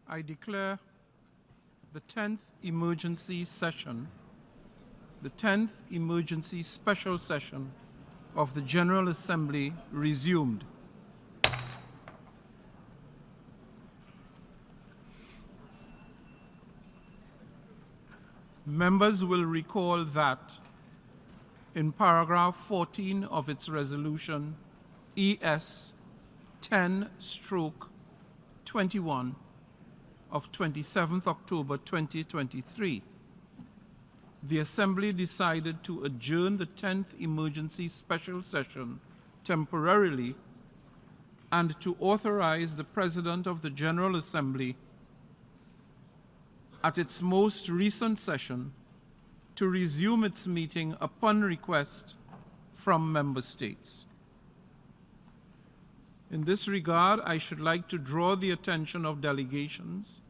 I declare the 10th emergency session, the 10th emergency special session of the General Assembly resumed. Members will recall that in paragraph 14 of its resolution ES 10/21 of 27th October 2023, the Assembly decided to adjourn the 10th emergency special session temporarily and to authorize the President of the General Assembly at its most recent session to resume its meeting upon request from member states. In this regard, I should like to draw the attention of delegations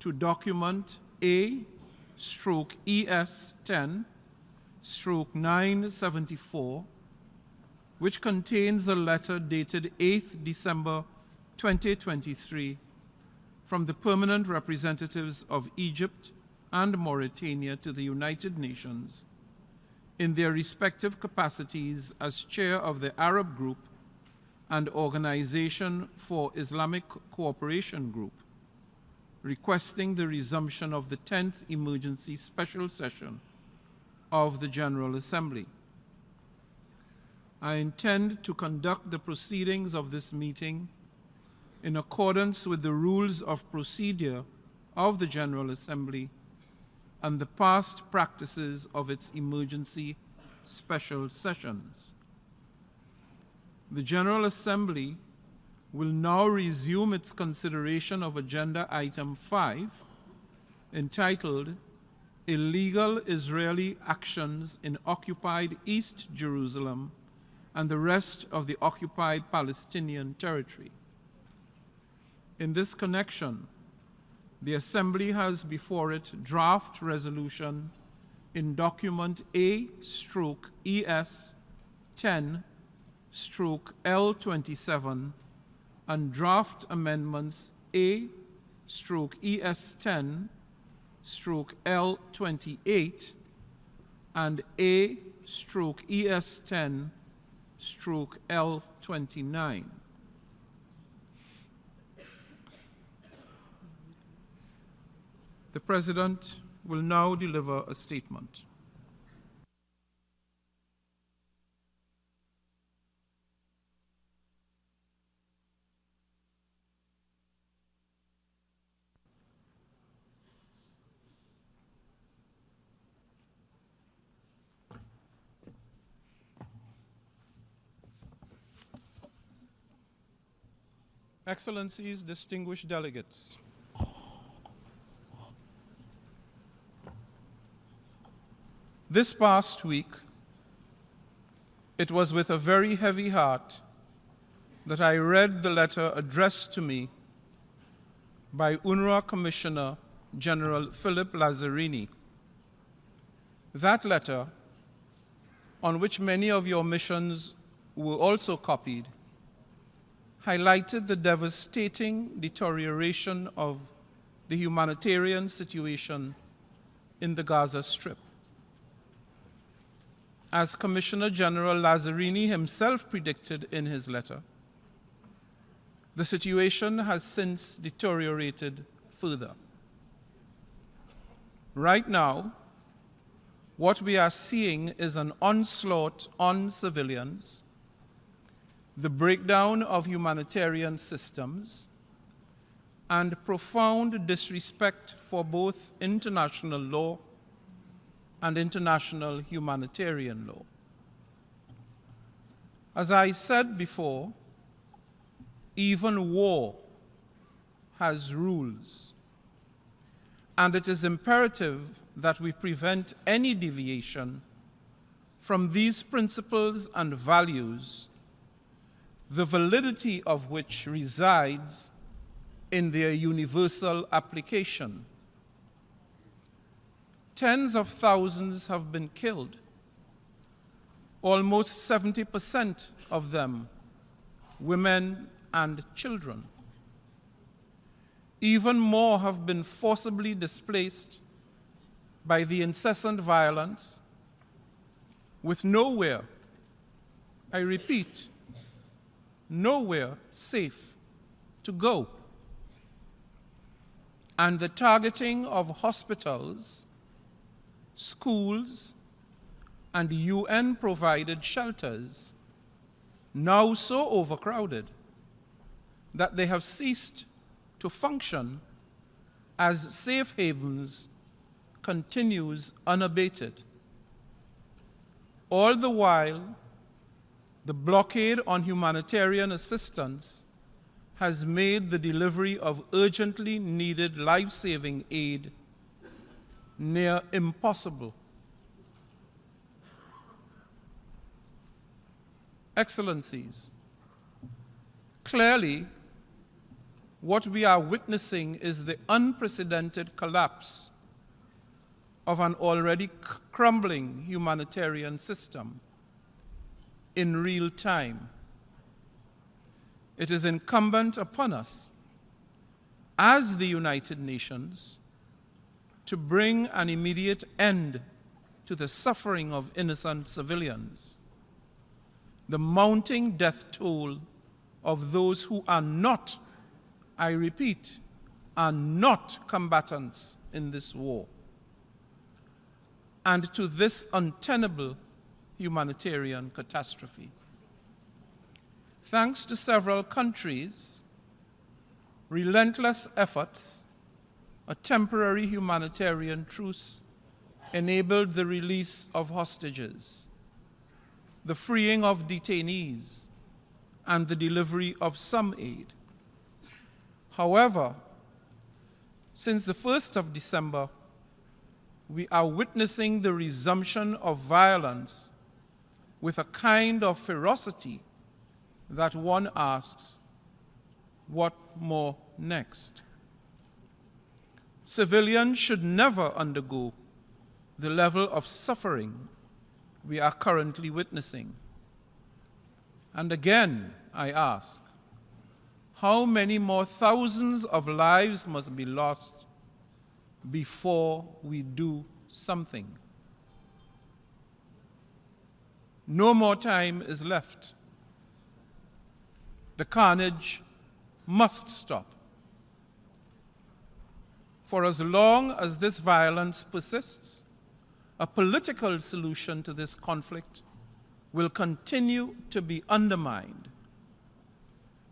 to document A/ES 10/974, which contains a letter dated 8th December 2023 from the permanent representatives of Egypt and Mauritania to the United Nations in their respective capacities as chair of the Arab Group and Organization for Islamic Cooperation Group, requesting the resumption of the 10th emergency special session of the General Assembly. I intend to conduct the proceedings of this meeting in accordance with the rules of procedure of the General Assembly and the past practices of its emergency special sessions. The General Assembly will now resume its consideration of Agenda Item 5, entitled Illegal Israeli Actions in Occupied East Jerusalem and the Rest of the Occupied Palestinian Territory. In this connection, the Assembly has before it draft resolution in document A/ES 10/L27 and draft amendments A/ES 10/L28 and A/ES 10/L29. The President will now deliver a statement. Excellencies, distinguished delegates, this past week, it was with a very heavy heart that I read the letter addressed to me by UNRWA Commissioner General Philip Lazzarini. That letter, on which many of your missions were also copied, highlighted the devastating deterioration of the humanitarian situation in the Gaza Strip. As Commissioner General Lazzarini himself predicted in his letter, the situation has since deteriorated further. Right now, what we are seeing is an onslaught on civilians, the breakdown of humanitarian systems, and profound disrespect for both international law and international humanitarian law. As I said before, even war has rules, and it is imperative that we prevent any deviation from these principles and values, the validity of which resides in their universal application. Tens of thousands have been killed. almost 70% of them women and children. Even more have been forcibly displaced by the incessant violence, with nowhere, I repeat, nowhere safe to go. And the targeting of hospitals, schools, and UN-provided shelters, now so overcrowded that they have ceased to function as safe havens, continues unabated. All the while, the blockade on humanitarian assistance has made the delivery of urgently needed life-saving aid near impossible. Excellencies, clearly, what we are witnessing is the unprecedented collapse of an already crumbling humanitarian system in real time. It is incumbent upon us, as the United Nations, to bring an immediate end to the suffering of innocent civilians, the mounting death toll of those who are not, I repeat, are not combatants in this war, and to this untenable humanitarian catastrophe. Thanks to several countries' relentless efforts, a temporary humanitarian truce enabled the release of hostages, the freeing of detainees, and the delivery of some aid. However, since the 1st of December, we are witnessing the resumption of violence with a kind of ferocity that one asks, what more next? Civilians should never undergo the level of suffering we are currently witnessing. And again, I ask, how many more thousands of lives must be lost before we do something? No more time is left. The carnage must stop. For as long as this violence persists, a political solution to this conflict will continue to be undermined.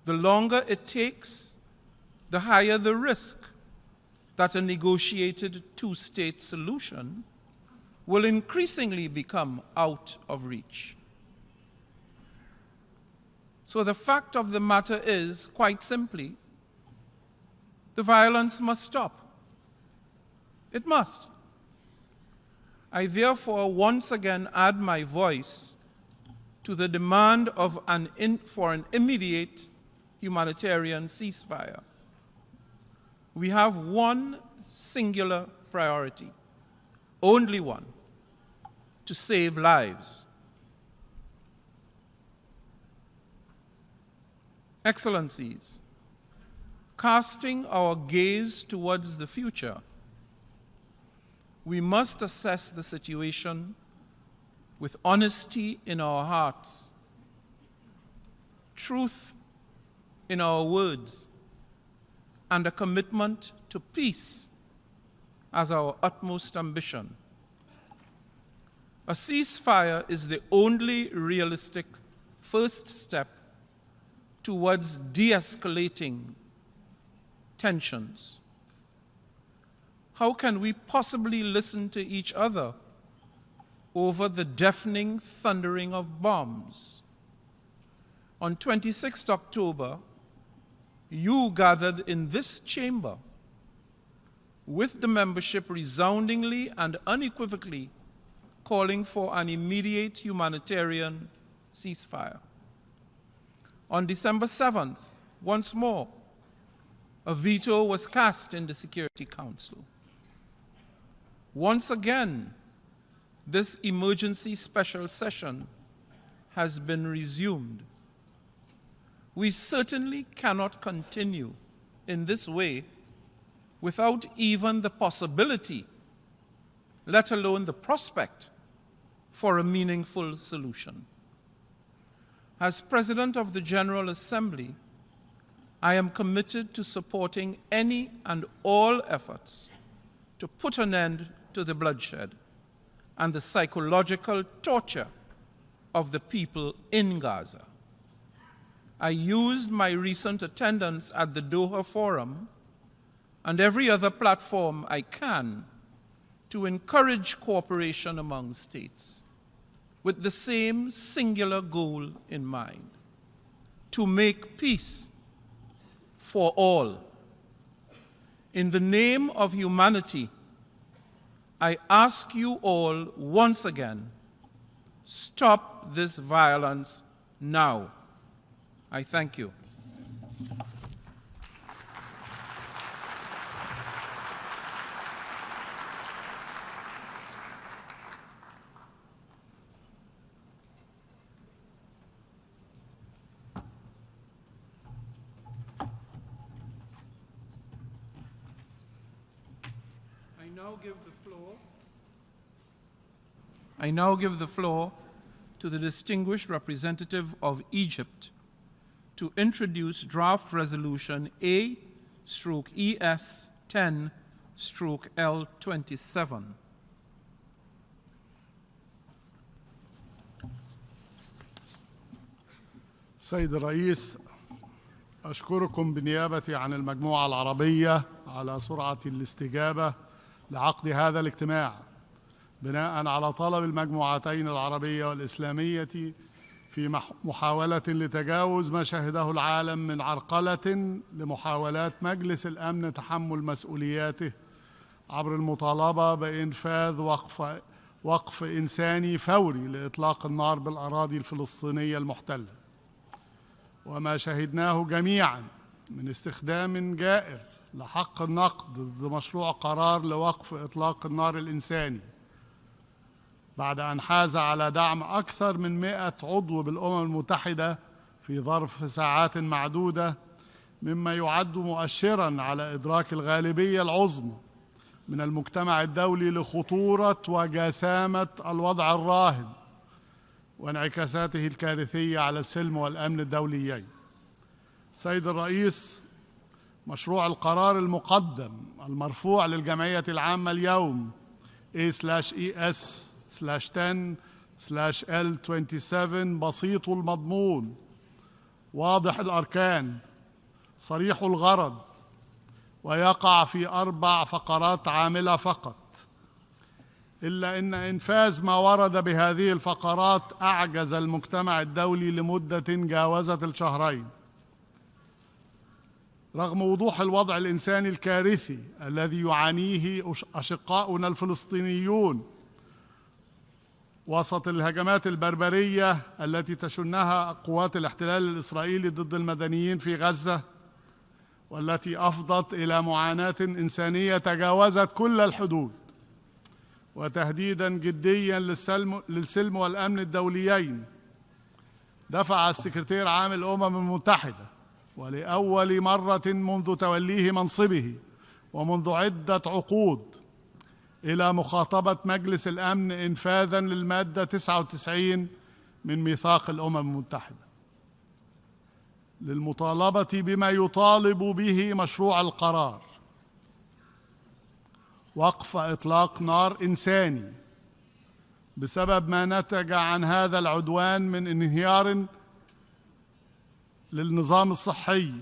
The longer it takes, the higher the risk that a negotiated two-state solution will increasingly become out of reach. So the fact of the matter is, quite simply, the violence must stop. It must. I therefore once again add my voice to the demand of for an immediate humanitarian ceasefire. We have one singular priority, only one: to save lives. Excellencies, casting our gaze towards the future, we must assess the situation with honesty in our hearts, truth in our words, and a commitment to peace as our utmost ambition. A ceasefire is the only realistic first step towards de-escalating tensions. How can we possibly listen to each other over the deafening thundering of bombs? On 26th October, you gathered in this chamber with the membership resoundingly and unequivocally calling for an immediate humanitarian ceasefire. On December 7th, once more, a veto was cast in the Security Council. Once again, this emergency special session has been resumed. We certainly cannot continue in this way without even the possibility, let alone the prospect, for a meaningful solution. As President of the General Assembly, I am committed to supporting any and all efforts to put an end to the bloodshed and the psychological torture of the people in Gaza. I used my recent attendance at the Doha Forum and every other platform I can to encourage cooperation among states with the same singular goal in mind: to make peace for all. In the name of humanity, I ask you all once again, stop this violence now. I thank you. I now give the floor to the distinguished representative of Egypt to introduce draft resolution A/ES 10/L27. سيد الرئيس، أشكركم بنيابتي عن المجموعة العربية على سرعة الاستجابة لعقد هذا الاجتماع بناء على طلب المجموعتين العربية والإسلامية في محاولة لتجاوز ما شهده العالم من عرقلة لمحاولات مجلس الأمن تحمل مسؤولياته عبر المطالبة بإنفاذ وقف إنساني فوري لإطلاق النار بالأراضي الفلسطينية المحتلة، وما شهدناه جميعا من استخدام جائر لحق النقد ضد مشروع قرار لوقف إطلاق النار الإنساني بعد أن حاز على دعم أكثر من 100 عضو بالأمم المتحدة في ظرف ساعات معدودة، مما يعد مؤشراً على إدراك الغالبية العظمى من المجتمع الدولي لخطورة وجسامة الوضع الراهن وانعكاساته الكارثية على السلم والأمن الدوليين. سيد الرئيس، مشروع القرار المقدم المرفوع للجمعية العامة اليوم A/ES/10/L27 بسيط المضمون، واضح الأركان، صريح الغرض، ويقع في 4 فقرات عاملة فقط، إلا أن إنفاذ ما ورد بهذه الفقرات أعجز المجتمع الدولي لمدة جاوزت الشهرين، رغم وضوح الوضع الإنساني الكارثي الذي يعانيه أشقاؤنا الفلسطينيون وسط الهجمات البربرية التي تشنها قوات الاحتلال الإسرائيلي ضد المدنيين في غزة، والتي أفضت إلى معاناة إنسانية تجاوزت كل الحدود وتهديداً جدياً للسلم والأمن الدوليين. دفع السكرتير عام الأمم المتحدة ولأول مرة منذ توليه منصبه ومنذ عدة عقود إلى مخاطبة مجلس الأمن إنفاذاً للمادة 99 من ميثاق الأمم المتحدة للمطالبة بما يطالب به مشروع القرار: وقف إطلاق نار إنساني بسبب ما نتج عن هذا العدوان من انهيار للنظام الصحي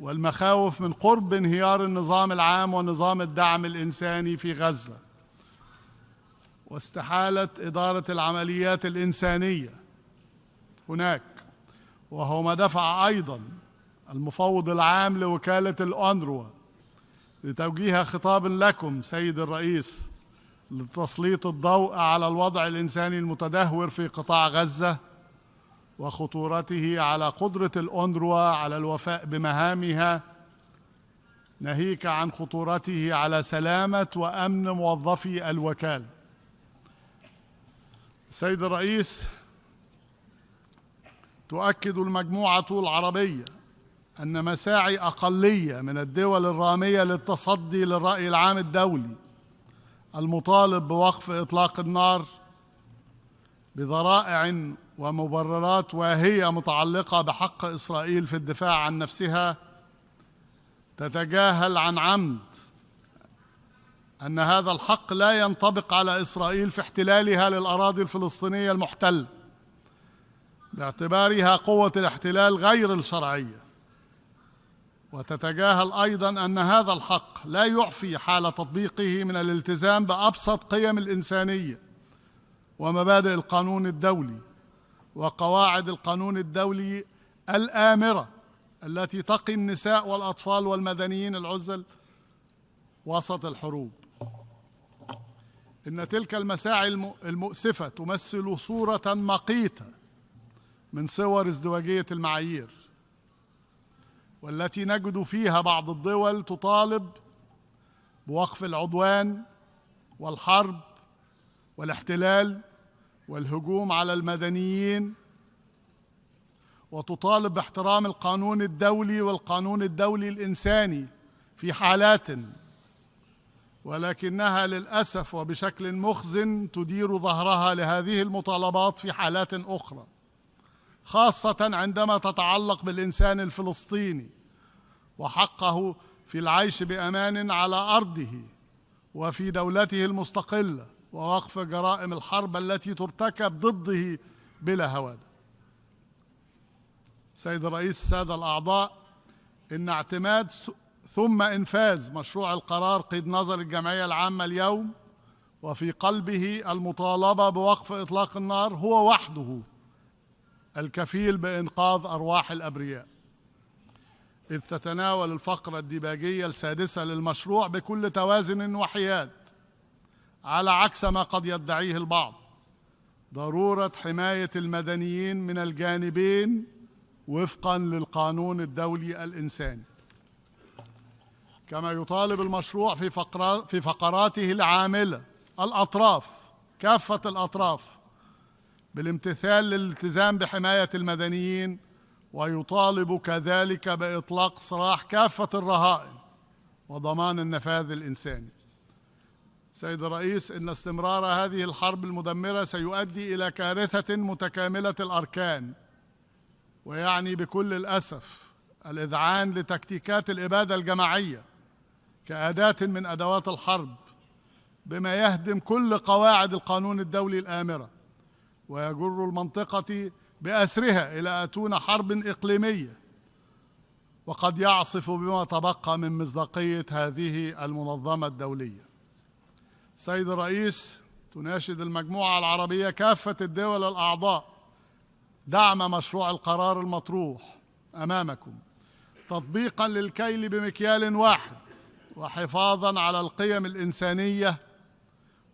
والمخاوف من قرب انهيار النظام العام ونظام الدعم الإنساني في غزة، واستحالة إدارة العمليات الإنسانية هناك، وهو ما دفع أيضاً المفوض العام لوكالة الأونروا لتوجيه خطاب لكم سيد الرئيس لتسليط الضوء على الوضع الإنساني المتدهور في قطاع غزة وخطورته على قدرة الأونروا على الوفاء بمهامها، ناهيك عن خطورته على سلامة وأمن موظفي الوكالة. سيد الرئيس، تؤكد المجموعة العربية أن مساعي أقلية من الدول الرامية للتصدي للرأي العام الدولي المطالب بوقف إطلاق النار بذرائع ومبررات واهية متعلقة بحق إسرائيل في الدفاع عن نفسها تتجاهل عن عمد أن هذا الحق لا ينطبق على إسرائيل في احتلالها للأراضي الفلسطينية المحتلة باعتبارها قوة الاحتلال غير الشرعية، وتتجاهل أيضاً أن هذا الحق لا يعفي حال تطبيقه من الالتزام بأبسط قيم الإنسانية ومبادئ القانون الدولي وقواعد القانون الدولي الآمرة التي تقي النساء والأطفال والمدنيين العزل وسط الحروب. إن تلك المساعي المؤسفة تمثل صورة مقيتة من صور ازدواجية المعايير، والتي نجد فيها بعض الدول تطالب بوقف العدوان والحرب والاحتلال والهجوم على المدنيين، وتطالب باحترام القانون الدولي والقانون الدولي الإنساني في حالات، ولكنها للأسف وبشكل مخزن تدير ظهرها لهذه المطالبات في حالات أخرى، خاصة عندما تتعلق بالإنسان الفلسطيني وحقه في العيش بأمان على أرضه وفي دولته المستقلة ووقف جرائم الحرب التي ترتكب ضده بلا هوادة. سيد الرئيس، السادة الأعضاء، إن اعتماد ثم إنفاذ مشروع القرار قيد نظر الجمعية العامة اليوم وفي قلبه المطالبة بوقف إطلاق النار هو وحده الكفيل بإنقاذ أرواح الأبرياء، إذ تتناول الفقرة الديباجية السادسة للمشروع بكل توازن وحياد، على عكس ما قد يدعيه البعض، ضرورة حماية المدنيين من الجانبين وفقاً للقانون الدولي الإنساني. كما يطالب المشروع في فقراته العاملة كافة الأطراف بالامتثال للالتزام بحماية المدنيين، ويطالب كذلك بإطلاق سراح كافة الرهائن وضمان النفاذ الإنساني. سيد الرئيس، إن استمرار هذه الحرب المدمرة سيؤدي إلى كارثة متكاملة الأركان، ويعني بكل الأسف الإذعان لتكتيكات الإبادة الجماعية كأداة من أدوات الحرب، بما يهدم كل قواعد القانون الدولي الآمرة ويجر المنطقة بأسرها إلى أتون حرب إقليمية، وقد يعصف بما تبقى من مصداقية هذه المنظمة الدولية. سيد الرئيس، تناشد المجموعة العربية كافة الدول الأعضاء دعم مشروع القرار المطروح أمامكم تطبيقاً للكيل بمكيال واحد، وحفاظاً على القيم الإنسانية،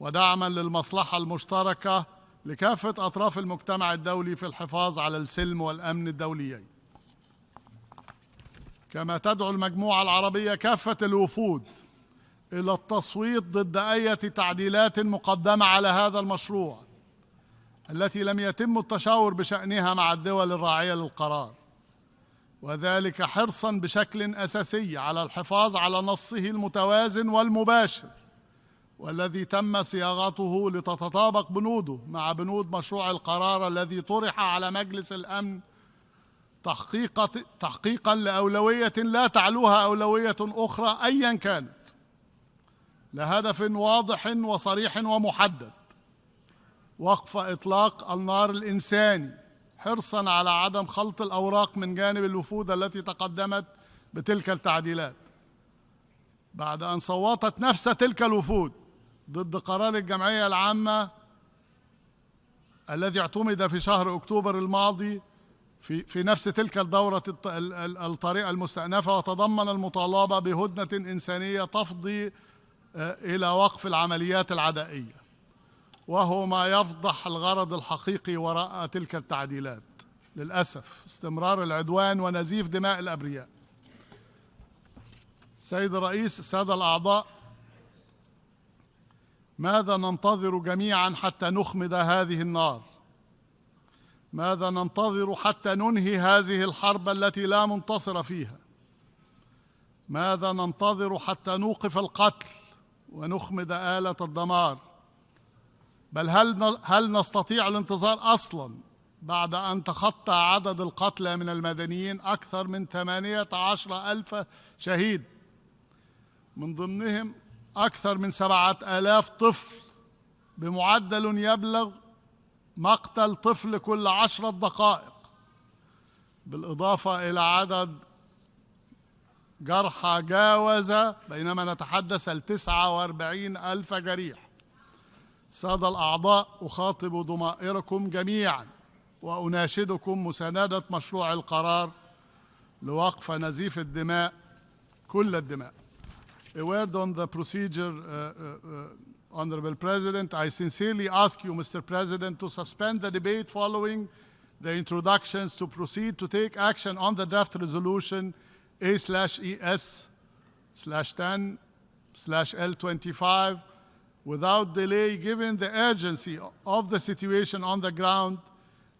ودعماً للمصلحة المشتركة لكافة أطراف المجتمع الدولي في الحفاظ على السلم والأمن الدوليين. كما تدعو المجموعة العربية كافة الوفود إلى التصويت ضد أي تعديلات مقدمة على هذا المشروع التي لم يتم التشاور بشأنها مع الدول الراعية للقرار، وذلك حرصاً بشكل أساسي على الحفاظ على نصه المتوازن والمباشر، والذي تم صياغته لتتطابق بنوده مع بنود مشروع القرار الذي طرح على مجلس الأمن تحقيقاً لأولوية لا تعلوها أولوية أخرى أياً كانت، لهدف واضح وصريح ومحدد: وقف إطلاق النار الإنساني، حرصاً على عدم خلط الأوراق من جانب الوفود التي تقدمت بتلك التعديلات، بعد أن صوتت نفس تلك الوفود ضد قرار الجمعية العامة الذي اعتمد في شهر أكتوبر الماضي في نفس تلك الدورة الطريقة المستأنفة، وتضمن المطالبة بهدنة إنسانية تفضي إلى وقف العمليات العدائية، وهو ما يفضح الغرض الحقيقي وراء تلك التعديلات. للأسف استمرار العدوان ونزيف دماء الأبرياء. سيد الرئيس، السادة الأعضاء، ماذا ننتظر جميعا حتى نخمد هذه النار؟ ماذا ننتظر حتى ننهي هذه الحرب التي لا منتصر فيها؟ ماذا ننتظر حتى نوقف القتل ونخمد آلة الدمار؟ بل هل نستطيع الانتظار أصلاً بعد أن تخطى عدد القتلى من المدنيين أكثر من 18,000 شهيد، من ضمنهم أكثر من 7,000 طفل، بمعدل يبلغ مقتل طفل كل 10 دقائق، بالإضافة إلى عدد جرحى جاوز بينما نتحدث 49,000 جريح. سادة الأعضاء، أخاطب ضمائركم جميعا وأناشدكم مساندة مشروع القرار لوقف نزيف الدماء، كل الدماء. A word on the procedure, Honorable President. I sincerely ask you, Mr. President, to suspend the debate following the introductions to proceed to take action on the draft resolution A/ES/10/L25 without delay, given the urgency of the situation on the ground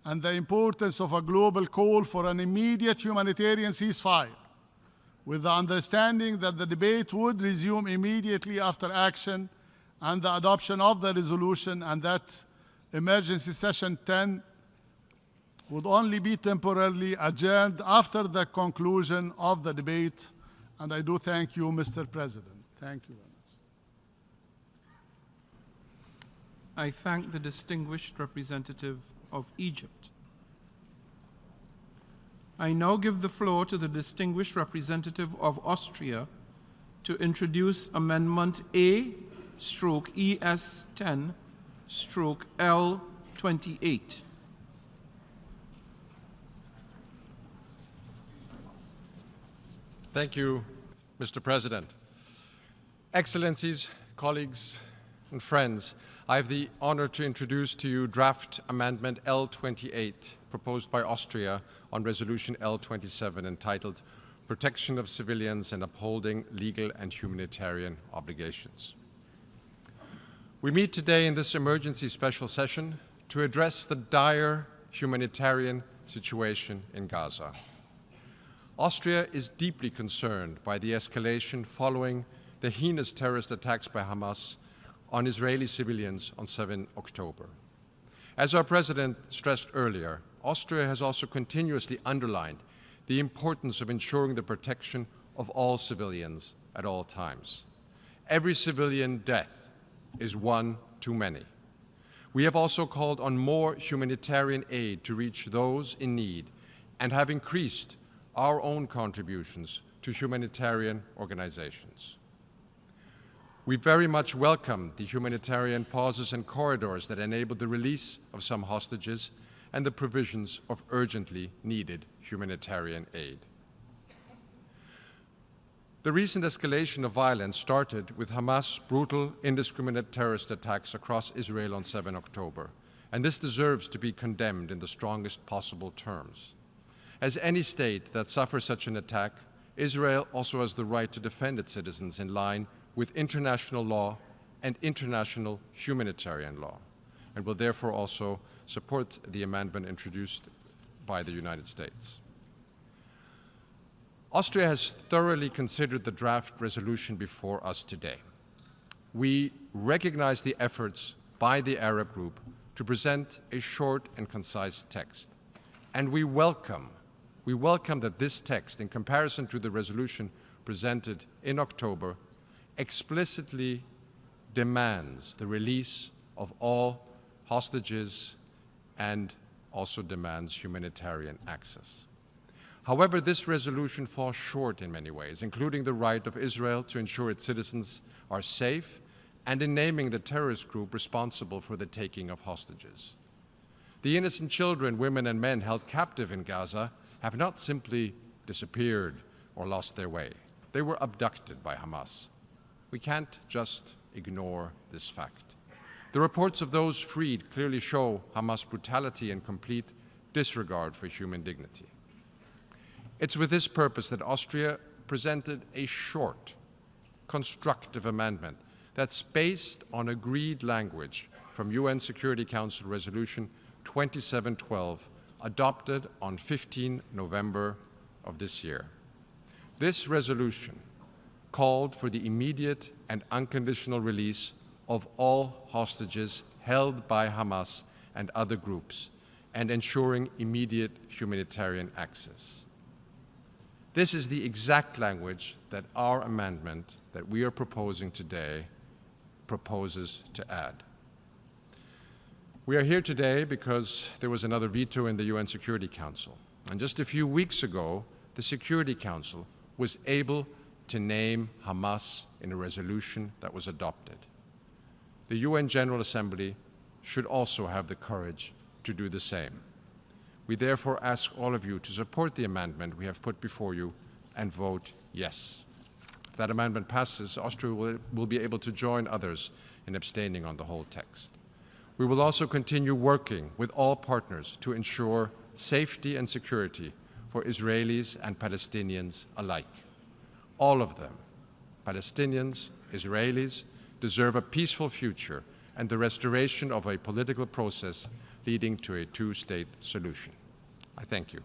and the importance of a global call for an immediate humanitarian ceasefire, with the understanding that the debate would resume immediately after action and the adoption of the resolution, and that emergency session 10 would only be temporarily adjourned after the conclusion of the debate. And I do thank you, Mr. President. Thank you very much. I thank the distinguished representative of Egypt. I now give the floor to the distinguished representative of Austria to introduce Amendment A/ES10/L28. Thank you, Mr. President. Excellencies, colleagues, and friends, I have the honor to introduce to you draft Amendment L28, proposed by Austria on Resolution L27, entitled Protection of Civilians and Upholding Legal and Humanitarian Obligations. We meet today in this emergency special session to address the dire humanitarian situation in Gaza. Austria is deeply concerned by the escalation following the heinous terrorist attacks by Hamas on Israeli civilians on 7 October. As our President stressed earlier, Austria has also continuously underlined the importance of ensuring the protection of all civilians at all times. Every civilian death is one too many. We have also called on more humanitarian aid to reach those in need and have increased our own contributions to humanitarian organizations. We very much welcome the humanitarian pauses and corridors that enable the release of some hostages and the provisions of urgently needed humanitarian aid. The recent escalation of violence started with Hamas' brutal, indiscriminate terrorist attacks across Israel on 7 October, and this deserves to be condemned in the strongest possible terms. As any state that suffers such an attack, Israel also has the right to defend its citizens in line with international law and international humanitarian law, and will therefore also support the amendment introduced by the United States. Austria has thoroughly considered the draft resolution before us today. We recognize the efforts by the Arab group to present a short and concise text, and we welcome that this text, in comparison to the resolution presented in October, explicitly demands the release of all hostages and also demands humanitarian access. However, this resolution falls short in many ways, including the right of Israel to ensure its citizens are safe and in naming the terrorist group responsible for the taking of hostages. The innocent children, women, and men held captive in Gaza have not simply disappeared or lost their way. They were abducted by Hamas. We can't just ignore this fact. The reports of those freed clearly show Hamas' brutality and complete disregard for human dignity. It's with this purpose that Austria presented a short, constructive amendment that's based on agreed language from UN Security Council Resolution 2712 adopted on 15 November of this year. This resolution called for the immediate and unconditional release of all hostages held by Hamas and other groups, and ensuring immediate humanitarian access. This is the exact language that our amendment that we are proposing today proposes to add. We are here today because there was another veto in the UN Security Council. And just a few weeks ago, the Security Council was able to name Hamas in a resolution that was adopted. The UN General Assembly should also have the courage to do the same. We therefore ask all of you to support the amendment we have put before you and vote yes. If that amendment passes, Austria will be able to join others in abstaining on the whole text. We will also continue working with all partners to ensure safety and security for Israelis and Palestinians alike. All of them, Palestinians, Israelis, deserve a peaceful future and the restoration of a political process leading to a two-state solution. I thank you.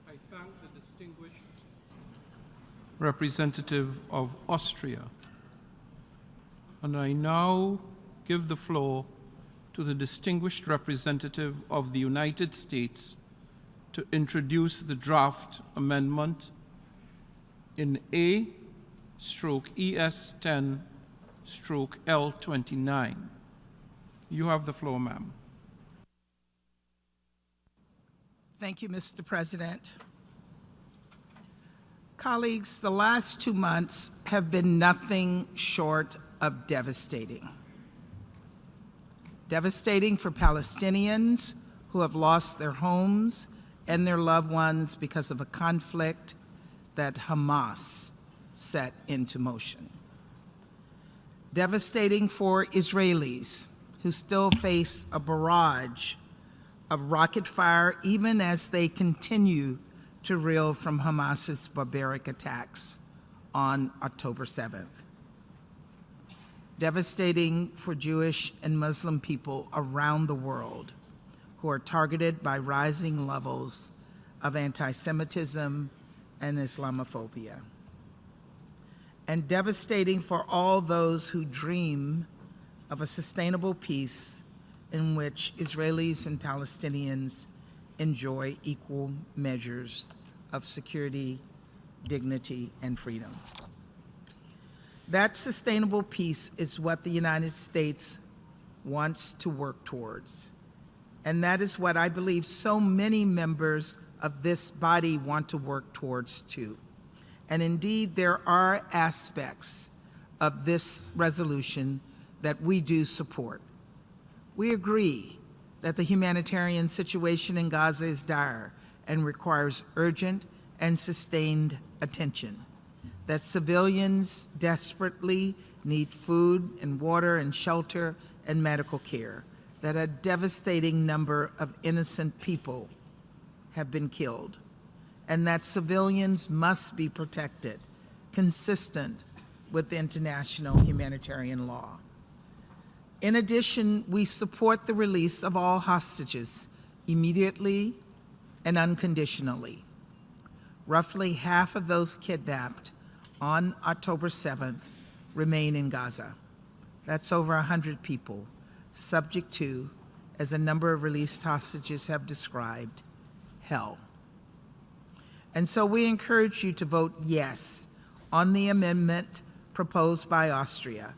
I thank the distinguished representative of Austria, and I now give the floor to the distinguished representative of the United States to introduce the draft amendment in A/ES10/L29. You have the floor, ma'am. Thank you, Mr. President. Colleagues, the last 2 months have been nothing short of devastating. Devastating for Palestinians who have lost their homes and their loved ones because of a conflict that Hamas set into motion. Devastating for Israelis who still face a barrage of rocket fire even as they continue to reel from Hamas's barbaric attacks on October 7th. Devastating for Jewish and Muslim people around the world who are targeted by rising levels of anti-Semitism and Islamophobia. And devastating for all those who dream of a sustainable peace in which Israelis and Palestinians enjoy equal measures of security, dignity, and freedom. That sustainable peace is what the United States wants to work towards. And that is what I believe so many members of this body want to work towards too. And indeed, there are aspects of this resolution that we do support. We agree that the humanitarian situation in Gaza is dire and requires urgent and sustained attention, that civilians desperately need food and water and shelter and medical care, that a devastating number of innocent people have been killed, and that civilians must be protected, consistent with international humanitarian law. In addition, we support the release of all hostages immediately and unconditionally. Roughly half of those kidnapped on October 7th remain in Gaza. That's over 100 people, subject to, as a number of released hostages have described, hell. And so we encourage you to vote yes on the amendment proposed by Austria,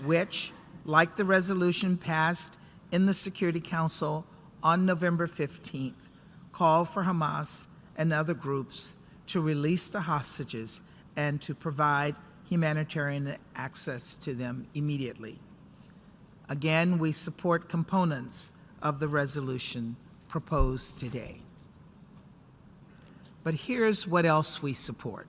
which, like the resolution passed in the Security Council on November 15th, call for Hamas and other groups to release the hostages and to provide humanitarian access to them immediately. Again, we support components of the resolution proposed today. But here's what else we support.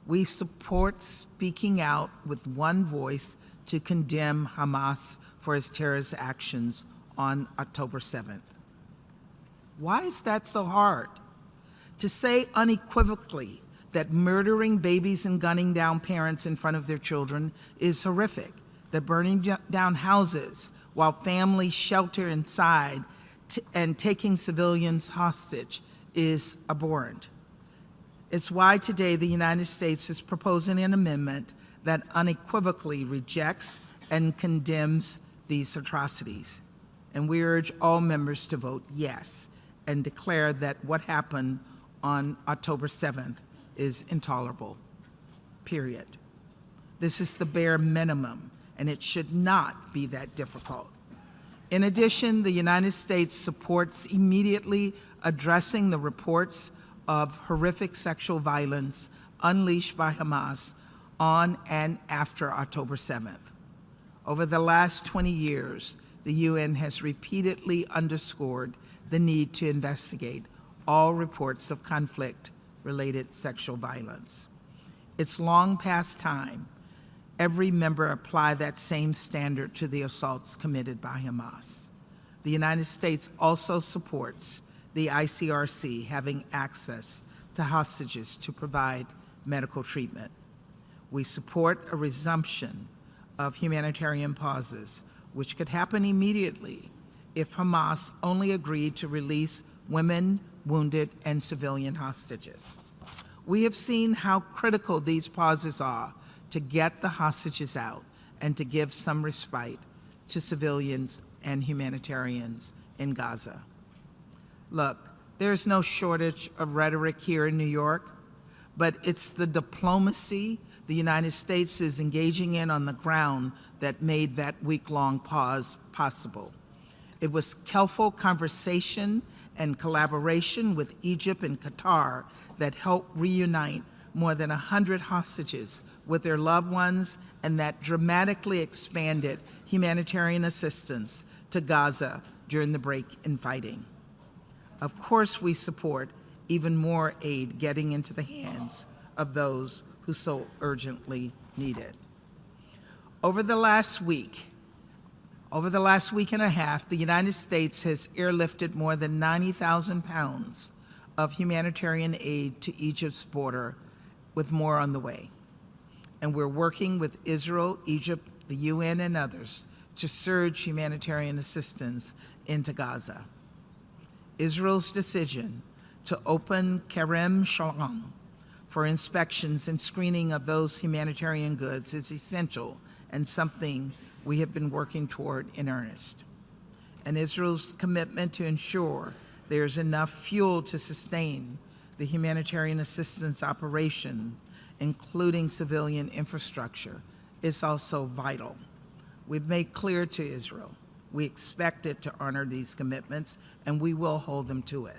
We support speaking out with one voice to condemn Hamas for its terrorist actions on October 7th. Why is that so hard? To say unequivocally that murdering babies and gunning down parents in front of their children is horrific, that burning down houses while families shelter inside and taking civilians hostage is abhorrent. It's why today the United States is proposing an amendment that unequivocally rejects and condemns these atrocities. And we urge all members to vote yes and declare that what happened on October 7th is intolerable, period. This is the bare minimum, and it should not be that difficult. In addition, the United States supports immediately addressing the reports of horrific sexual violence unleashed by Hamas on and after October 7th. Over the last 20 years, the UN has repeatedly underscored the need to investigate all reports of conflict-related sexual violence. It's long past time every member apply that same standard to the assaults committed by Hamas. The United States also supports the ICRC having access to hostages to provide medical treatment. We support a resumption of humanitarian pauses, which could happen immediately if Hamas only agreed to release women, wounded, and civilian hostages. We have seen how critical these pauses are to get the hostages out and to give some respite to civilians and humanitarians in Gaza. Look, there's no shortage of rhetoric here in New York, but it's the diplomacy the United States is engaging in on the ground that made that week-long pause possible. It was careful conversation and collaboration with Egypt and Qatar that helped reunite more than 100 hostages with their loved ones, and that dramatically expanded humanitarian assistance to Gaza during the break in fighting. Of course, we support even more aid getting into the hands of those who so urgently need it. Over the last week and a half, the United States has airlifted more than 90,000 pounds of humanitarian aid to Egypt's border, with more on the way. And we're working with Israel, Egypt, the UN, and others to surge humanitarian assistance into Gaza. Israel's decision to open Kerem Shalom for inspections and screening of those humanitarian goods is essential and something we have been working toward in earnest. And Israel's commitment to ensure there's enough fuel to sustain the humanitarian assistance operation, including civilian infrastructure, is also vital. We've made clear to Israel we expect it to honor these commitments, and we will hold them to it.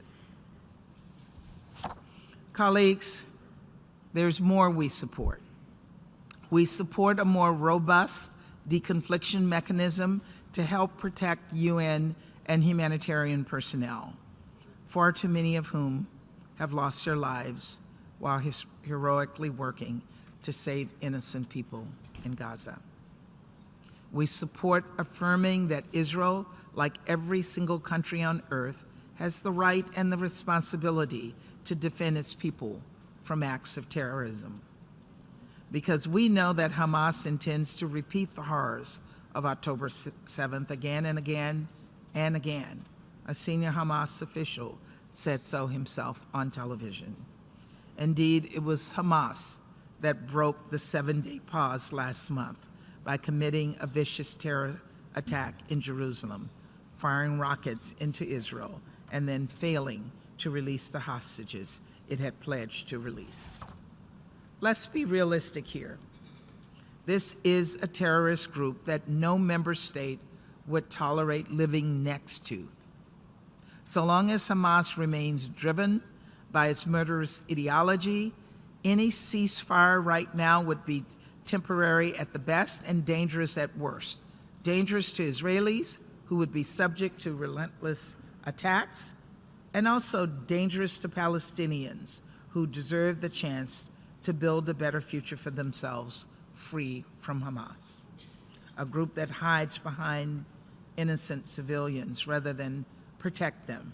Colleagues, there's more we support. We support a more robust deconfliction mechanism to help protect UN and humanitarian personnel, far too many of whom have lost their lives while heroically working to save innocent people in Gaza. We support affirming that Israel, like every single country on earth, has the right and the responsibility to defend its people from acts of terrorism. Because we know that Hamas intends to repeat the horrors of October 7th again and again and again. A senior Hamas official said so himself on television. Indeed, it was Hamas that broke the 7-day pause last month by committing a vicious terror attack in Jerusalem, firing rockets into Israel, and then failing to release the hostages it had pledged to release. Let's be realistic here. This is a terrorist group that no member state would tolerate living next to. So long as Hamas remains driven by its murderous ideology, any ceasefire right now would be temporary at the best and dangerous at worst. Dangerous to Israelis, who would be subject to relentless attacks, and also dangerous to Palestinians, who deserve the chance to build a better future for themselves, free from Hamas, a group that hides behind innocent civilians rather than protect them,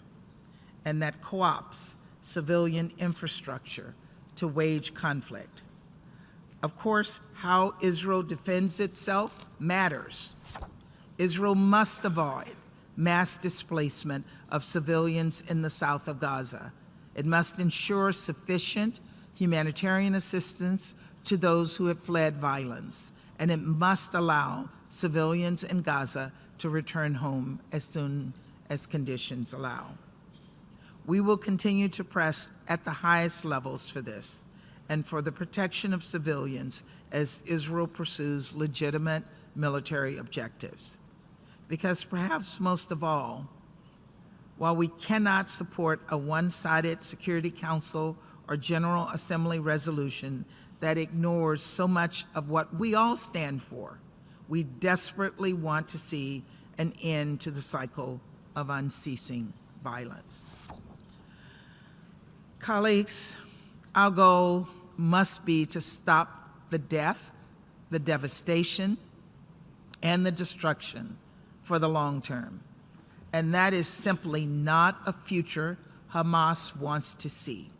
and that co-opts civilian infrastructure to wage conflict. Of course, how Israel defends itself matters. Israel must avoid mass displacement of civilians in the south of Gaza. It must ensure sufficient humanitarian assistance to those who have fled violence, and it must allow civilians in Gaza to return home as soon as conditions allow. We will continue to press at the highest levels for this and for the protection of civilians as Israel pursues legitimate military objectives. Because perhaps most of all, while we cannot support a one-sided Security Council or General Assembly resolution that ignores so much of what we all stand for, we desperately want to see an end to the cycle of unceasing violence. Colleagues, our goal must be to stop the death, the devastation, and the destruction for the long term. And that is simply not a future Hamas wants to see.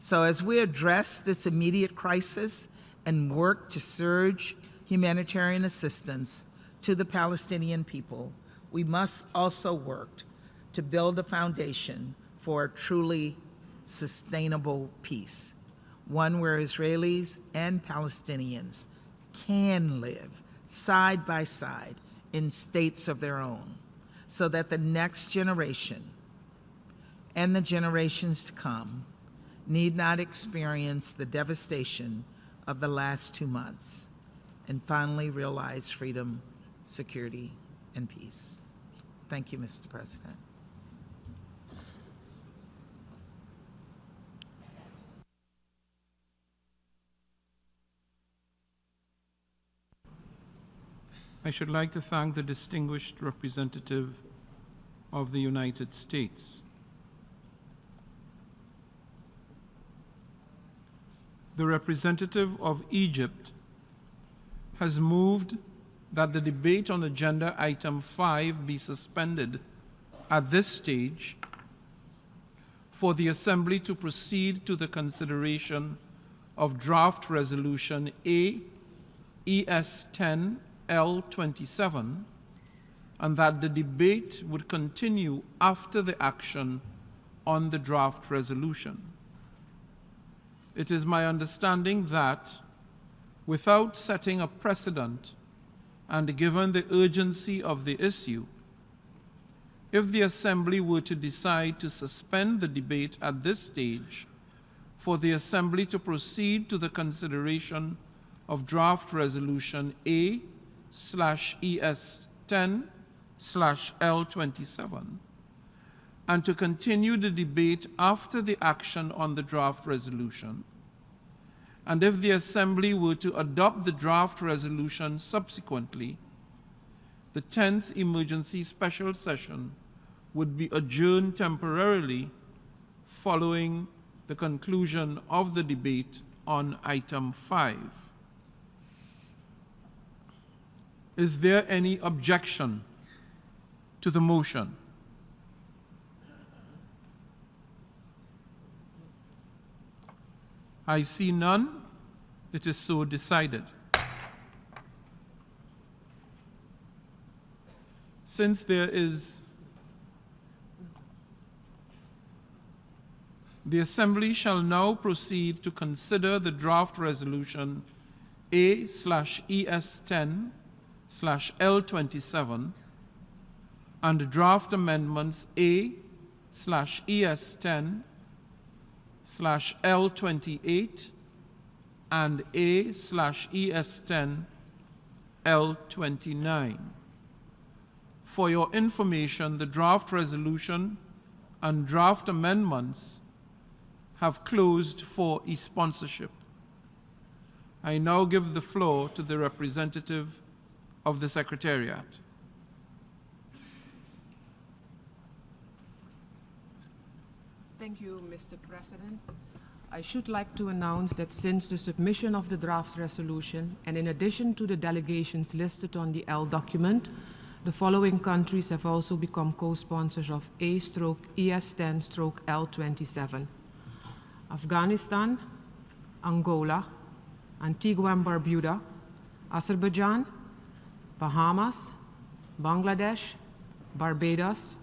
So as we address this immediate crisis and work to surge humanitarian assistance to the Palestinian people, we must also work to build a foundation for a truly sustainable peace, one where Israelis and Palestinians can live side by side in states of their own, so that the next generation and the generations to come need not experience the devastation of the last 2 months and finally realize freedom, security, and peace. Thank you, Mr. President. I should like to thank the distinguished representative of the United States. The representative of Egypt has moved that the debate on agenda item 5 be suspended at this stage for the Assembly to proceed to the consideration of draft resolution AES-10 L27, and that the debate would continue after the action on the draft resolution. It is my understanding that, without setting a precedent and given the urgency of the issue, if the Assembly were to decide to suspend the debate at this stage for the Assembly to proceed to the consideration of draft resolution A/ES10/L27 and to continue the debate after the action on the draft resolution, and if the Assembly were to adopt the draft resolution subsequently, the 10th emergency special session would be adjourned temporarily following the conclusion of the debate on item 5. Is there any objection to the motion? I see none. It is so decided. Since there is, the Assembly shall now proceed to consider the draft resolution A/ES10/L27 and draft amendments A/ES10/L28 and A/ES10/L29. For your information, the draft resolution and draft amendments have closed for e-sponsorship. I now give the floor to the representative of the Secretariat. Thank you, Mr. President. I should like to announce that since the submission of the draft resolution, and in addition to the delegations listed on the L document, the following countries have also become co-sponsors of A/ES10/L27: Afghanistan, Angola, Antigua and Barbuda, Azerbaijan, Bahamas, Bangladesh, Barbados,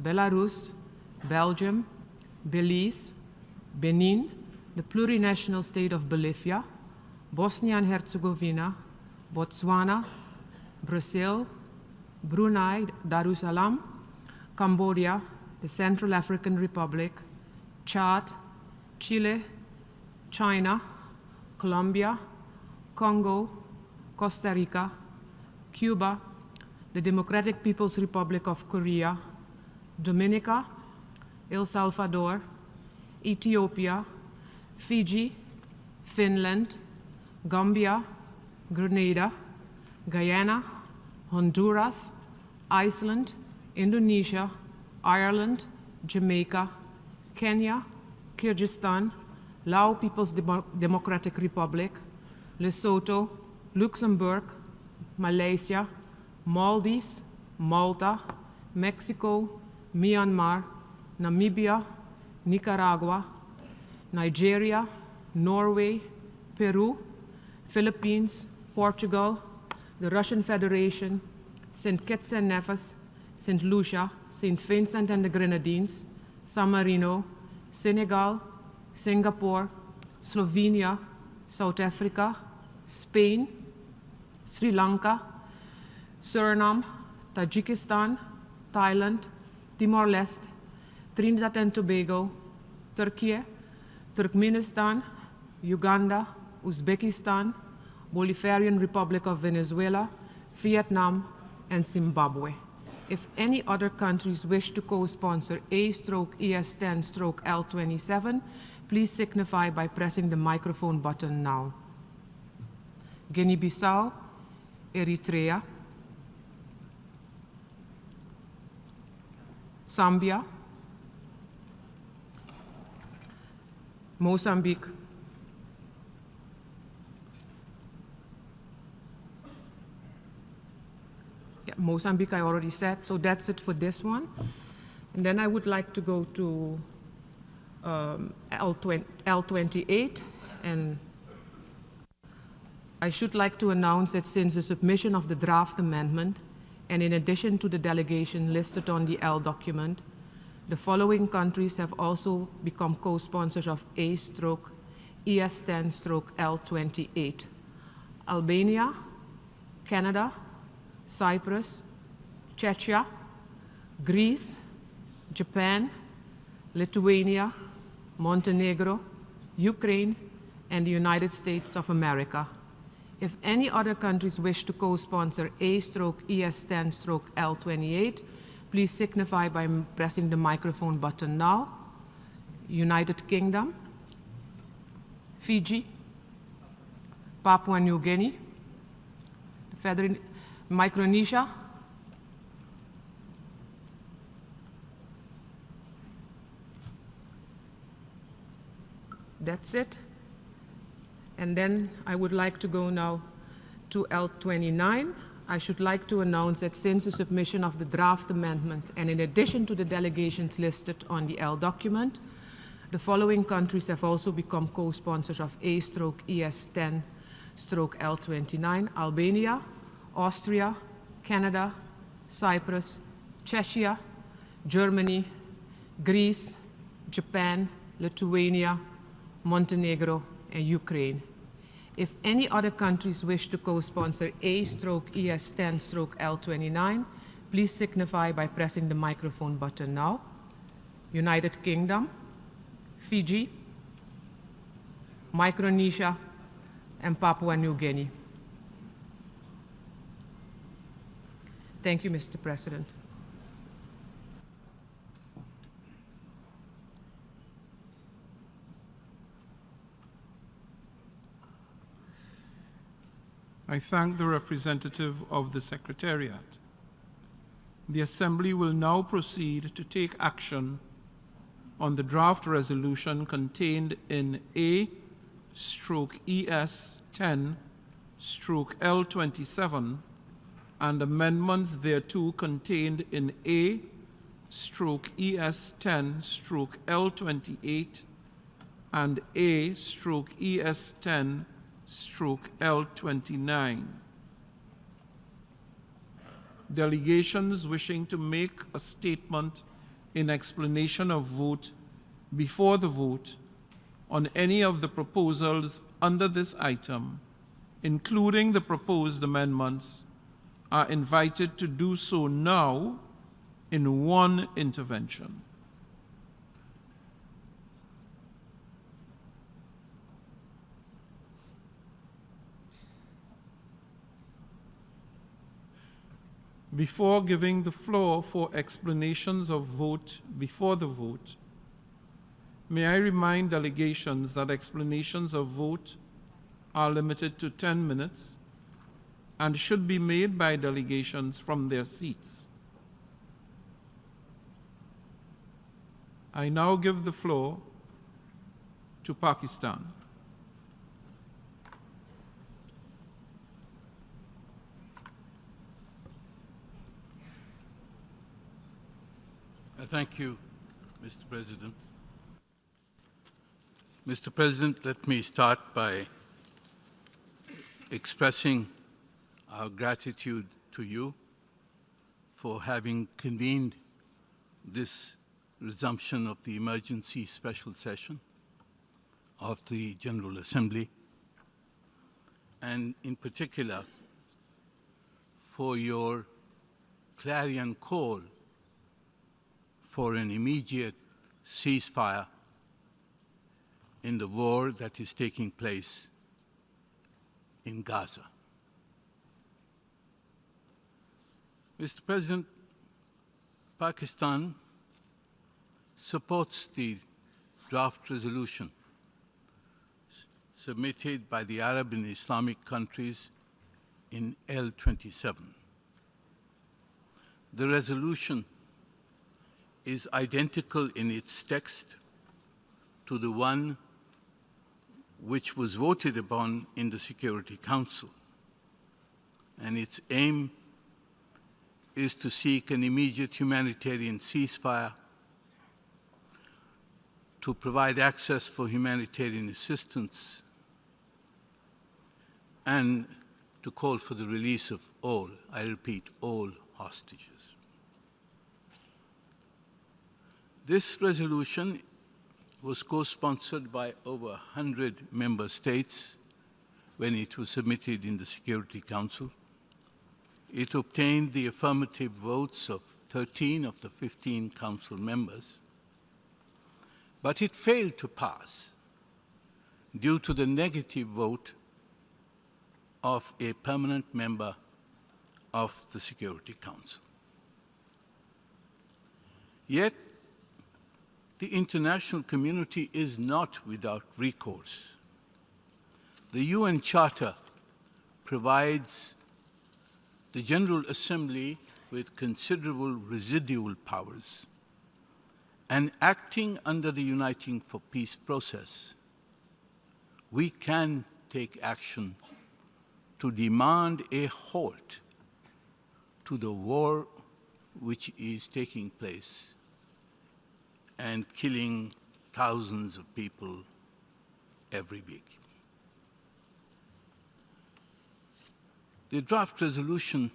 Belarus, Belgium, Belize, Benin, the plurinational state of Bolivia, Bosnia and Herzegovina, Botswana, Brazil, Brunei Darussalam, Cambodia, the Central African Republic, Chad, Chile, China, Colombia, Congo, Costa Rica, Cuba, the Democratic People's Republic of Korea, Dominica, El Salvador, Ethiopia, Fiji, Finland, Gambia, Grenada, Guyana, Honduras, Iceland, Indonesia, Ireland, Jamaica, Kenya, Kyrgyzstan, Lao People's Democratic Republic, Lesotho, Luxembourg, Malaysia, Maldives, Malta, Mexico, Myanmar, Namibia, Nicaragua, Nigeria, Norway, Peru, Philippines, Portugal, the Russian Federation, St. Kitts and Nevis, St. Lucia, St. Vincent and the Grenadines, San Marino, Senegal, Singapore, Slovenia, South Africa, Spain, Sri Lanka, Suriname, Tajikistan, Thailand, Timor-Leste, Trinidad and Tobago, Turkey, Turkmenistan, Uganda, Uzbekistan, Bolivarian Republic of Venezuela, Vietnam, and Zimbabwe. If any other countries wish to co-sponsor A/ES10/L27, please signify by pressing the microphone button now. Guinea-Bissau, Eritrea, Zambia, Mozambique, Mozambique I already said, so that's it for this one. And then I would like to go to L28, and I should like to announce that since the submission of the draft amendment, and in addition to the delegation listed on the L document, the following countries have also become co-sponsors of A/ES10/L28: Albania, Canada, Cyprus, Czechia, Greece, Japan, Lithuania, Montenegro, Ukraine, and the United States of America. If any other countries wish to co-sponsor A/ES10/L28, please signify by pressing the microphone button now. United Kingdom, Fiji, Papua New Guinea, Micronesia, that's it. And then I would like to go now to L29. I should like to announce that since the submission of the draft amendment, and in addition to the delegations listed on the L document, the following countries have also become co-sponsors of A/ES10/L29: Albania, Austria, Canada, Cyprus, Czechia, Germany, Greece, Japan, Lithuania, Montenegro, and Ukraine. If any other countries wish to co-sponsor A/ES10/L29, please signify by pressing the microphone button now. United Kingdom, Fiji, Micronesia, and Papua New Guinea. Thank you, Mr. President. I thank the representative of the Secretariat. The Assembly will now proceed to take action on the draft resolution contained in A/ES10/L27 and amendments thereto contained in A/ES10/L28 and A/ES10/L29. delegations wishing to make a statement in explanation of vote before the vote on any of the proposals under this item, including the proposed amendments, are invited to do so now in one intervention. Before giving the floor for explanations of vote before the vote, may I remind delegations that explanations of vote are limited to 10 minutes and should be made by delegations from their seats. I now give the floor to Pakistan. Thank you, Mr. President. Mr. President, let me start by expressing our gratitude to you for having convened this resumption of the emergency special session of the General Assembly, and in particular for your clarion call for an immediate ceasefire in the war that is taking place in Gaza. Mr. President, Pakistan supports the draft resolution submitted by the Arab and Islamic countries in L27. The resolution is identical in its text to the one which was voted upon in the Security Council, and its aim is to seek an immediate humanitarian ceasefire, to provide access for humanitarian assistance, and to call for the release of all, I repeat, all hostages. This resolution was co-sponsored by over 100 member states when it was submitted in the Security Council. It obtained the affirmative votes of 13 of the 15 Council members, but it failed to pass due to the negative vote of a permanent member of the Security Council. Yet, the international community is not without recourse. The UN Charter provides the General Assembly with considerable residual powers, and acting under the Uniting for Peace process, we can take action to demand a halt to the war which is taking place and killing thousands of people every week. The draft resolution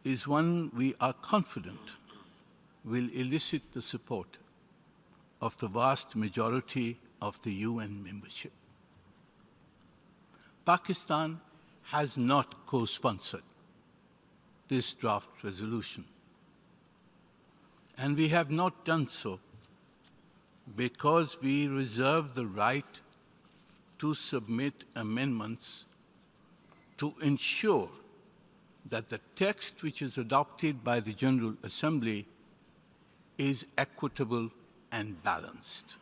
is one we are confident will elicit the support of the vast majority of the UN membership. Pakistan has not co-sponsored this draft resolution, and we have not done so because we reserve the right to submit amendments to ensure that the text which is adopted by the General Assembly is equitable and balanced.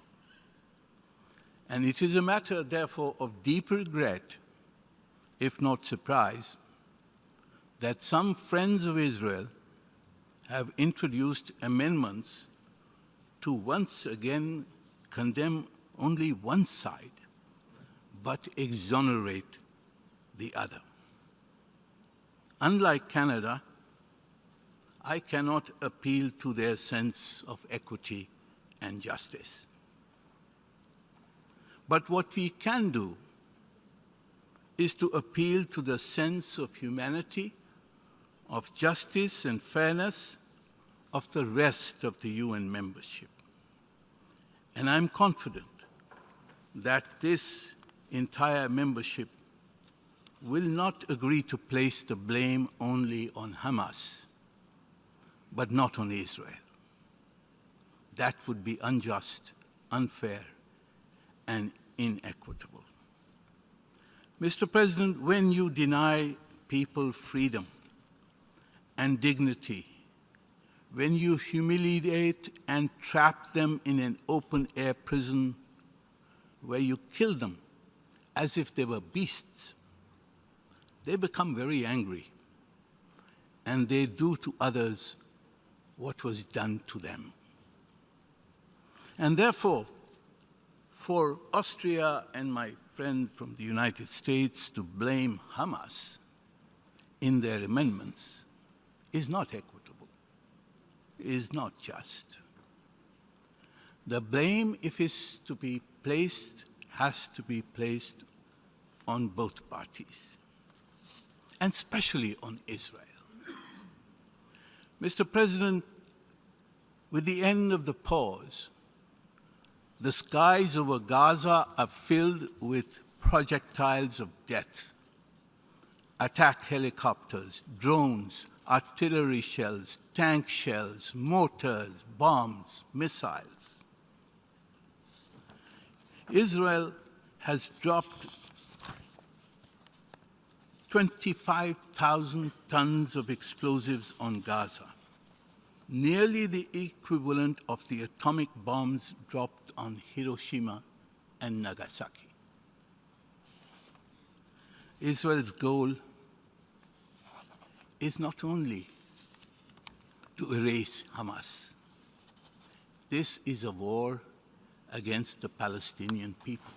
And it is a matter, therefore, of deep regret, if not surprise, that some friends of Israel have introduced amendments to once again condemn only one side, but exonerate the other. Unlike Canada, I cannot appeal to their sense of equity and justice. But what we can do is to appeal to the sense of humanity, of justice and fairness of the rest of the UN membership. And I'm confident that this entire membership will not agree to place the blame only on Hamas, but not on Israel. That would be unjust, unfair, and inequitable. Mr. President, when you deny people freedom and dignity, when you humiliate and trap them in an open-air prison where you kill them as if they were beasts, they become very angry, and they do to others what was done to them. And therefore, for Austria and my friend from the United States to blame Hamas in their amendments is not equitable, is not just. The blame, if it's to be placed, has to be placed on both parties, and especially on Israel. Mr. President, with the end of the pause, the skies over Gaza are filled with projectiles of death, attack helicopters, drones, artillery shells, tank shells, mortars, bombs, missiles. Israel has dropped 25,000 tons of explosives on Gaza, nearly the equivalent of the atomic bombs dropped on Hiroshima and Nagasaki. Israel's goal is not only to erase Hamas. This is a war against the Palestinian people.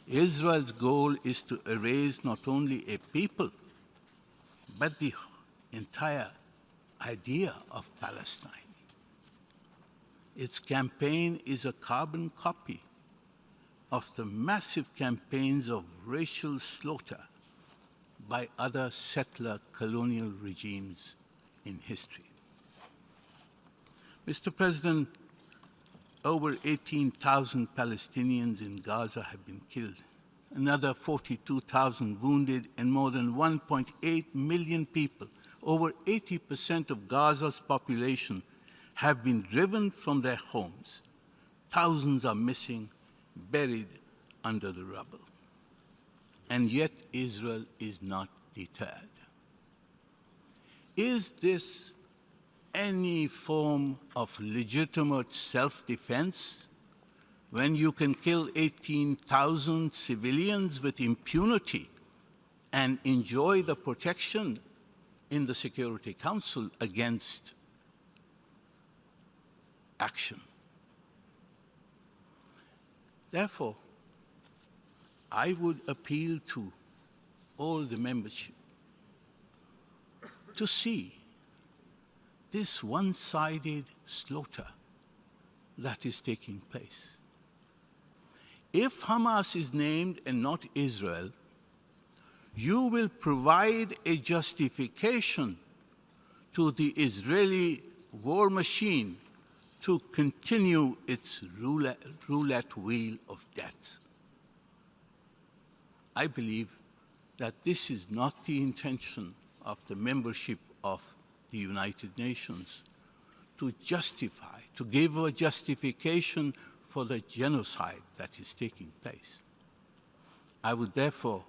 Israel's goal is to erase not only a people, but the entire idea of Palestine. Its campaign is a carbon copy of the massive campaigns of racial slaughter by other settler colonial regimes in history. Mr. President, over 18,000 Palestinians in Gaza have been killed, another 42,000 wounded, and more than 1.8 million people, over 80% of Gaza's population, have been driven from their homes. Thousands are missing, buried under the rubble. And yet Israel is not deterred. Is this any form of legitimate self-defense when you can kill 18,000 civilians with impunity and enjoy the protection in the Security Council against action? Therefore, I would appeal to all the membership to see this one-sided slaughter that is taking place. If Hamas is named and not Israel, you will provide a justification to the Israeli war machine to continue its roulette wheel of death. I believe that this is not the intention of the membership of the United Nations, to justify, to give a justification for the genocide that is taking place. I would therefore,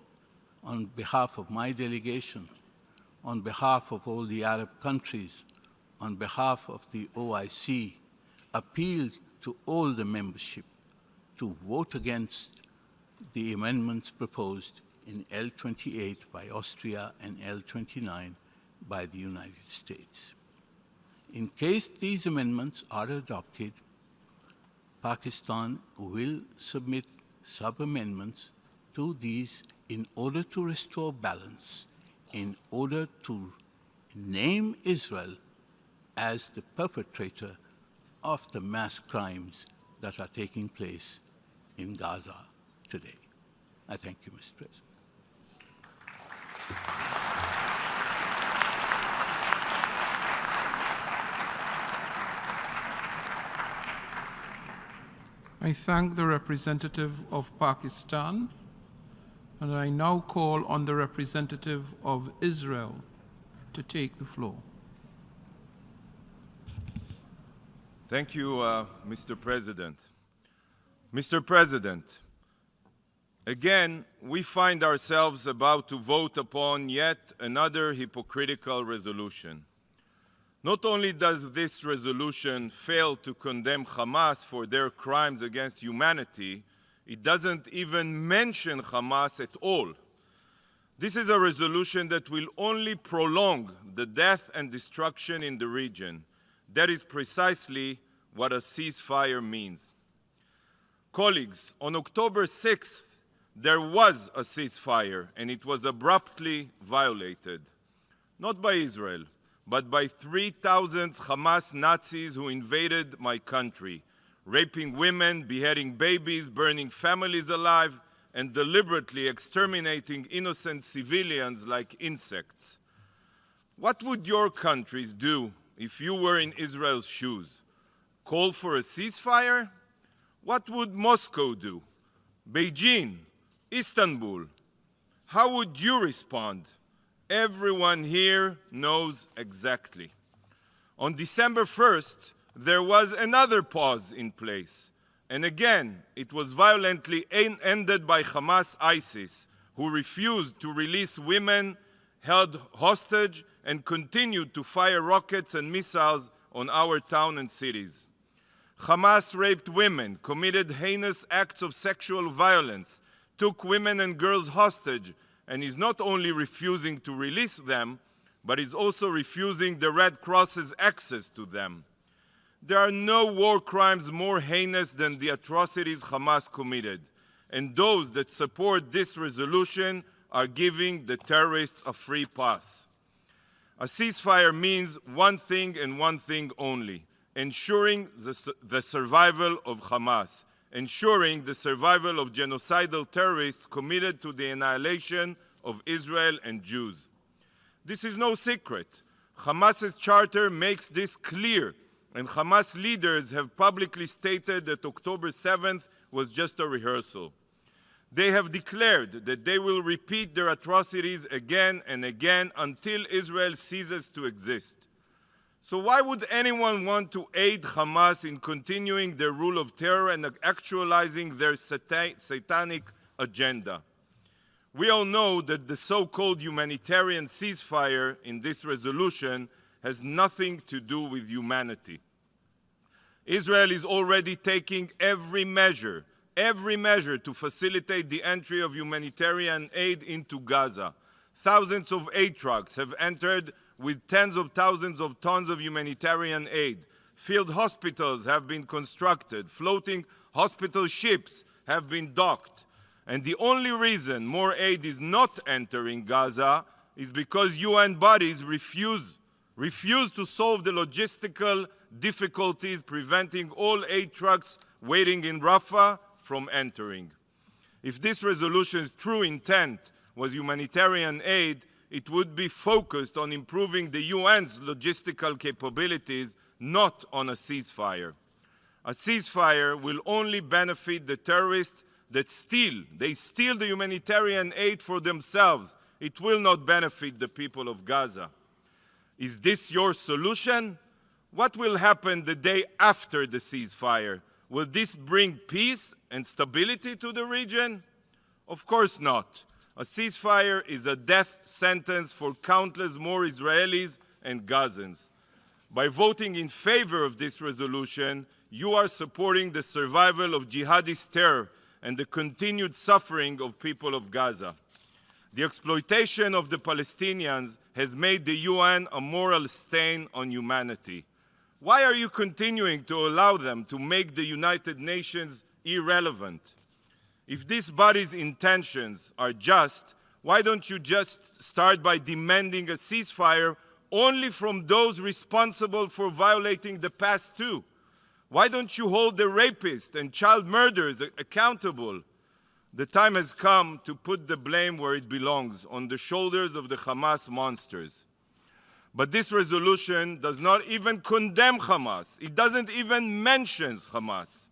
on behalf of my delegation, on behalf of all the Arab countries, on behalf of the OIC, appeal to all the membership to vote against the amendments proposed in L28 by Austria and L29 by the United States. In case these amendments are adopted, Pakistan will submit sub-amendments to these in order to restore balance, in order to name Israel as the perpetrator of the mass crimes that are taking place in Gaza today. I thank you, Mr. President. I thank the representative of Pakistan, and I now call on the representative of Israel to take the floor. Thank you, Mr. President. Mr. President, again, we find ourselves about to vote upon yet another hypocritical resolution. Not only does this resolution fail to condemn Hamas for their crimes against humanity, it doesn't even mention Hamas at all. This is a resolution that will only prolong the death and destruction in the region. That is precisely what a ceasefire means. Colleagues, on October 6th, there was a ceasefire, and it was abruptly violated. Not by Israel, but by 3,000 Hamas Nazis who invaded my country, raping women, beheading babies, burning families alive, and deliberately exterminating innocent civilians like insects. What would your countries do if you were in Israel's shoes? Call for a ceasefire? What would Moscow do? Beijing? Istanbul? How would you respond? Everyone here knows exactly. On December 1st, there was another pause in place. And again, it was violently ended by Hamas ISIS, who refused to release women held hostage and continued to fire rockets and missiles on our town and cities. Hamas raped women, committed heinous acts of sexual violence, took women and girls hostage, and is not only refusing to release them, but is also refusing the Red Cross's access to them. There are no war crimes more heinous than the atrocities Hamas committed, and those that support this resolution are giving the terrorists a free pass. A ceasefire means one thing and one thing only: ensuring the survival of Hamas, ensuring the survival of genocidal terrorists committed to the annihilation of Israel and Jews. This is no secret. Hamas's charter makes this clear, and Hamas leaders have publicly stated that October 7th was just a rehearsal. They have declared that they will repeat their atrocities again and again until Israel ceases to exist. So why would anyone want to aid Hamas in continuing their rule of terror and actualizing their satanic agenda? We all know that the so-called humanitarian ceasefire in this resolution has nothing to do with humanity. Israel is already taking every measure to facilitate the entry of humanitarian aid into Gaza. Thousands of aid trucks have entered with tens of thousands of tons of humanitarian aid. Field hospitals have been constructed. Floating hospital ships have been docked. And the only reason more aid is not entering Gaza is because UN bodies refuse to solve the logistical difficulties preventing all aid trucks waiting in Rafah from entering. If this resolution's true intent was humanitarian aid, it would be focused on improving the UN's logistical capabilities, not on a ceasefire. A ceasefire will only benefit the terrorists that steal the humanitarian aid for themselves. It will not benefit the people of Gaza. Is this your solution? What will happen the day after the ceasefire? Will this bring peace and stability to the region? Of course not. A ceasefire is a death sentence for countless more Israelis and Gazans. By voting in favor of this resolution, you are supporting the survival of jihadist terror and the continued suffering of people of Gaza. The exploitation of the Palestinians has made the UN a moral stain on humanity. Why are you continuing to allow them to make the United Nations irrelevant? If this body's intentions are just, why don't you just start by demanding a ceasefire only from those responsible for violating the past too? Why don't you hold the rapists and child murderers accountable? The time has come to put the blame where it belongs, on the shoulders of the Hamas monsters. But this resolution does not even condemn Hamas. It doesn't even mention Hamas.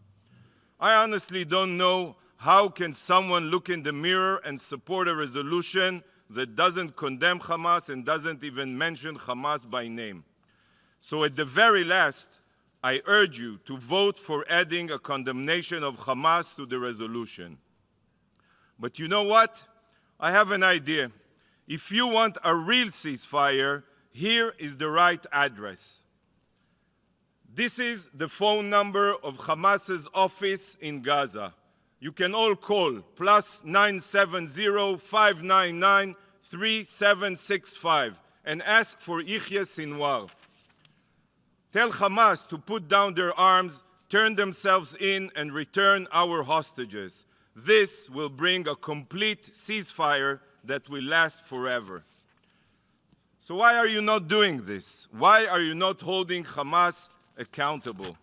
I honestly don't know how can someone look in the mirror and support a resolution that doesn't condemn Hamas and doesn't even mention Hamas by name. So at the very last, I urge you to vote for adding a condemnation of Hamas to the resolution. But you know what? I have an idea. If you want a real ceasefire, here is the right address. This is the phone number of Hamas's office in Gaza. You can all call +970-599-3765 and ask for Yihya Sinwar. Tell Hamas to put down their arms, turn themselves in, and return our hostages. This will bring a complete ceasefire that will last forever. So why are you not doing this? Why are you not holding Hamas accountable?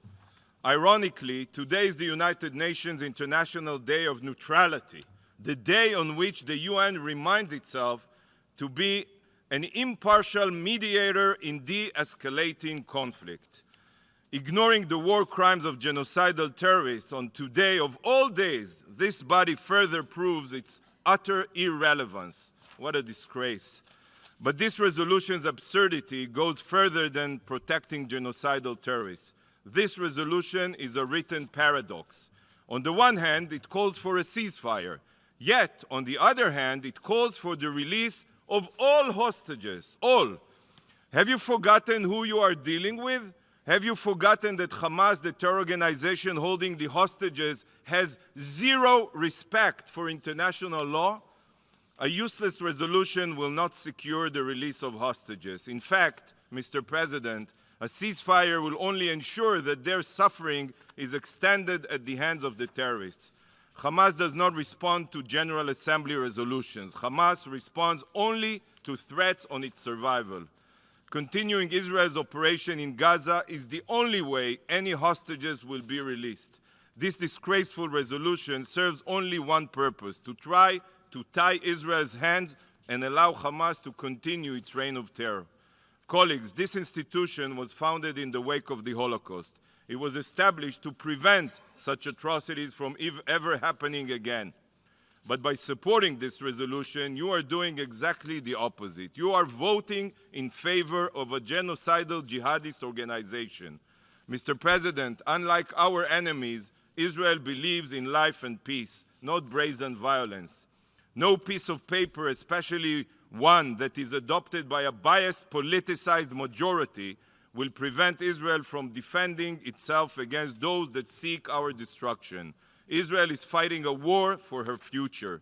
Ironically, today is the United Nations International Day of Neutrality, the day on which the UN reminds itself to be an impartial mediator in de-escalating conflict. Ignoring the war crimes of genocidal terrorists on today of all days, this body further proves its utter irrelevance. What a disgrace. But this resolution's absurdity goes further than protecting genocidal terrorists. This resolution is a written paradox. On the one hand, it calls for a ceasefire. Yet, on the other hand, it calls for the release of all hostages, all. Have you forgotten who you are dealing with? Have you forgotten that Hamas, the terror organization holding the hostages, has zero respect for international law? A useless resolution will not secure the release of hostages. In fact, Mr. President, a ceasefire will only ensure that their suffering is extended at the hands of the terrorists. Hamas does not respond to General Assembly resolutions. Hamas responds only to threats on its survival. Continuing Israel's operation in Gaza is the only way any hostages will be released. This disgraceful resolution serves only one purpose: to try to tie Israel's hands and allow Hamas to continue its reign of terror. Colleagues, this institution was founded in the wake of the Holocaust. It was established to prevent such atrocities from ever happening again. But by supporting this resolution, you are doing exactly the opposite. You are voting in favor of a genocidal jihadist organization. Mr. President, unlike our enemies, Israel believes in life and peace, not brazen violence. No piece of paper, especially one that is adopted by a biased, politicized majority, will prevent Israel from defending itself against those that seek our destruction. Israel is fighting a war for her future.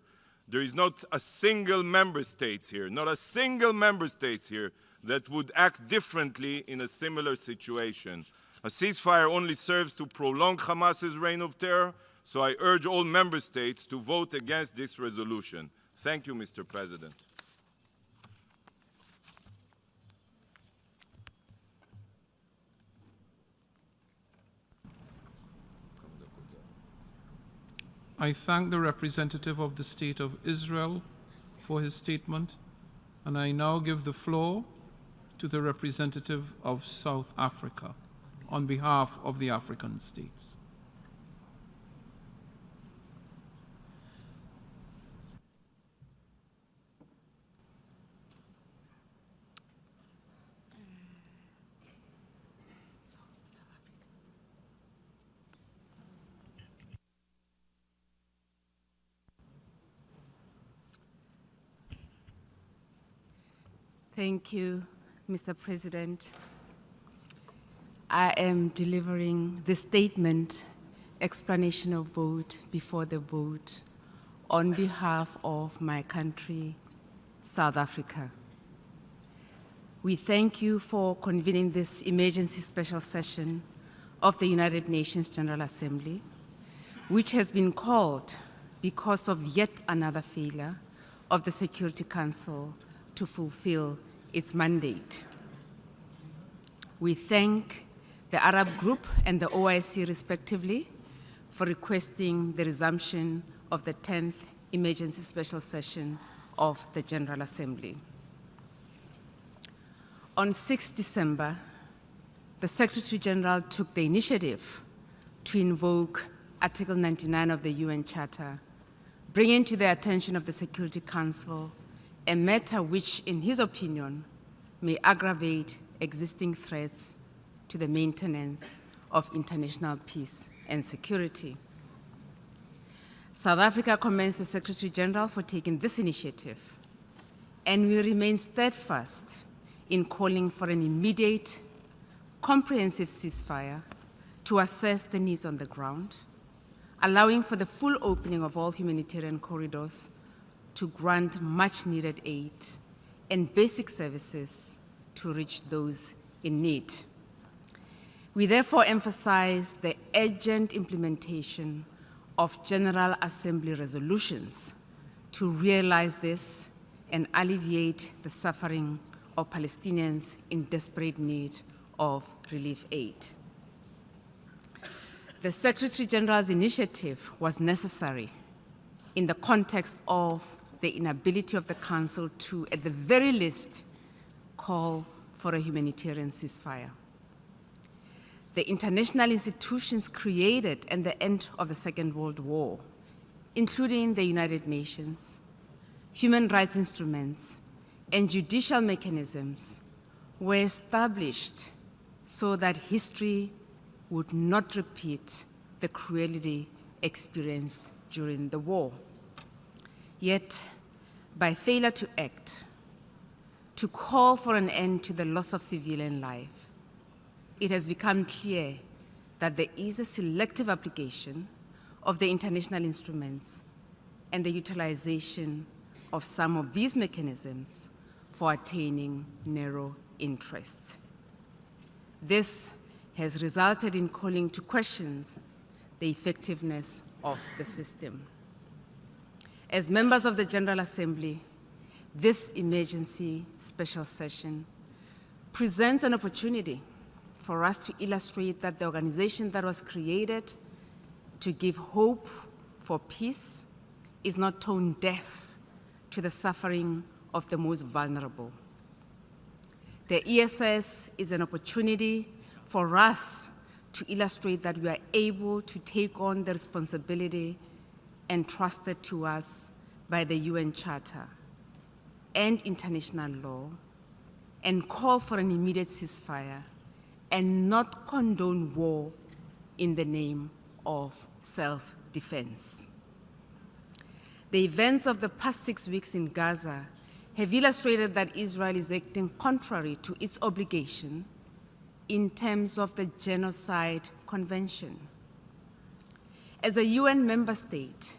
There is not a single member state here, not a single member state here that would act differently in a similar situation. A ceasefire only serves to prolong Hamas's reign of terror, so I urge all member states to vote against this resolution. Thank you, Mr. President. I thank the representative of the State of Israel for his statement, and I now give the floor to the representative of South Africa on behalf of the African states. Thank you, Mr. President. I am delivering the statement, explanation of vote before the vote on behalf of my country, South Africa. We thank you for convening this emergency special session of the United Nations General Assembly, which has been called because of yet another failure of the Security Council to fulfill its mandate. We thank the Arab Group and the OIC respectively for requesting the resumption of the 10th Emergency Special Session of the General Assembly. On 6 December, the Secretary General took the initiative to invoke Article 99 of the UN Charter, bringing to the attention of the Security Council a matter which, in his opinion, may aggravate existing threats to the maintenance of international peace and security. South Africa commends the Secretary General for taking this initiative, and we remain steadfast in calling for an immediate, comprehensive ceasefire to assess the needs on the ground, allowing for the full opening of all humanitarian corridors to grant much-needed aid and basic services to reach those in need. We therefore emphasize the urgent implementation of General Assembly resolutions to realize this and alleviate the suffering of Palestinians in desperate need of relief aid. The Secretary General's initiative was necessary in the context of the inability of the Council to, at the very least, call for a humanitarian ceasefire. The international institutions created at the end of the Second World War, including the United Nations, human rights instruments, and judicial mechanisms, were established so that history would not repeat the cruelty experienced during the war. Yet, by failure to act, to call for an end to the loss of civilian life, it has become clear that there is a selective application of the international instruments and the utilization of some of these mechanisms for attaining narrow interests. This has resulted in calling to questions the effectiveness of the system. As members of the General Assembly, this emergency special session presents an opportunity for us to illustrate that the organization that was created to give hope for peace is not tone deaf to the suffering of the most vulnerable. The ESS is an opportunity for us to illustrate that we are able to take on the responsibility entrusted to us by the UN Charter and international law, and call for an immediate ceasefire and not condone war in the name of self-defense. The events of the past 6 weeks in Gaza have illustrated that Israel is acting contrary to its obligation in terms of the Genocide Convention. As a UN member state,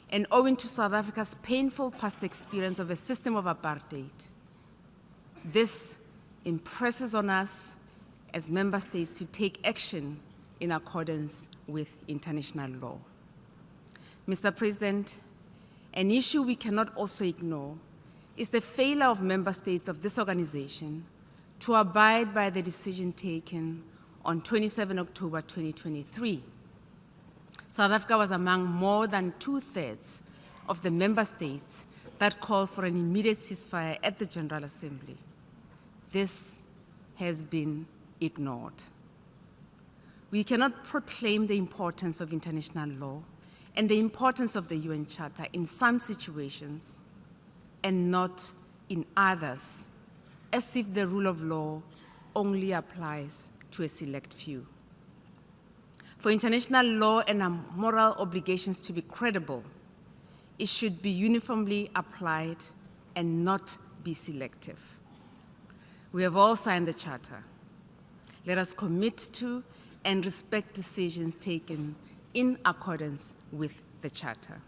and owing to South Africa's painful past experience of a system of apartheid, this impresses on us as member states to take action in accordance with international law. Mr. President, an issue we cannot also ignore is the failure of member states of this organization to abide by the decision taken on 27 October 2023. South Africa was among more than 2/3 of the member states that called for an immediate ceasefire at the General Assembly. This has been ignored. We cannot proclaim the importance of international law and the importance of the UN Charter in some situations and not in others, as if the rule of law only applies to a select few. For international law and our moral obligations to be credible, it should be uniformly applied and not be selective. We have all signed the Charter. Let us commit to and respect decisions taken in accordance with the Charter.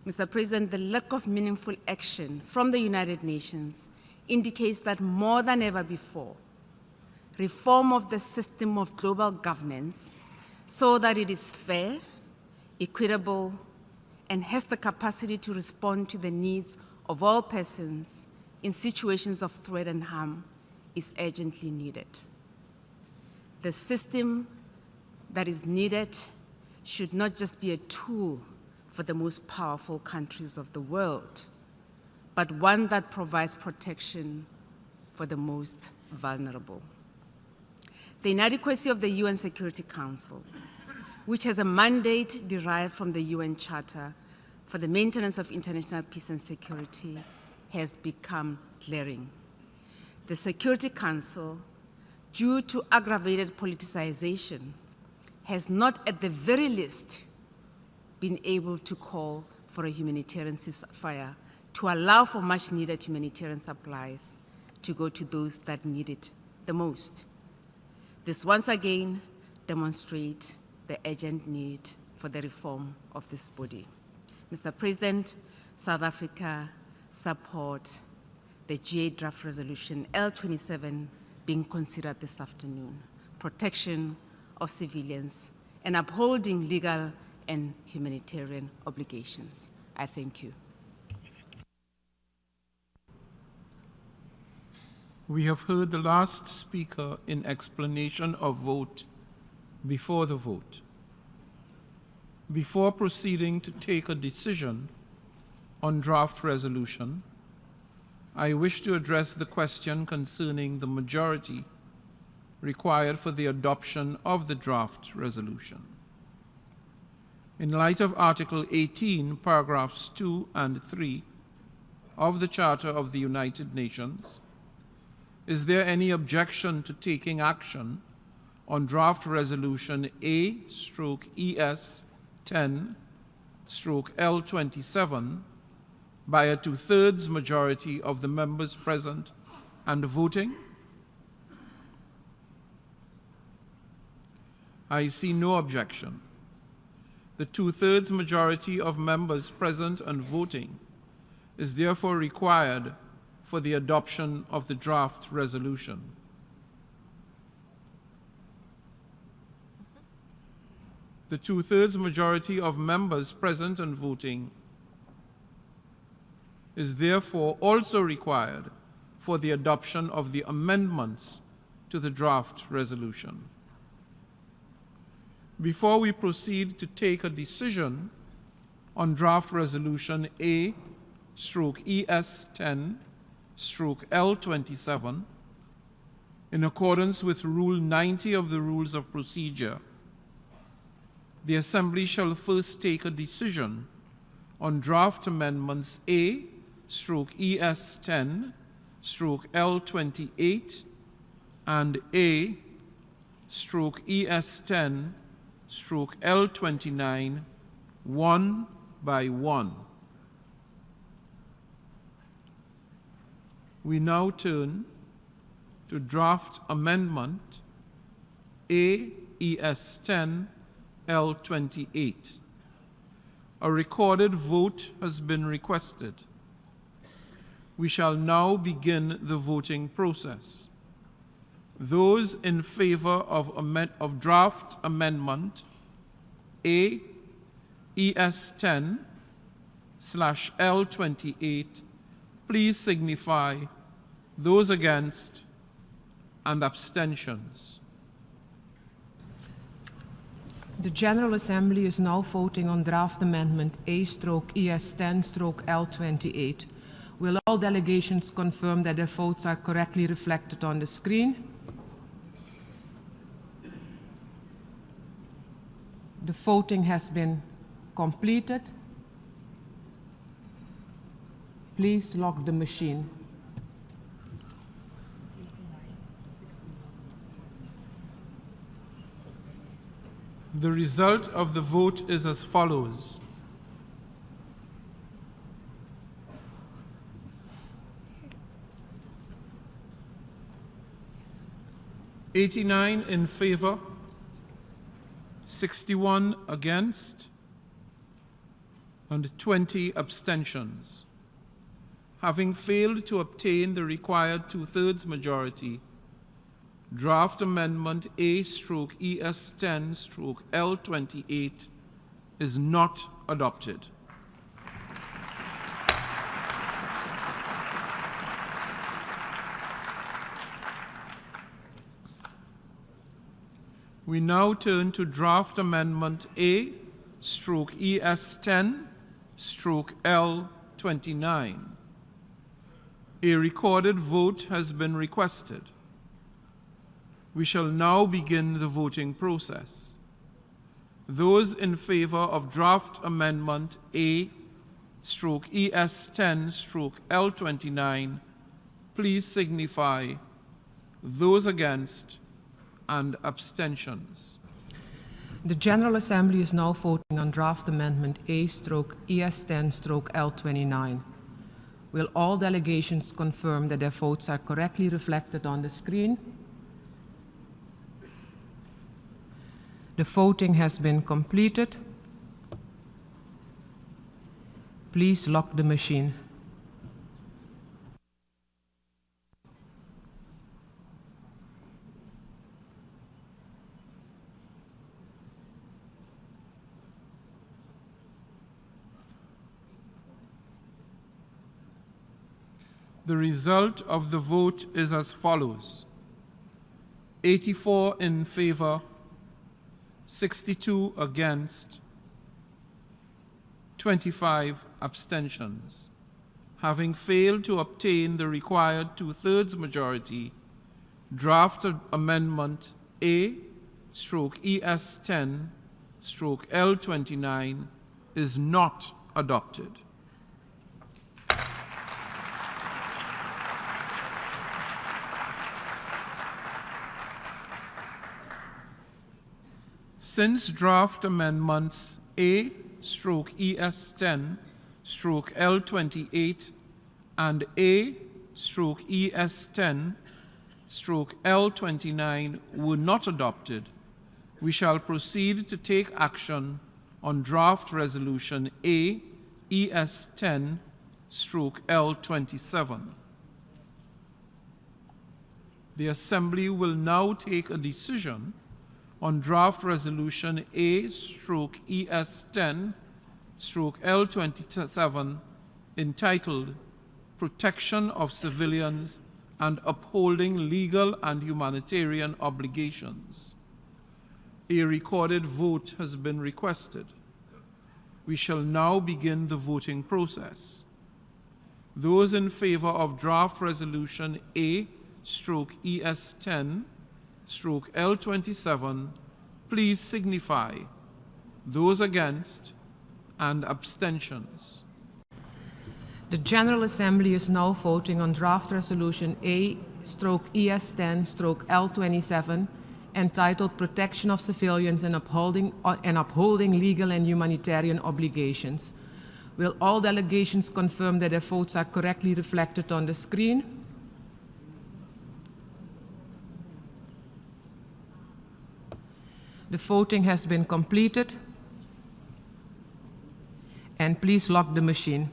Mr. President, the lack of meaningful action from the United Nations indicates that more than ever before, reform of the system of global governance so that it is fair, equitable, and has the capacity to respond to the needs of all persons in situations of threat and harm is urgently needed. The system that is needed should not just be a tool for the most powerful countries of the world, but one that provides protection for the most vulnerable. The inadequacy of the UN Security Council, which has a mandate derived from the UN Charter for the maintenance of international peace and security, has become glaring. The Security Council, due to aggravated politicization, has not at the very least been able to call for a humanitarian ceasefire to allow for much-needed humanitarian supplies to go to those that need it the most. This once again demonstrates the urgent need for the reform of this body. Mr. President, South Africa supports the GA draft resolution L27 being considered this afternoon, protection of civilians and upholding legal and humanitarian obligations. I thank you. We have heard the last speaker in explanation of vote before the vote. Before proceeding to take a decision on draft resolution, I wish to address the question concerning the majority required for the adoption of the draft resolution. In light of Article 18, paragraphs 2 and 3 of the Charter of the United Nations, is there any objection to taking action on draft resolution A/ES-10/L27 by a 2/3 majority of the members present and voting? I see no objection. The 2/3 majority of members present and voting is therefore required for the adoption of the draft resolution. The 2/3 majority of members present and voting is therefore also required for the adoption of the amendments to the draft resolution. Before we proceed to take a decision on draft resolution A/ES-10/L27, in accordance with Rule 90 of the Rules of Procedure, the Assembly shall first take a decision on draft amendments A/ES-10/L28 and A/ES-10/L29 one by one. We now turn to draft amendment A/ES-10/L28. A recorded vote has been requested. We shall now begin the voting process. Those in favor of draft amendment A/ES-10/L28, please signify. Those against and abstentions. The General Assembly is now voting on draft amendment A/ES-10/L28. Will all delegations confirm that their votes are correctly reflected on the screen? The voting has been completed. Please lock the machine. The result of the vote is as follows. $89 in favor, 61 against, and 20 abstentions. Having failed to obtain the required 2/3 majority, draft amendment A/ES-10/L28 is not adopted. We now turn to draft amendment ES10/L29. A recorded vote has been requested. We shall now begin the voting process. Those in favor of draft amendment A/ES10/L29, please signify. Those against and abstentions. The General Assembly is now voting on draft amendment A/ES10/L29. Will all delegations confirm that their votes are correctly reflected on the screen? The voting has been completed. Please lock the machine. The result of the vote is as follows: 84 in favor, 62 against, 25 abstentions. Having failed to obtain the required 2/3 majority, draft amendment A/ES10/L29 is not adopted. Since draft amendments A/ES10/L28 and A/ES10/L29 were not adopted, we shall proceed to take action on draft resolution A/ES10/L27. The Assembly will now take a decision on draft resolution A/ES10/L27 entitled Protection of Civilians and Upholding Legal and Humanitarian Obligations. A recorded vote has been requested. We shall now begin the voting process. Those in favor of draft resolution A/ES10/L27, please signify. Those against and abstentions. The General Assembly is now voting on draft resolution A/ES10/L27 entitled Protection of Civilians and Upholding Legal and Humanitarian Obligations. Will all delegations confirm that their votes are correctly reflected on the screen? The voting has been completed. And please lock the machine.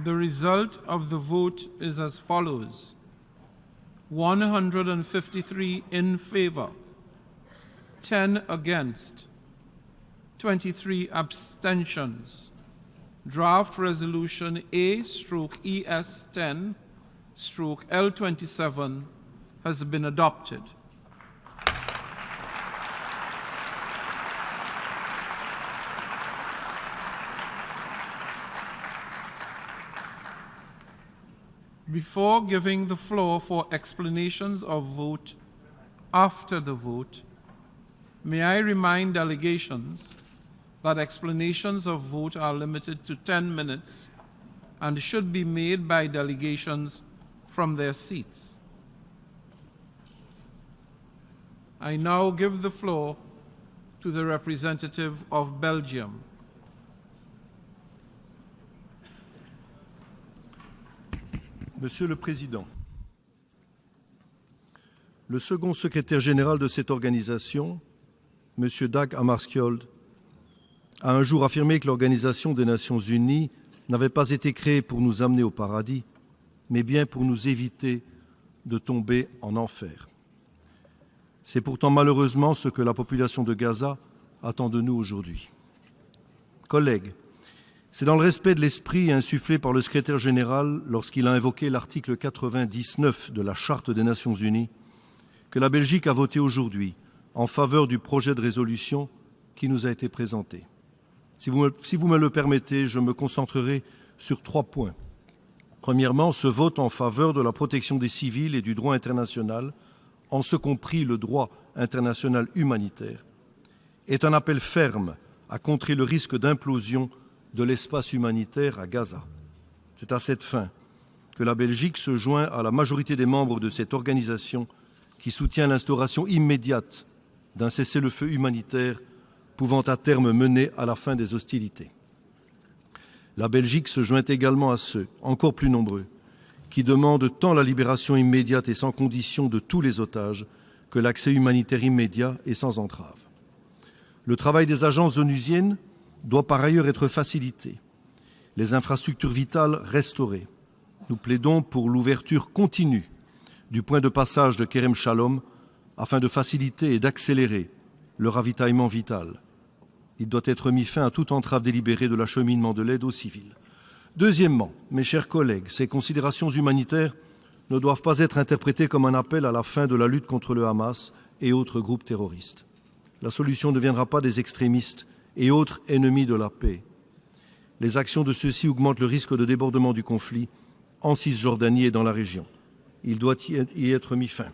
The result of the vote is as follows: 153 in favor, 10 against, 23 abstentions. Draft resolution A/ES10/L27 has been adopted. Before giving the floor for explanations of vote after the vote, may I remind delegations that explanations of vote are limited to 10 minutes and should be made by delegations from their seats. I now give the floor to the representative of Belgium. Monsieur le Président, le second secrétaire général de cette organisation, M. Dag Hammarskjöld, a un jour affirmé que l'Organisation des Nations Unies n'avait pas été créée pour nous amener au paradis, mais bien pour nous éviter de tomber en enfer. C'est pourtant malheureusement ce que la population de Gaza attend de nous aujourd'hui. Collègues, c'est dans le respect de l'esprit insufflé par le secrétaire général lorsqu'il a invoqué l'article 99 de la Charte des Nations Unies que la Belgique a voté aujourd'hui en faveur du projet de résolution qui nous a été présenté. Si vous me le permettez, je me concentrerai sur 3 points. Premièrement, ce vote en faveur de la protection des civils et du droit international, en ce compris le droit international humanitaire, est un appel ferme à contrer le risque d'implosion de l'espace humanitaire à Gaza. C'est à cette fin que la Belgique se joint à la majorité des membres de cette organisation qui soutient l'instauration immédiate d'un cessez-le-feu humanitaire pouvant à terme mener à la fin des hostilités. La Belgique se joint également à ceux, encore plus nombreux, qui demandent tant la libération immédiate et sans condition de tous les otages que l'accès humanitaire immédiat et sans entrave. Le travail des agences onusiennes doit par ailleurs être facilité, les infrastructures vitales restaurées. Nous plaidons pour l'ouverture continue du point de passage de Kerem Shalom afin de faciliter et d'accélérer le ravitaillement vital. Il doit être mis fin à toute entrave délibérée de l'acheminement de l'aide aux civils. Deuxièmement, mes chers collègues, ces considérations humanitaires ne doivent pas être interprétées comme un appel à la fin de la lutte contre le Hamas et autres groupes terroristes. La solution ne viendra pas des extrémistes et autres ennemis de la paix. Les actions de ceux-ci augmentent le risque de débordement du conflit en Cisjordanie et dans la région. Il doit y être mis fin.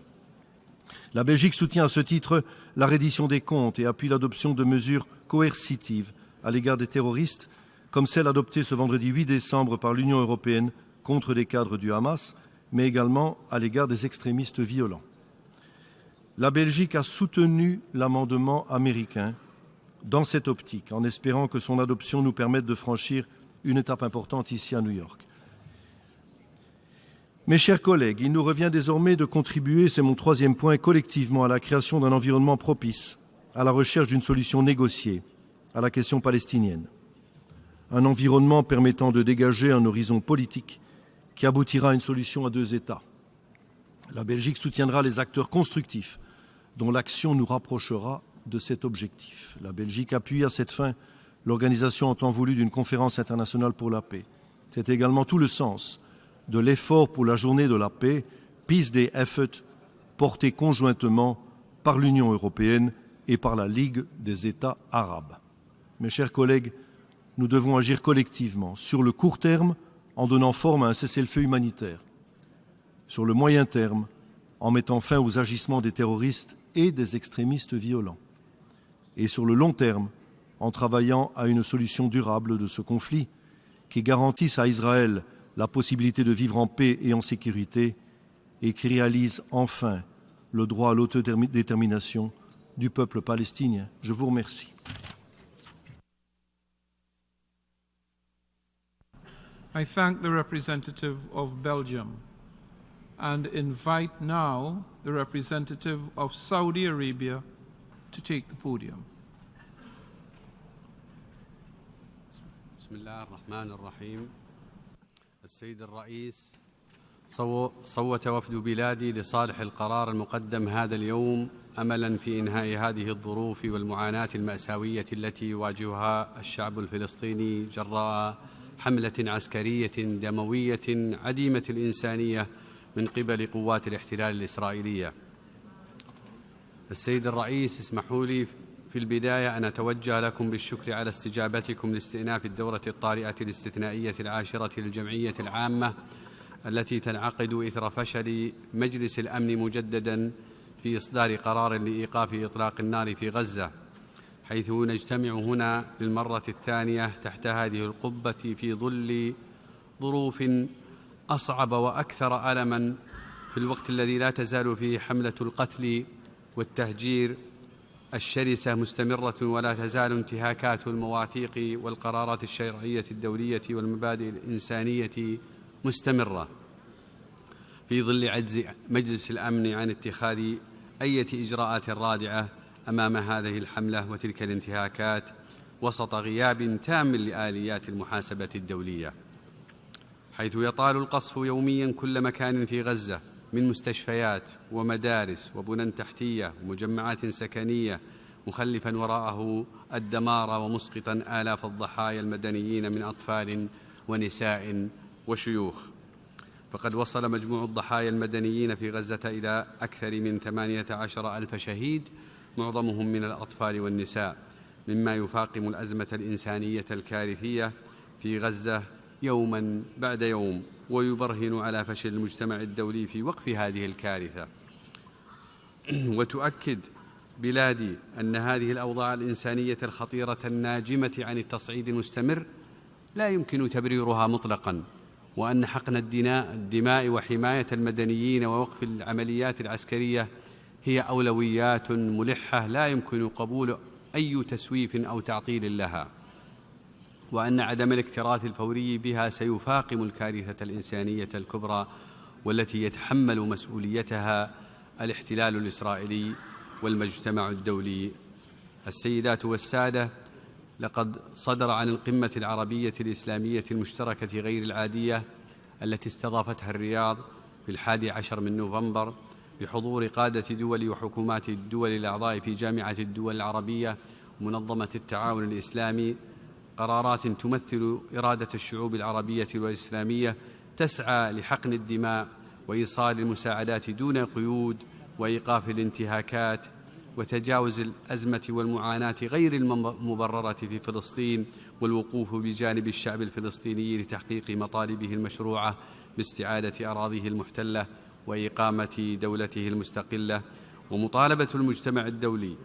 La Belgique soutient à ce titre la reddition des comptes et appuie l'adoption de mesures coercitives à l'égard des terroristes, comme celle adoptée ce vendredi 8 décembre par l'Union européenne contre des cadres du Hamas, mais également à l'égard des extrémistes violents. La Belgique a soutenu l'amendement américain dans cette optique, en espérant que son adoption nous permette de franchir une étape importante ici à New York. Mes chers collègues, il nous revient désormais de contribuer, c'est mon 3e point, collectivement à la création d'un environnement propice à la recherche d'une solution négociée à la question palestinienne. Un environnement permettant de dégager un horizon politique qui aboutira à une solution à 2 États. La Belgique soutiendra les acteurs constructifs dont l'action nous rapprochera de cet objectif. La Belgique appuie à cette fin l'organisation en temps voulu d'une conférence internationale pour la paix. C'est également tout le sens de l'effort pour la journée de la paix, Peace Day Effort, porté conjointement par l'Union européenne et par la Ligue des États arabes. Mes chers collègues, nous devons agir collectivement sur le court terme en donnant forme à un cessez-le-feu humanitaire, sur le moyen terme en mettant fin aux agissements des terroristes et des extrémistes violents, et sur le long terme en travaillant à une solution durable de ce conflit qui garantisse à Israël la possibilité de vivre en paix et en sécurité et qui réalise enfin le droit à l'autodétermination du peuple palestinien. Je vous remercie. I thank the representative of Belgium and invite now the representative of Saudi Arabia to take the podium. بسم الله الرحمن الرحيم. السيد الرئيس، صوت وفد بلادي لصالح القرار المقدم هذا اليوم أملا في إنهاء هذه الظروف والمعاناة المأساوية التي يواجهها الشعب الفلسطيني جراء حملة عسكرية دموية عديمة الإنسانية من قبل قوات الاحتلال الإسرائيلية. السيد الرئيس، اسمحوا لي في البداية أن أتوجه لكم بالشكر على استجابتكم لاستئناف الدورة الطارئة الاستثنائية العاشرة للجمعية العامة التي تنعقد إثر فشل مجلس الأمن مجددا في إصدار قرار لإيقاف إطلاق النار في غزة، حيث نجتمع هنا للمرة الثانية تحت هذه القبة في ظل ظروف أصعب وأكثر ألما في الوقت الذي لا تزال فيه حملة القتل والتهجير الشرسة مستمرة، ولا تزال انتهاكات المواثيق والقرارات الشرعية الدولية والمبادئ الإنسانية مستمرة، في ظل عجز مجلس الأمن عن اتخاذ أي إجراءات رادعة أمام هذه الحملة وتلك الانتهاكات، وسط غياب تام لآليات المحاسبة الدولية، حيث يطال القصف يوميا كل مكان في غزة من مستشفيات ومدارس وبنى تحتية ومجمعات سكنية، مخلفا وراءه الدمار ومسقطا آلاف الضحايا المدنيين من أطفال ونساء وشيوخ. فقد وصل مجموع الضحايا المدنيين في غزة إلى أكثر من 18,000 شهيد، معظمهم من الأطفال والنساء، مما يفاقم الأزمة الإنسانية الكارثية في غزة يوما بعد يوم، ويبرهن على فشل المجتمع الدولي في وقف هذه الكارثة. وتؤكد بلادي أن هذه الأوضاع الإنسانية الخطيرة الناجمة عن التصعيد المستمر لا يمكن تبريرها مطلقا، وأن حقن الدماء وحماية المدنيين ووقف العمليات العسكرية هي أولويات ملحة لا يمكن قبول أي تسويف أو تعطيل لها، وأن عدم الاكتراث الفوري بها سيفاقم الكارثة الإنسانية الكبرى والتي يتحمل مسؤوليتها الاحتلال الإسرائيلي والمجتمع الدولي. السيدات والسادة، لقد صدر عن القمة العربية الإسلامية المشتركة غير العادية التي استضافتها الرياض في 11 من نوفمبر بحضور قادة دول وحكومات الدول الأعضاء في جامعة الدول العربية ومنظمة التعاون الإسلامي قرارات تمثل إرادة الشعوب العربية والإسلامية تسعى لحقن الدماء وإيصال المساعدات دون قيود وإيقاف الانتهاكات وتجاوز الأزمة والمعاناة غير المبررة في فلسطين، والوقوف بجانب الشعب الفلسطيني لتحقيق مطالبه المشروعة باستعادة أراضيه المحتلة وإقامة دولته المستقلة، ومطالبة المجتمع الدولي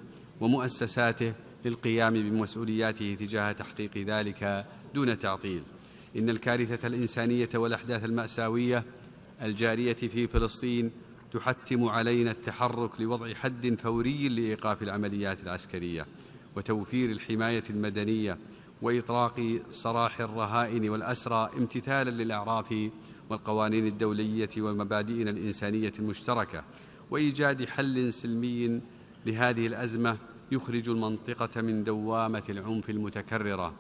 ومؤسساته للقيام بمسؤولياته تجاه تحقيق ذلك دون تعطيل. إن الكارثة الإنسانية والأحداث المأساوية الجارية في فلسطين تحتم علينا التحرك لوضع حد فوري لإيقاف العمليات العسكرية وتوفير الحماية المدنية وإطلاق سراح الرهائن والأسرى امتثالا للأعراف والقوانين الدولية ومبادئنا الإنسانية المشتركة، وإيجاد حل سلمي لهذه الأزمة يخرج المنطقة من دوامة العنف المتكررة.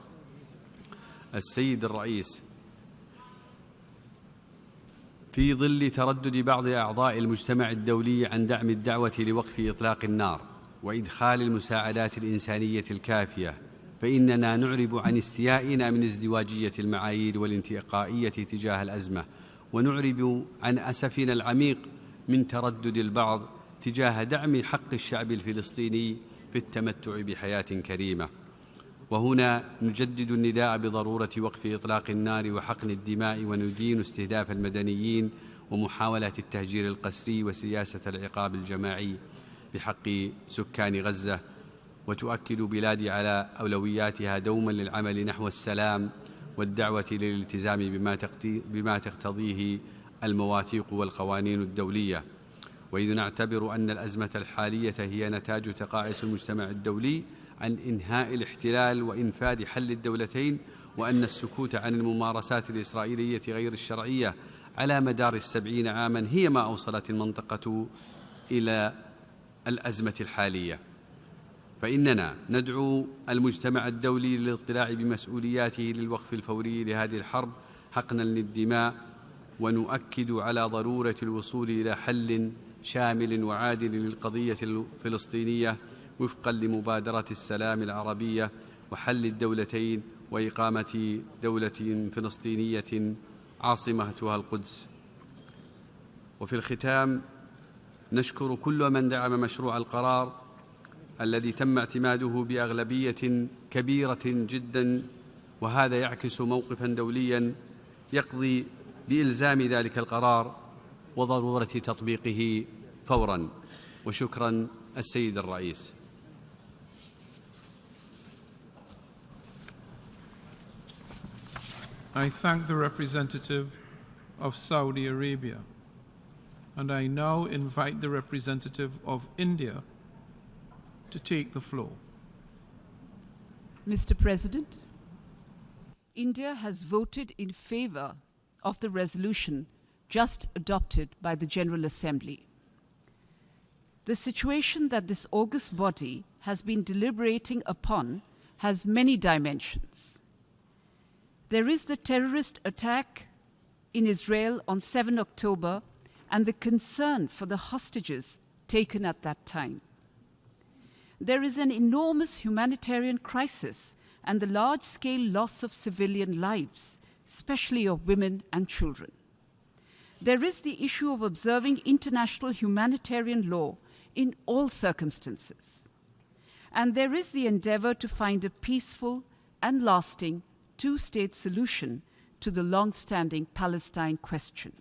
السيد الرئيس، في ظل تردد بعض أعضاء المجتمع الدولي عن دعم الدعوة لوقف إطلاق النار وإدخال المساعدات الإنسانية الكافية، فإننا نعرب عن استيائنا من ازدواجية المعايير والانتقائية تجاه الأزمة، ونعرب عن أسفنا العميق من تردد البعض تجاه دعم حق الشعب الفلسطيني في التمتع بحياة كريمة. وهنا نجدد النداء بضرورة وقف إطلاق النار وحقن الدماء، وندين استهداف المدنيين ومحاولات التهجير القسري وسياسة العقاب الجماعي بحق سكان غزة. وتؤكد بلادي على أولوياتها دوما للعمل نحو السلام والدعوة للالتزام بما تقتضيه المواثيق والقوانين الدولية. وإذ نعتبر أن الأزمة الحالية هي نتاج تقاعس المجتمع الدولي عن إنهاء الاحتلال وإنفاذ حل الدولتين، وأن السكوت عن الممارسات الإسرائيلية غير الشرعية على مدار 70 عاما هي ما أوصلت المنطقة إلى الأزمة الحالية، فإننا ندعو المجتمع الدولي للاطلاع بمسؤولياته للوقف الفوري لهذه الحرب حقنا للدماء، ونؤكد على ضرورة الوصول إلى حل شامل وعادل للقضية الفلسطينية وفقا لمبادرة السلام العربية وحل الدولتين وإقامة دولة فلسطينية عاصمتها القدس. وفي الختام نشكر كل من دعم مشروع القرار الذي تم اعتماده بأغلبية كبيرة جدا، وهذا يعكس موقفا دوليا يقضي بإلزام ذلك القرار وضرورة تطبيقه فورا. وشكرا السيد الرئيس. I thank the representative of Saudi Arabia, and I now invite the representative of India to take the floor. Mr. President, India has voted in favor of the resolution just adopted by the General Assembly. The situation that this august body has been deliberating upon has many dimensions. There is the terrorist attack in Israel on 7 October and the concern for the hostages taken at that time. There is an enormous humanitarian crisis and the large-scale loss of civilian lives, especially of women and children. There is the issue of observing international humanitarian law in all circumstances. And there is the endeavor to find a peaceful and lasting two-state solution to the long-standing Palestine question.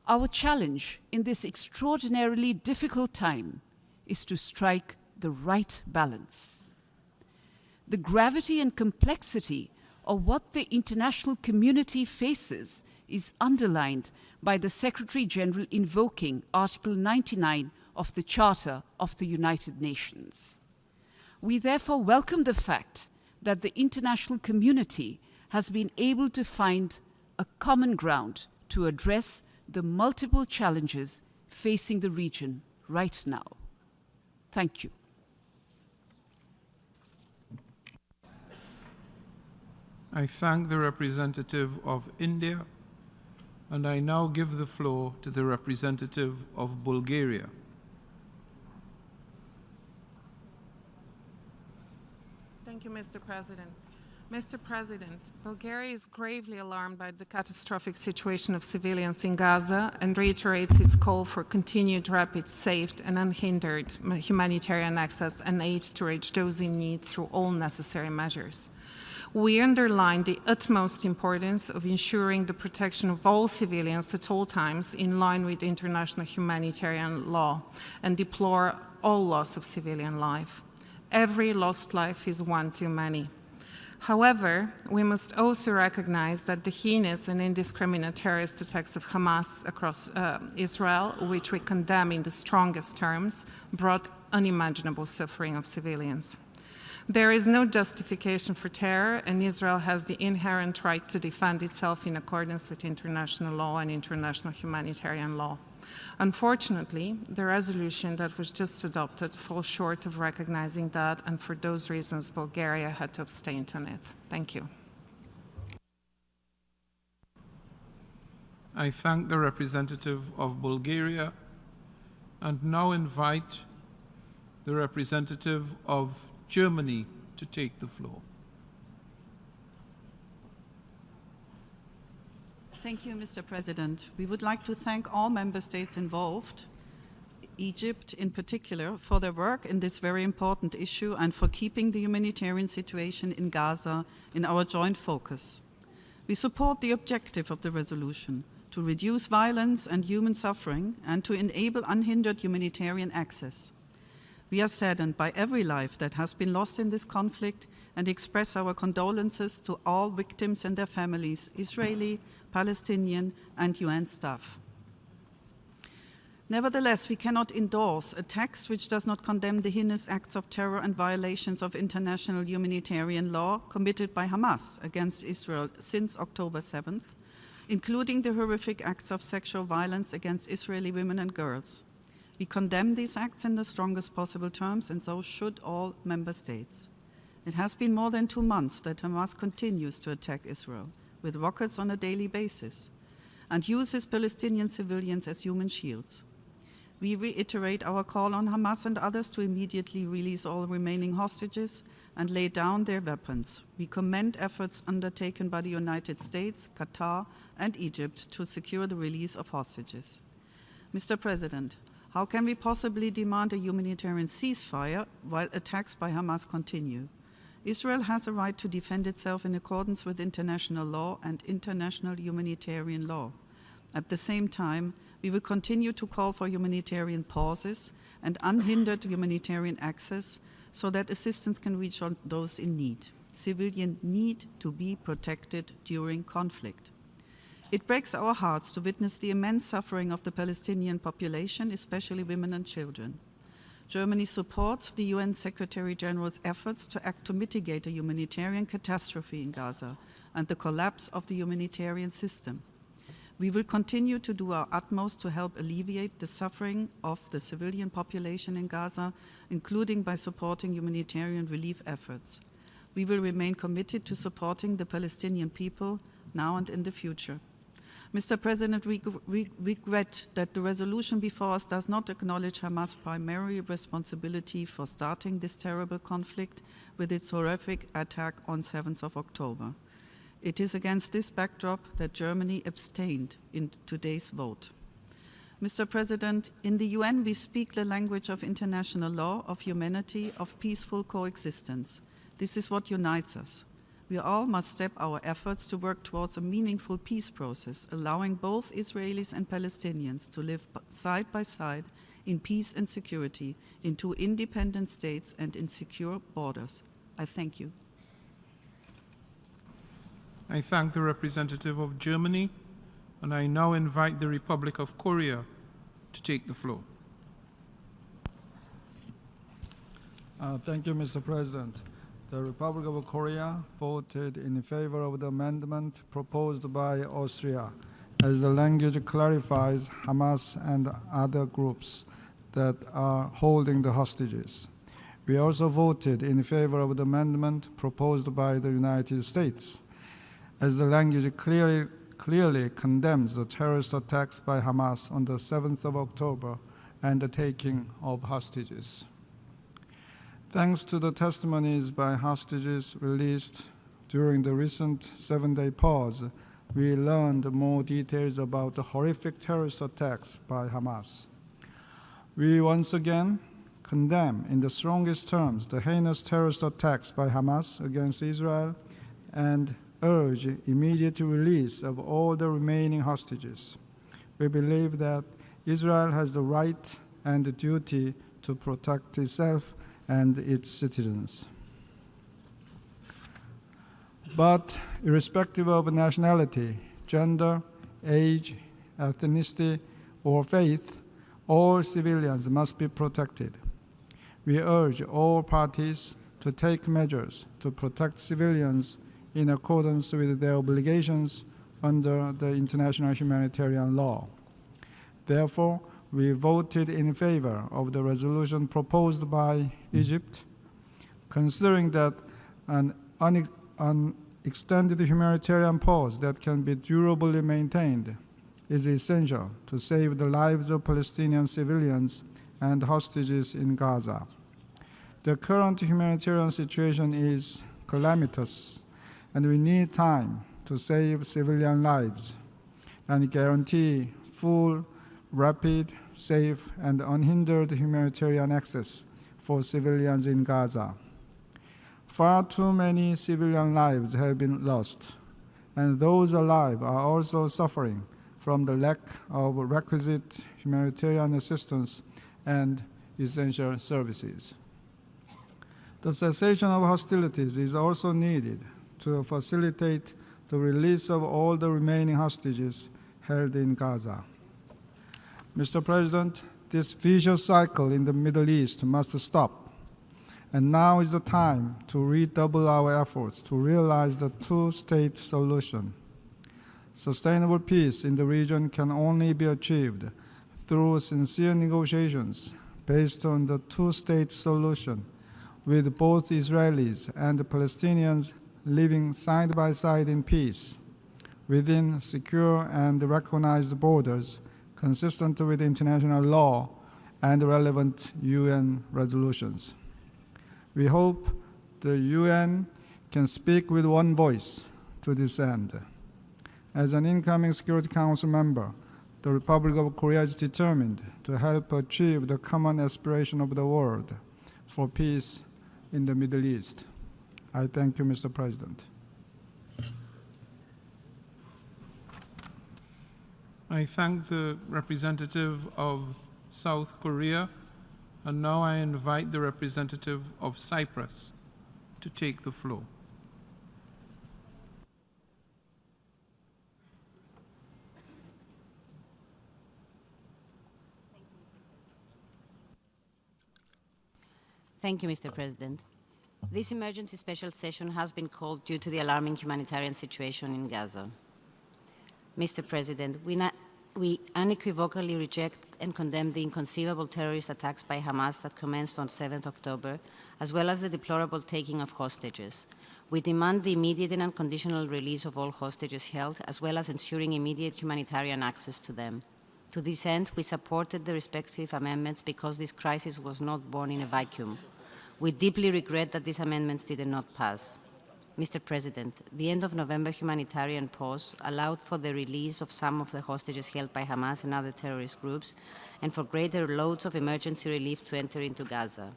Our challenge in this extraordinarily difficult time is to strike the right balance. The gravity and complexity of what the international community faces is underlined by the Secretary-General invoking Article 99 of the Charter of the United Nations. We therefore welcome the fact that the international community has been able to find a common ground to address the multiple challenges facing the region right now. Thank you. I thank the representative of India, and I now give the floor to the representative of Bulgaria. Thank you, Mr. President. Mr. President, Bulgaria is gravely alarmed by the catastrophic situation of civilians in Gaza and reiterates its call for continued rapid, safe, and unhindered humanitarian access and aid to reach those in need through all necessary measures. We underline the utmost importance of ensuring the protection of all civilians at all times in line with international humanitarian law and deplore all loss of civilian life. Every lost life is one too many. However, we must also recognize that the heinous and indiscriminate terrorist attacks of Hamas across Israel, which we condemn in the strongest terms, brought unimaginable suffering of civilians. There is no justification for terror, and Israel has the inherent right to defend itself in accordance with international law and international humanitarian law. Unfortunately, the resolution that was just adopted falls short of recognizing that, and for those reasons, Bulgaria had to abstain on it. Thank you. I thank the representative of Bulgaria and now invite the representative of Germany to take the floor. Thank you, Mr. President. We would like to thank all member states involved, Egypt in particular, for their work in this very important issue and for keeping the humanitarian situation in Gaza in our joint focus. We support the objective of the resolution to reduce violence and human suffering and to enable unhindered humanitarian access. We are saddened by every life that has been lost in this conflict and express our condolences to all victims and their families, Israeli, Palestinian, and UN staff. Nevertheless, we cannot endorse a text which does not condemn the heinous acts of terror and violations of international humanitarian law committed by Hamas against Israel since October 7th, including the horrific acts of sexual violence against Israeli women and girls. We condemn these acts in the strongest possible terms, and so should all member states. It has been more than 2 months that Hamas continues to attack Israel with rockets on a daily basis and uses Palestinian civilians as human shields. We reiterate our call on Hamas and others to immediately release all remaining hostages and lay down their weapons. We commend efforts undertaken by the United States, Qatar, and Egypt to secure the release of hostages. Mr. President, how can we possibly demand a humanitarian ceasefire while attacks by Hamas continue? Israel has a right to defend itself in accordance with international law and international humanitarian law. At the same time, we will continue to call for humanitarian pauses and unhindered humanitarian access so that assistance can reach those in need. Civilians need to be protected during conflict. It breaks our hearts to witness the immense suffering of the Palestinian population, especially women and children. Germany supports the UN Secretary-General's efforts to act to mitigate a humanitarian catastrophe in Gaza and the collapse of the humanitarian system. We will continue to do our utmost to help alleviate the suffering of the civilian population in Gaza, including by supporting humanitarian relief efforts. We will remain committed to supporting the Palestinian people now and in the future. Mr. President, we regret that the resolution before us does not acknowledge Hamas' primary responsibility for starting this terrible conflict with its horrific attack on 7th of October. It is against this backdrop that Germany abstained in today's vote. Mr. President, in the UN we speak the language of international law, of humanity, of peaceful coexistence. This is what unites us. We all must step our efforts to work towards a meaningful peace process, allowing both Israelis and Palestinians to live side by side in peace and security in two independent states and in secure borders. I thank you. I thank the representative of Germany, and I now invite the Republic of Korea to take the floor. Thank you, Mr. President. The Republic of Korea voted in favor of the amendment proposed by Austria, as the language clarifies Hamas and other groups that are holding the hostages. We also voted in favor of the amendment proposed by the United States, as the language clearly condemns the terrorist attacks by Hamas on the 7th of October and the taking of hostages. Thanks to the testimonies by hostages released during the recent 7-day pause, we learned more details about the horrific terrorist attacks by Hamas. We once again condemn in the strongest terms the heinous terrorist attacks by Hamas against Israel and urge immediate release of all the remaining hostages. We believe that Israel has the right and the duty to protect itself and its citizens. But irrespective of nationality, gender, age, ethnicity, or faith, all civilians must be protected. We urge all parties to take measures to protect civilians in accordance with their obligations under the international humanitarian law. Therefore, we voted in favor of the resolution proposed by Egypt, considering that an extended humanitarian pause that can be durably maintained is essential to save the lives of Palestinian civilians and hostages in Gaza. The current humanitarian situation is calamitous, and we need time to save civilian lives and guarantee full, rapid, safe, and unhindered humanitarian access for civilians in Gaza. Far too many civilian lives have been lost, and those alive are also suffering from the lack of requisite humanitarian assistance and essential services. The cessation of hostilities is also needed to facilitate the release of all the remaining hostages held in Gaza. Mr. President, this vicious cycle in the Middle East must stop, and now is the time to redouble our efforts to realize the two-state solution. Sustainable peace in the region can only be achieved through sincere negotiations based on the two-state solution, with both Israelis and Palestinians living side by side in peace within secure and recognized borders consistent with international law and relevant UN resolutions. We hope the UN can speak with one voice to this end. As an incoming Security Council member, the Republic of Korea is determined to help achieve the common aspiration of the world for peace in the Middle East. I thank you, Mr. President. I thank the representative of South Korea, and now I invite the representative of Cyprus to take the floor. Thank you, Mr. President. This emergency special session has been called due to the alarming humanitarian situation in Gaza. Mr. President, we unequivocally reject and condemn the inconceivable terrorist attacks by Hamas that commenced on 7th October, as well as the deplorable taking of hostages. We demand the immediate and unconditional release of all hostages held, as well as ensuring immediate humanitarian access to them. To this end, we supported the respective amendments because this crisis was not born in a vacuum. We deeply regret that these amendments did not pass. Mr. President, the end of November humanitarian pause allowed for the release of some of the hostages held by Hamas and other terrorist groups, and for greater loads of emergency relief to enter into Gaza.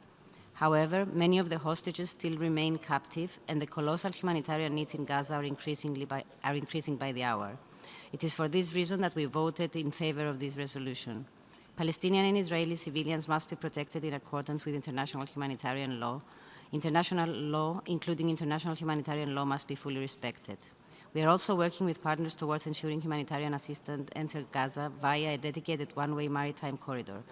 However, many of the hostages still remain captive, and the colossal humanitarian needs in Gaza are increasing by the hour. It is for this reason that we voted in favor of this resolution. Palestinian and Israeli civilians must be protected in accordance with international humanitarian law. International law, including international humanitarian law, must be fully respected. We are also working with partners towards ensuring humanitarian assistance enters Gaza via a dedicated one-way maritime corridor.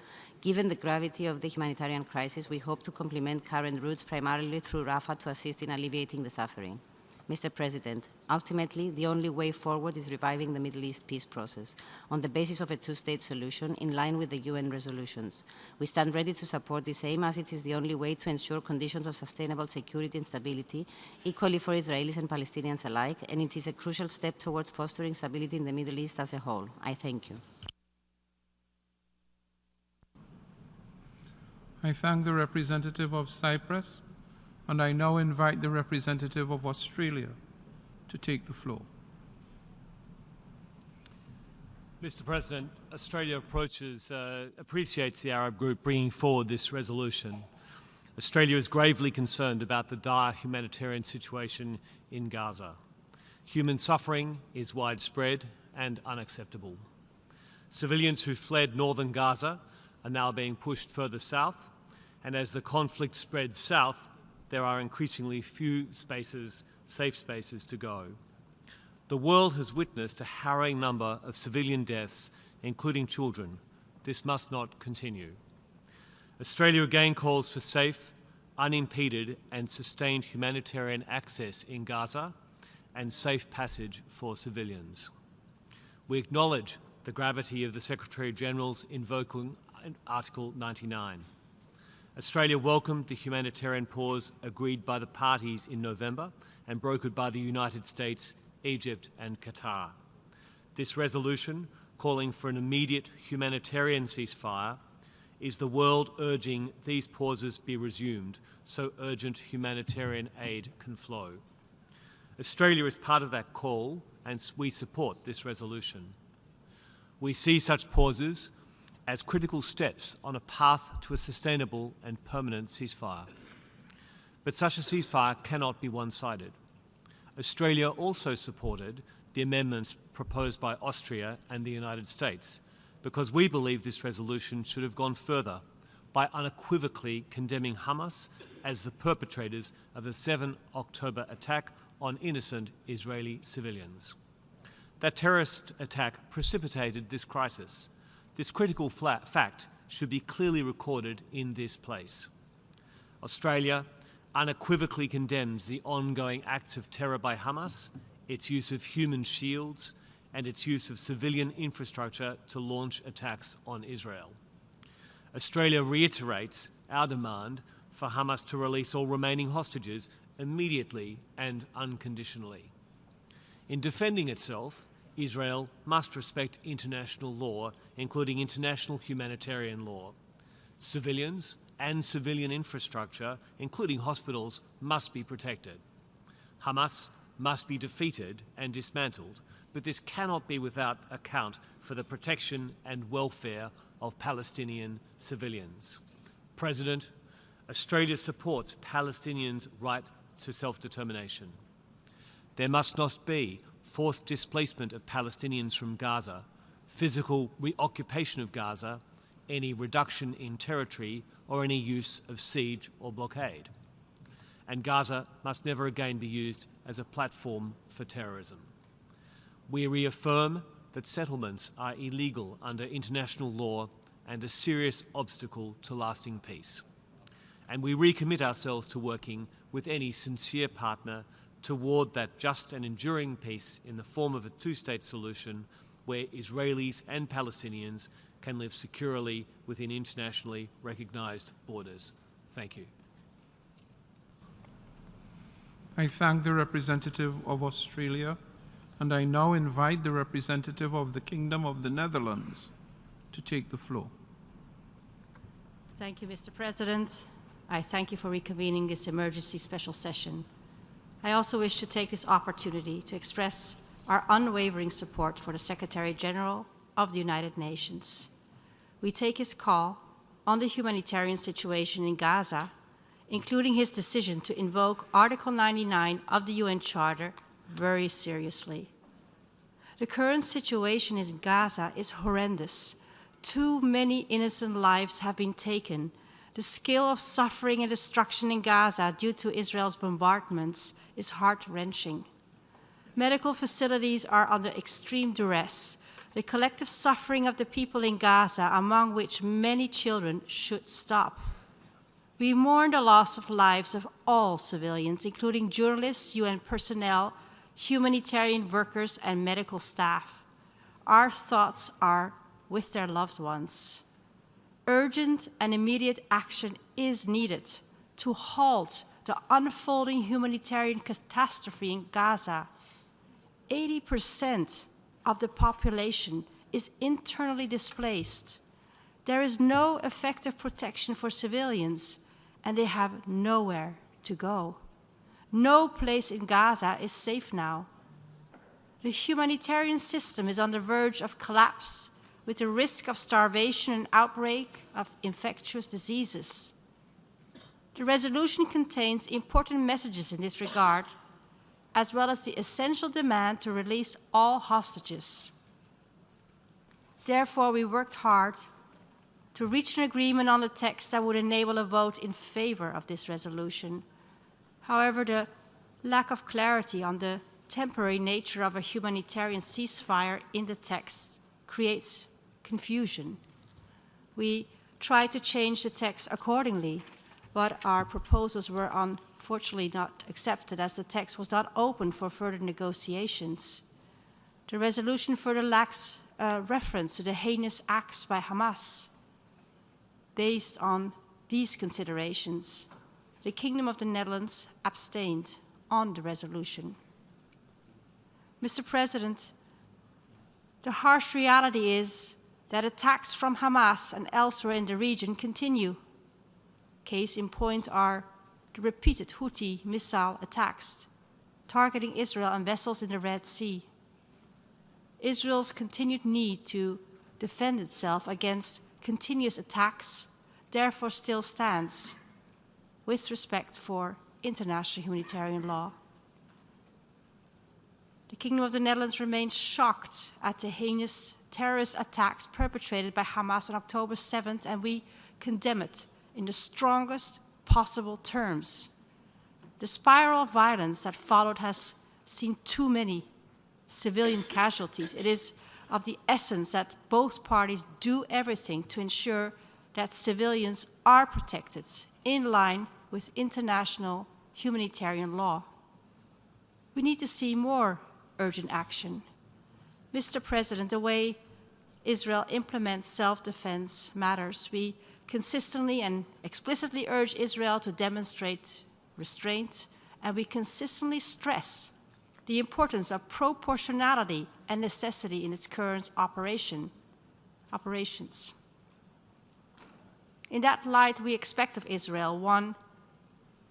Given the gravity of the humanitarian crisis, we hope to complement current routes primarily through Rafah to assist in alleviating the suffering. Mr. President, ultimately, the only way forward is reviving the Middle East peace process on the basis of a two-state solution in line with the UN resolutions. We stand ready to support this aim as it is the only way to ensure conditions of sustainable security and stability, equally for Israelis and Palestinians alike, and it is a crucial step towards fostering stability in the Middle East as a whole. I thank you. I thank the representative of Cyprus, and I now invite the representative of Australia to take the floor. Mr. President, Australia appreciates the Arab group bringing forward this resolution. Australia is gravely concerned about the dire humanitarian situation in Gaza. Human suffering is widespread and unacceptable. Civilians who fled northern Gaza are now being pushed further south, and as the conflict spreads south, there are increasingly few safe spaces to go. The world has witnessed a harrowing number of civilian deaths, including children. This must not continue. Australia again calls for safe, unimpeded and sustained humanitarian access in Gaza and safe passage for civilians. We acknowledge the gravity of the Secretary-General's invoking Article 99. Australia welcomed the humanitarian pause agreed by the parties in November and brokered by the United States, Egypt and Qatar. This resolution, calling for an immediate humanitarian ceasefire, is the world urging these pauses be resumed so urgent humanitarian aid can flow. Australia is part of that call, and we support this resolution. We see such pauses as critical steps on a path to a sustainable and permanent ceasefire. But such a ceasefire cannot be one-sided. Australia also supported the amendments proposed by Austria and the United States because we believe this resolution should have gone further by unequivocally condemning Hamas as the perpetrators of the 7 October attack on innocent Israeli civilians. That terrorist attack precipitated this crisis. This critical fact should be clearly recorded in this place. Australia unequivocally condemns the ongoing acts of terror by Hamas, its use of human shields, and its use of civilian infrastructure to launch attacks on Israel. Australia reiterates our demand for Hamas to release all remaining hostages immediately and unconditionally. In defending itself, Israel must respect international law, including international humanitarian law. Civilians and civilian infrastructure, including hospitals, must be protected. Hamas must be defeated and dismantled, but this cannot be without account for the protection and welfare of Palestinian civilians. President, Australia supports Palestinians' right to self-determination. There must not be forced displacement of Palestinians from Gaza, physical reoccupation of Gaza, any reduction in territory, or any use of siege or blockade. And Gaza must never again be used as a platform for terrorism. We reaffirm that settlements are illegal under international law and a serious obstacle to lasting peace. And we recommit ourselves to working with any sincere partner toward that just and enduring peace in the form of a two-state solution where Israelis and Palestinians can live securely within internationally recognized borders. Thank you. I thank the representative of Australia, and I now invite the representative of the Kingdom of the Netherlands to take the floor. Thank you, Mr. President. I thank you for reconvening this emergency special session. I also wish to take this opportunity to express our unwavering support for the Secretary General of the United Nations. We take his call on the humanitarian situation in Gaza, including his decision to invoke Article 99 of the UN Charter, very seriously. The current situation in Gaza is horrendous. Too many innocent lives have been taken. The scale of suffering and destruction in Gaza due to Israel's bombardments is heart-wrenching. Medical facilities are under extreme duress. The collective suffering of the people in Gaza, among which many children, should stop. We mourn the loss of lives of all civilians, including journalists, UN personnel, humanitarian workers, and medical staff. Our thoughts are with their loved ones. Urgent and immediate action is needed to halt the unfolding humanitarian catastrophe in Gaza. 80% of the population is internally displaced. There is no effective protection for civilians, and they have nowhere to go. No place in Gaza is safe now. The humanitarian system is on the verge of collapse, with the risk of starvation and outbreak of infectious diseases. The resolution contains important messages in this regard, as well as the essential demand to release all hostages. Therefore, we worked hard to reach an agreement on the text that would enable a vote in favor of this resolution. However, the lack of clarity on the temporary nature of a humanitarian ceasefire in the text creates confusion. We tried to change the text accordingly, but our proposals were unfortunately not accepted as the text was not open for further negotiations. The resolution further lacks reference to the heinous acts by Hamas. Based on these considerations, the Kingdom of the Netherlands abstained on the resolution. Mr. President, the harsh reality is that attacks from Hamas and elsewhere in the region continue. Case in point are the repeated Houthi missile attacks targeting Israel and vessels in the Red Sea. Israel's continued need to defend itself against continuous attacks therefore still stands with respect for international humanitarian law. The Kingdom of the Netherlands remains shocked at the heinous terrorist attacks perpetrated by Hamas on October 7th, and we condemn it in the strongest possible terms. The spiral of violence that followed has seen too many civilian casualties. It is of the essence that both parties do everything to ensure that civilians are protected in line with international humanitarian law. We need to see more urgent action. Mr. President, the way Israel implements self-defense matters. We consistently and explicitly urge Israel to demonstrate restraint, and we consistently stress the importance of proportionality and necessity in its current operations. In that light, we expect of Israel, one,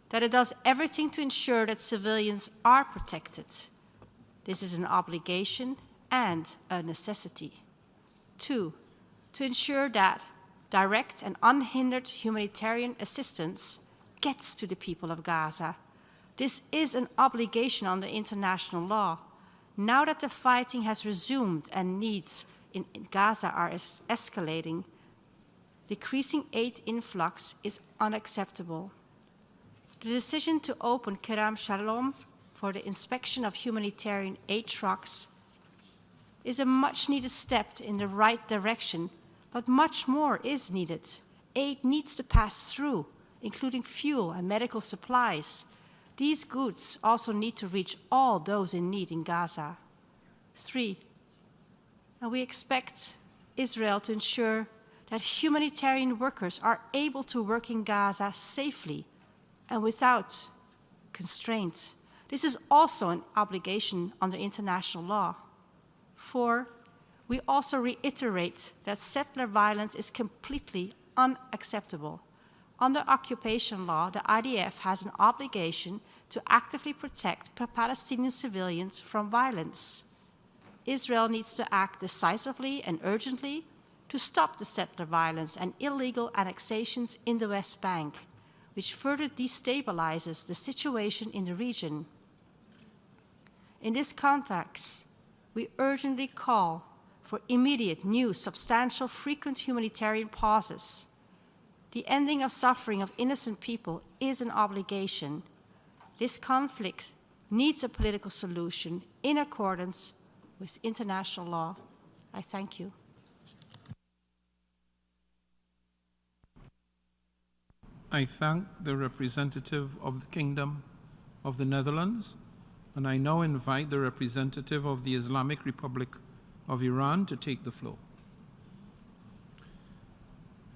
that it does everything to ensure that civilians are protected. This is an obligation and a necessity. Two, to ensure that direct and unhindered humanitarian assistance gets to the people of Gaza. This is an obligation under international law. Now that the fighting has resumed and needs in Gaza are escalating, decreasing aid influx is unacceptable. The decision to open Kerem Shalom for the inspection of humanitarian aid trucks is a much-needed step in the right direction, but much more is needed. Aid needs to pass through, including fuel and medical supplies. These goods also need to reach all those in need in Gaza. Three, and we expect Israel to ensure that humanitarian workers are able to work in Gaza safely and without constraints. This is also an obligation under international law. 4, we also reiterate that settler violence is completely unacceptable. Under occupation law, the IDF has an obligation to actively protect Palestinian civilians from violence. Israel needs to act decisively and urgently to stop the settler violence and illegal annexations in the West Bank, which further destabilizes the situation in the region. In this context, we urgently call for immediate, new, substantial, frequent humanitarian pauses. The ending of suffering of innocent people is an obligation. This conflict needs a political solution in accordance with international law. I thank you. I thank the representative of the Kingdom of the Netherlands, and I now invite the representative of the Islamic Republic of Iran to take the floor.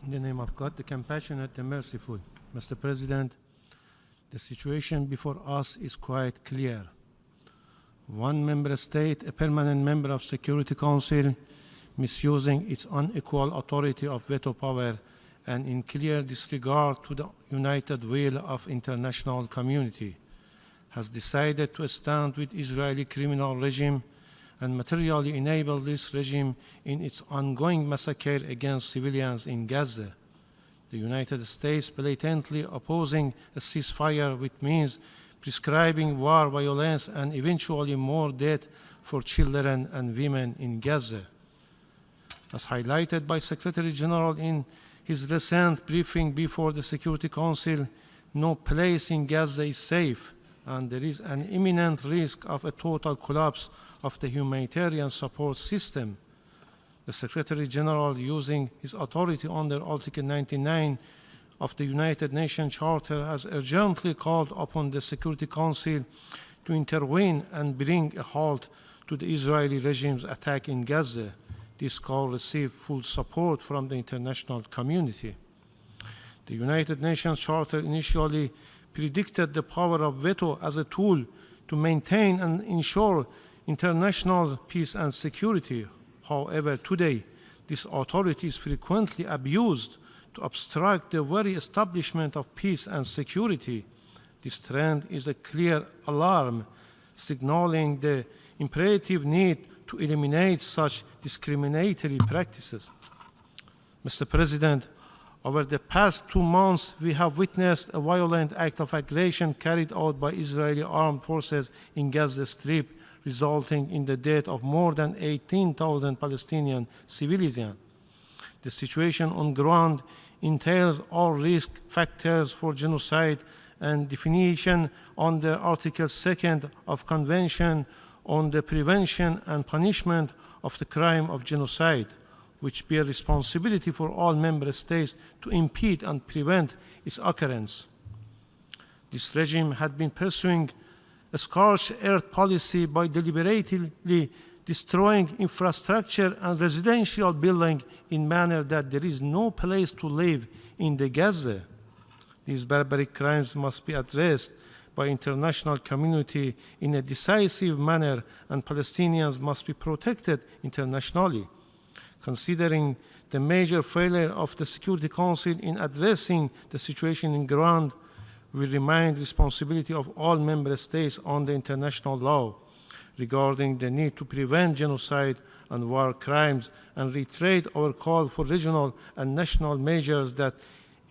In the name of God, the compassionate, the merciful. Mr. President, the situation before us is quite clear. One member state, a permanent member of Security Council, misusing its unequal authority of veto power and in clear disregard to the united will of international community, has decided to stand with Israeli criminal regime and materially enable this regime in its ongoing massacre against civilians in Gaza. The United States blatantly opposing a ceasefire, which means prescribing war, violence, and eventually more death for children and women in Gaza. As highlighted by Secretary General in his recent briefing before the Security Council, no place in Gaza is safe, and there is an imminent risk of a total collapse of the humanitarian support system. The Secretary General, using his authority under Article 99 of the United Nations Charter, has urgently called upon the Security Council to intervene and bring a halt to the Israeli regime's attack in Gaza. This call received full support from the international community. The United Nations Charter initially predicted the power of veto as a tool to maintain and ensure international peace and security. However, today, this authority is frequently abused to obstruct the very establishment of peace and security. This trend is a clear alarm, signaling the imperative need to eliminate such discriminatory practices. Mr. President, over the past 2 months, we have witnessed a violent act of aggression carried out by Israeli armed forces in Gaza Strip, resulting in the death of more than 18,000 Palestinian civilians. The situation on ground entails all risk factors for genocide and definition under Article 2 of Convention on the Prevention and Punishment of the Crime of Genocide, which bear responsibility for all member states to impede and prevent its occurrence. This regime had been pursuing a scorched earth policy by deliberately destroying infrastructure and residential buildings in manner that there is no place to live in the Gaza. These barbaric crimes must be addressed by international community in a decisive manner, and Palestinians must be protected internationally. Considering the major failure of the Security Council in addressing the situation in ground, we remind responsibility of all member states under international law regarding the need to prevent genocide and war crimes, and reiterate our call for regional and national measures that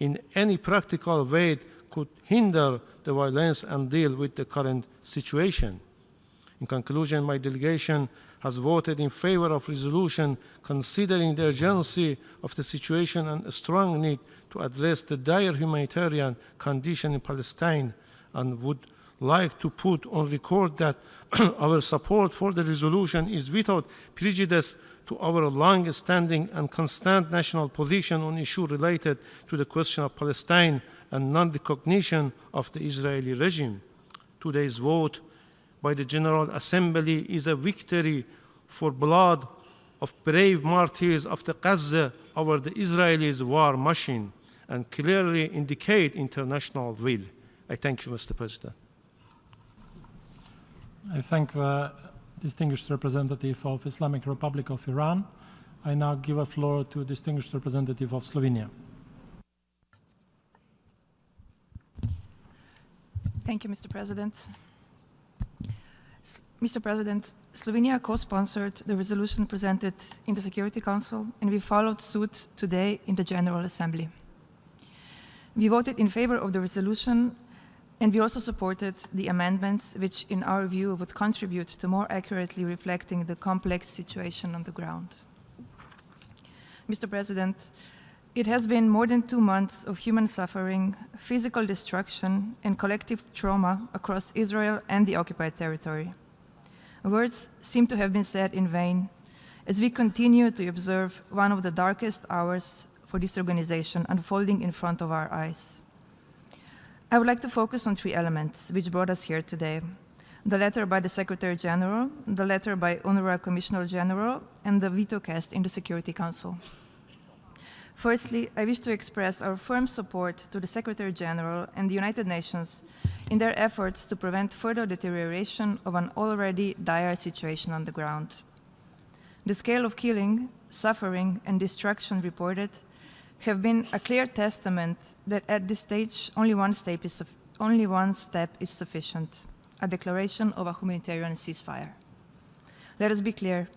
in any practical way could hinder the violence and deal with the current situation. In conclusion, my delegation has voted in favor of resolution considering the urgency of the situation and a strong need to address the dire humanitarian condition in Palestine, and would like to put on record that our support for the resolution is without prejudice to our long-standing and constant national position on issues related to the question of Palestine and non-recognition of the Israeli regime. Today's vote by the General Assembly is a victory for blood of brave martyrs of the Gaza over the Israelis' war machine, and clearly indicate international will. I thank you, Mr. President. I thank the distinguished representative of Islamic Republic of Iran. I now give a floor to distinguished representative of Slovenia. Thank you, Mr. President. Mr. President, Slovenia co-sponsored the resolution presented in the Security Council, and we followed suit today in the General Assembly. We voted in favor of the resolution, and we also supported the amendments which, in our view, would contribute to more accurately reflecting the complex situation on the ground. Mr. President, it has been more than 2 months of human suffering, physical destruction, and collective trauma across Israel and the occupied territory. Words seem to have been said in vain as we continue to observe one of the darkest hours for this organization unfolding in front of our eyes. I would like to focus on 3 elements which brought us here today: the letter by the Secretary General, the letter by UNRWA Commissioner General, and the veto cast in the Security Council. Firstly, I wish to express our firm support to the Secretary General and the United Nations in their efforts to prevent further deterioration of an already dire situation on the ground. The scale of killing, suffering, and destruction reported have been a clear testament that at this stage only one step is sufficient: a declaration of a humanitarian ceasefire. Let us be clear.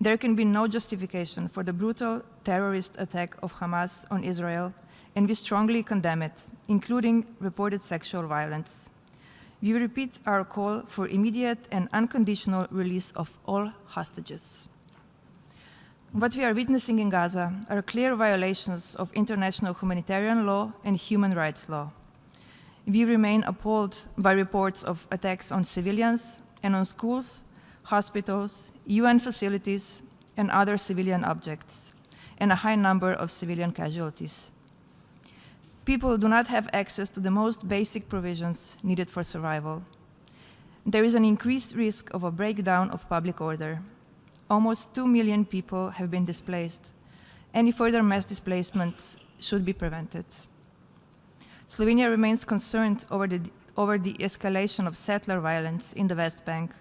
There can be no justification for the brutal terrorist attack of Hamas on Israel, and we strongly condemn it, including reported sexual violence. We repeat our call for immediate and unconditional release of all hostages. What we are witnessing in Gaza are clear violations of international humanitarian law and human rights law. We remain appalled by reports of attacks on civilians and on schools, hospitals, UN facilities, and other civilian objects, and a high number of civilian casualties. People do not have access to the most basic provisions needed for survival. There is an increased risk of a breakdown of public order. Almost 2 million people have been displaced. Any further mass displacements should be prevented. Slovenia remains concerned over the escalation of settler violence in the West Bank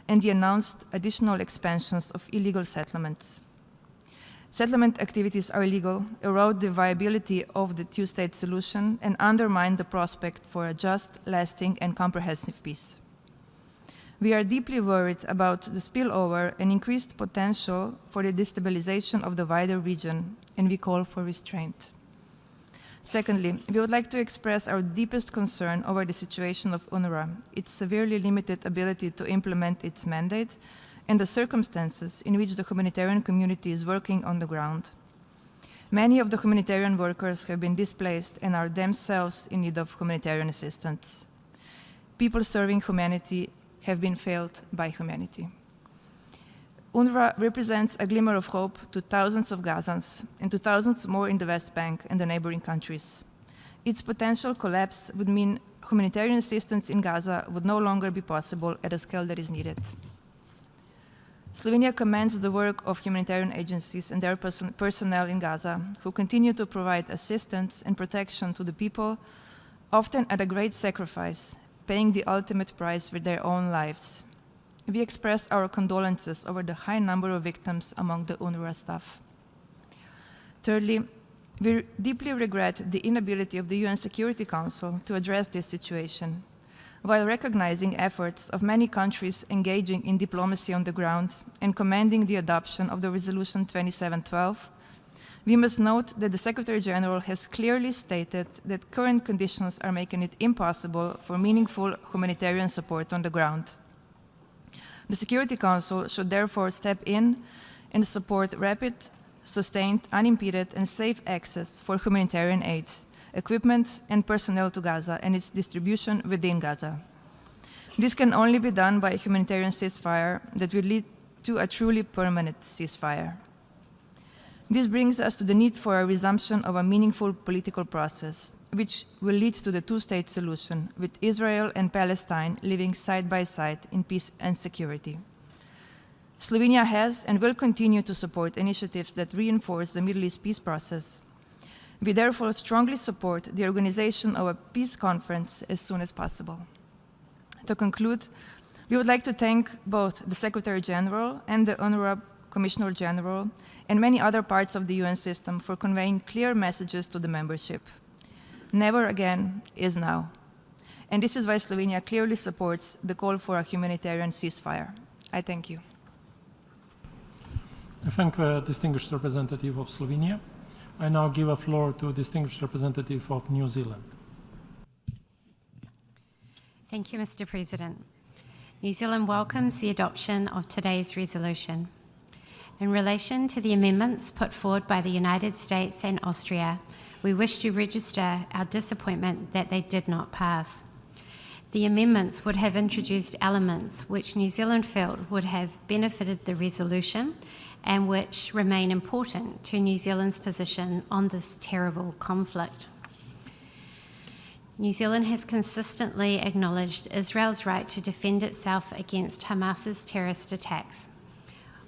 and the announced additional expansions of illegal settlements. Settlement activities are illegal, erode the viability of the two-state solution, and undermine the prospect for a just, lasting, and comprehensive peace. We are deeply worried about the spillover and increased potential for the destabilization of the wider region, and we call for restraint. Secondly, we would like to express our deepest concern over the situation of UNRWA, its severely limited ability to implement its mandate, and the circumstances in which the humanitarian community is working on the ground. Many of the humanitarian workers have been displaced and are themselves in need of humanitarian assistance. People serving humanity have been failed by humanity. UNRWA represents a glimmer of hope to thousands of Gazans and to thousands more in the West Bank and the neighboring countries. Its potential collapse would mean humanitarian assistance in Gaza would no longer be possible at a scale that is needed. Slovenia commends the work of humanitarian agencies and their personnel in Gaza, who continue to provide assistance and protection to the people, often at a great sacrifice, paying the ultimate price with their own lives. We express our condolences over the high number of victims among the UNRWA staff. Thirdly, we deeply regret the inability of the UN Security Council to address this situation. While recognizing efforts of many countries engaging in diplomacy on the ground and commending the adoption of the Resolution 2712, we must note that the Secretary General has clearly stated that current conditions are making it impossible for meaningful humanitarian support on the ground. The Security Council should therefore step in and support rapid, sustained, unimpeded, and safe access for humanitarian aid, equipment, and personnel to Gaza and its distribution within Gaza. This can only be done by a humanitarian ceasefire that will lead to a truly permanent ceasefire. This brings us to the need for a resumption of a meaningful political process, which will lead to the two-state solution, with Israel and Palestine living side by side in peace and security. Slovenia has and will continue to support initiatives that reinforce the Middle East peace process. We therefore strongly support the organization of a peace conference as soon as possible. To conclude, We would like to thank both the Secretary General and the UNRWA Commissioner General and many other parts of the UN system for conveying clear messages to the membership. Never again is now. And this is why Slovenia clearly supports the call for a humanitarian ceasefire. I thank you. I thank the distinguished representative of Slovenia. I now give a floor to distinguished representative of New Zealand. Thank you, Mr. President. New Zealand welcomes the adoption of today's resolution. In relation to the amendments put forward by the United States and Austria, we wish to register our disappointment that they did not pass. The amendments would have introduced elements which New Zealand felt would have benefited the resolution and which remain important to New Zealand's position on this terrible conflict. New Zealand has consistently acknowledged Israel's right to defend itself against Hamas's terrorist attacks.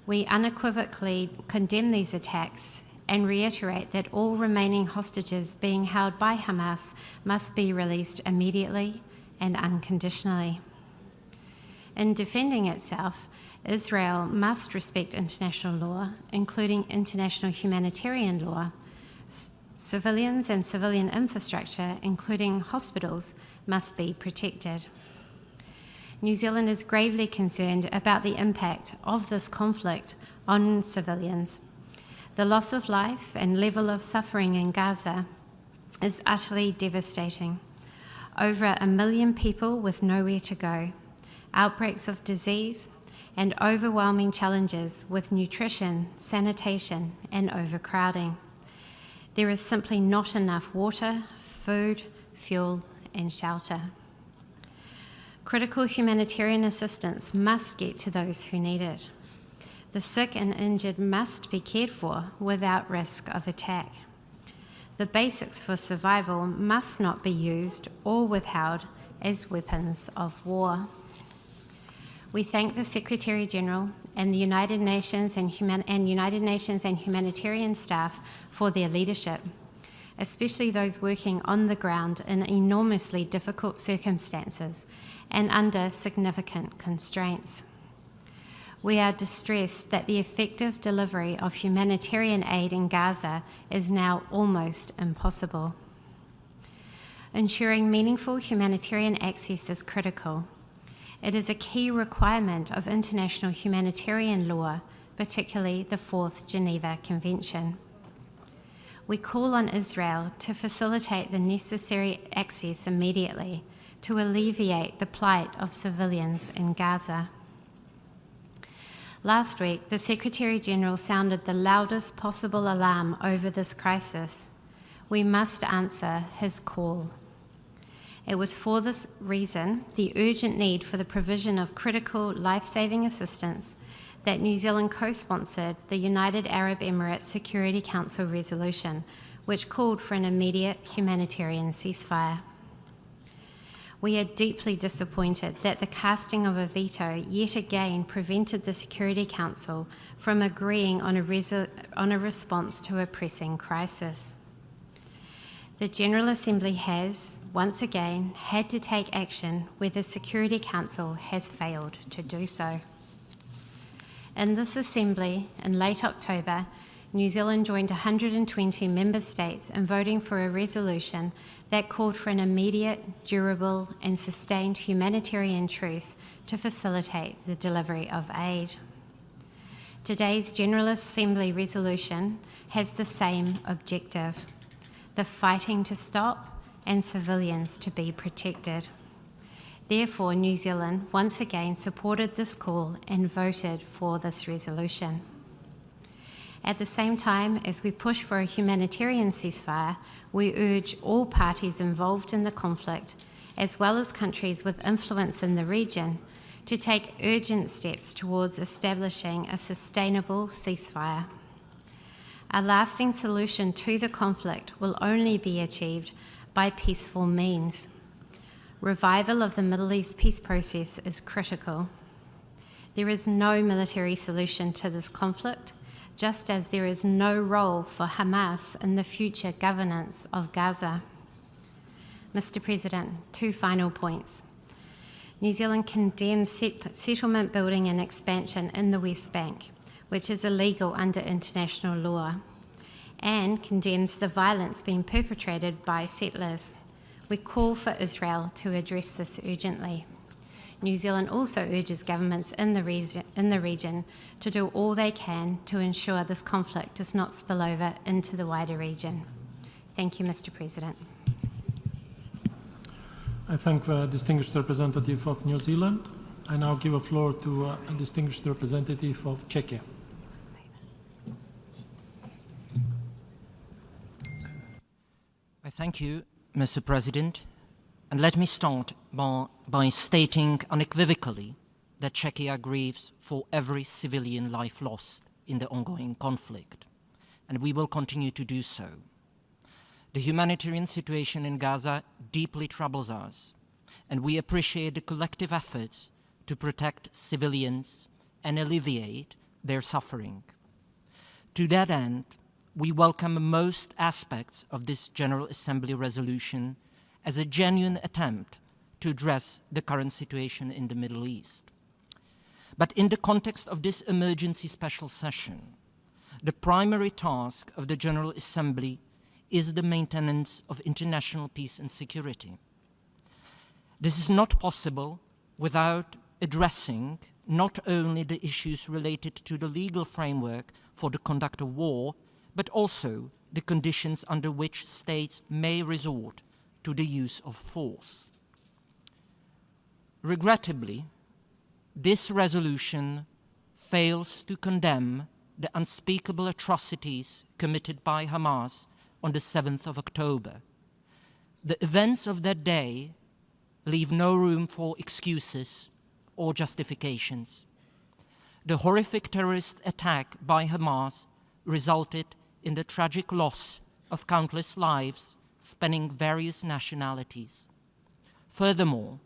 We unequivocally condemn these attacks and reiterate that all remaining hostages being held by Hamas must be released immediately and unconditionally. In defending itself, Israel must respect international law, including international humanitarian law. Civilians and civilian infrastructure, including hospitals, must be protected. New Zealand is gravely concerned about the impact of this conflict on civilians. The loss of life and level of suffering in Gaza is utterly devastating. Over 1 million people with nowhere to go, outbreaks of disease, and overwhelming challenges with nutrition, sanitation, and overcrowding. There is simply not enough water, food, fuel, and shelter. Critical humanitarian assistance must get to those who need it. The sick and injured must be cared for without risk of attack. The basics for survival must not be used or withheld as weapons of war. We thank the Secretary General and the United Nations and humanitarian staff for their leadership, especially those working on the ground in enormously difficult circumstances and under significant constraints. We are distressed that the effective delivery of humanitarian aid in Gaza is now almost impossible. Ensuring meaningful humanitarian access is critical. It is a key requirement of international humanitarian law, particularly the Fourth Geneva Convention. We call on Israel to facilitate the necessary access immediately to alleviate the plight of civilians in Gaza. Last week, the Secretary General sounded the loudest possible alarm over this crisis. We must answer his call. It was for this reason, the urgent need for the provision of critical life-saving assistance, that New Zealand co-sponsored the United Arab Emirates Security Council resolution, which called for an immediate humanitarian ceasefire. We are deeply disappointed that the casting of a veto yet again prevented the Security Council from agreeing on a response to a pressing crisis. The General Assembly has, once again, had to take action where the Security Council has failed to do so. In this Assembly, in late October, New Zealand joined 120 member states in voting for a resolution that called for an immediate, durable, and sustained humanitarian truce to facilitate the delivery of aid. Today's General Assembly resolution has the same objective: the fighting to stop and civilians to be protected. Therefore, New Zealand once again supported this call and voted for this resolution. At the same time as we push for a humanitarian ceasefire, we urge all parties involved in the conflict, as well as countries with influence in the region, to take urgent steps towards establishing a sustainable ceasefire. A lasting solution to the conflict will only be achieved by peaceful means. Revival of the Middle East peace process is critical. There is no military solution to this conflict, just as there is no role for Hamas in the future governance of Gaza. Mr. President, 2 final points. New Zealand condemns settlement building and expansion in the West Bank, which is illegal under international law, and condemns the violence being perpetrated by settlers. We call for Israel to address this urgently. New Zealand also urges governments in the region to do all they can to ensure this conflict does not spill over into the wider region. Thank you, Mr. President. I thank the distinguished representative of New Zealand. I now give the floor to a distinguished representative of Czechia. I thank you, Mr. President, and let me start by stating unequivocally that Czechia grieves for every civilian life lost in the ongoing conflict, and we will continue to do so. The humanitarian situation in Gaza deeply troubles us, and we appreciate the collective efforts to protect civilians and alleviate their suffering. To that end, we welcome most aspects of this General Assembly resolution as a genuine attempt to address the current situation in the Middle East. But in the context of this emergency special session, the primary task of the General Assembly is the maintenance of international peace and security. This is not possible without addressing not only the issues related to the legal framework for the conduct of war, but also the conditions under which states may resort to the use of force. Regrettably, this resolution fails to condemn the unspeakable atrocities committed by Hamas on the 7th of October. The events of that day leave no room for excuses or justifications. The horrific terrorist attack by Hamas resulted in the tragic loss of countless lives spanning various nationalities. Furthermore,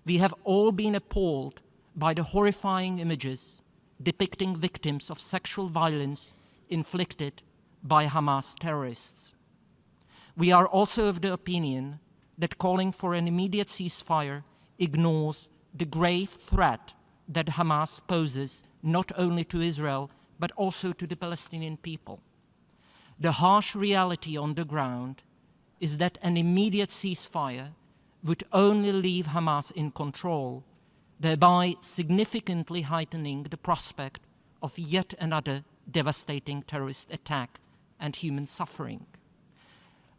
we have all been appalled by the horrifying images depicting victims of sexual violence inflicted by Hamas terrorists. We are also of the opinion that calling for an immediate ceasefire ignores the grave threat that Hamas poses not only to Israel, but also to the Palestinian people. The harsh reality on the ground is that an immediate ceasefire would only leave Hamas in control, thereby significantly heightening the prospect of yet another devastating terrorist attack and human suffering.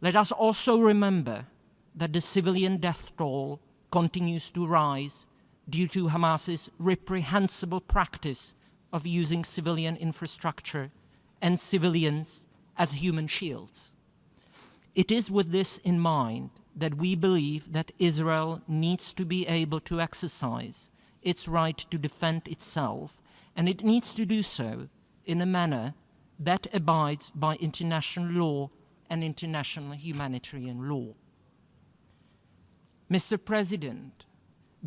Let us also remember that the civilian death toll continues to rise due to Hamas's reprehensible practice of using civilian infrastructure and civilians as human shields. It is with this in mind that we believe that Israel needs to be able to exercise its right to defend itself, and it needs to do so in a manner that abides by international law and international humanitarian law. Mr. President,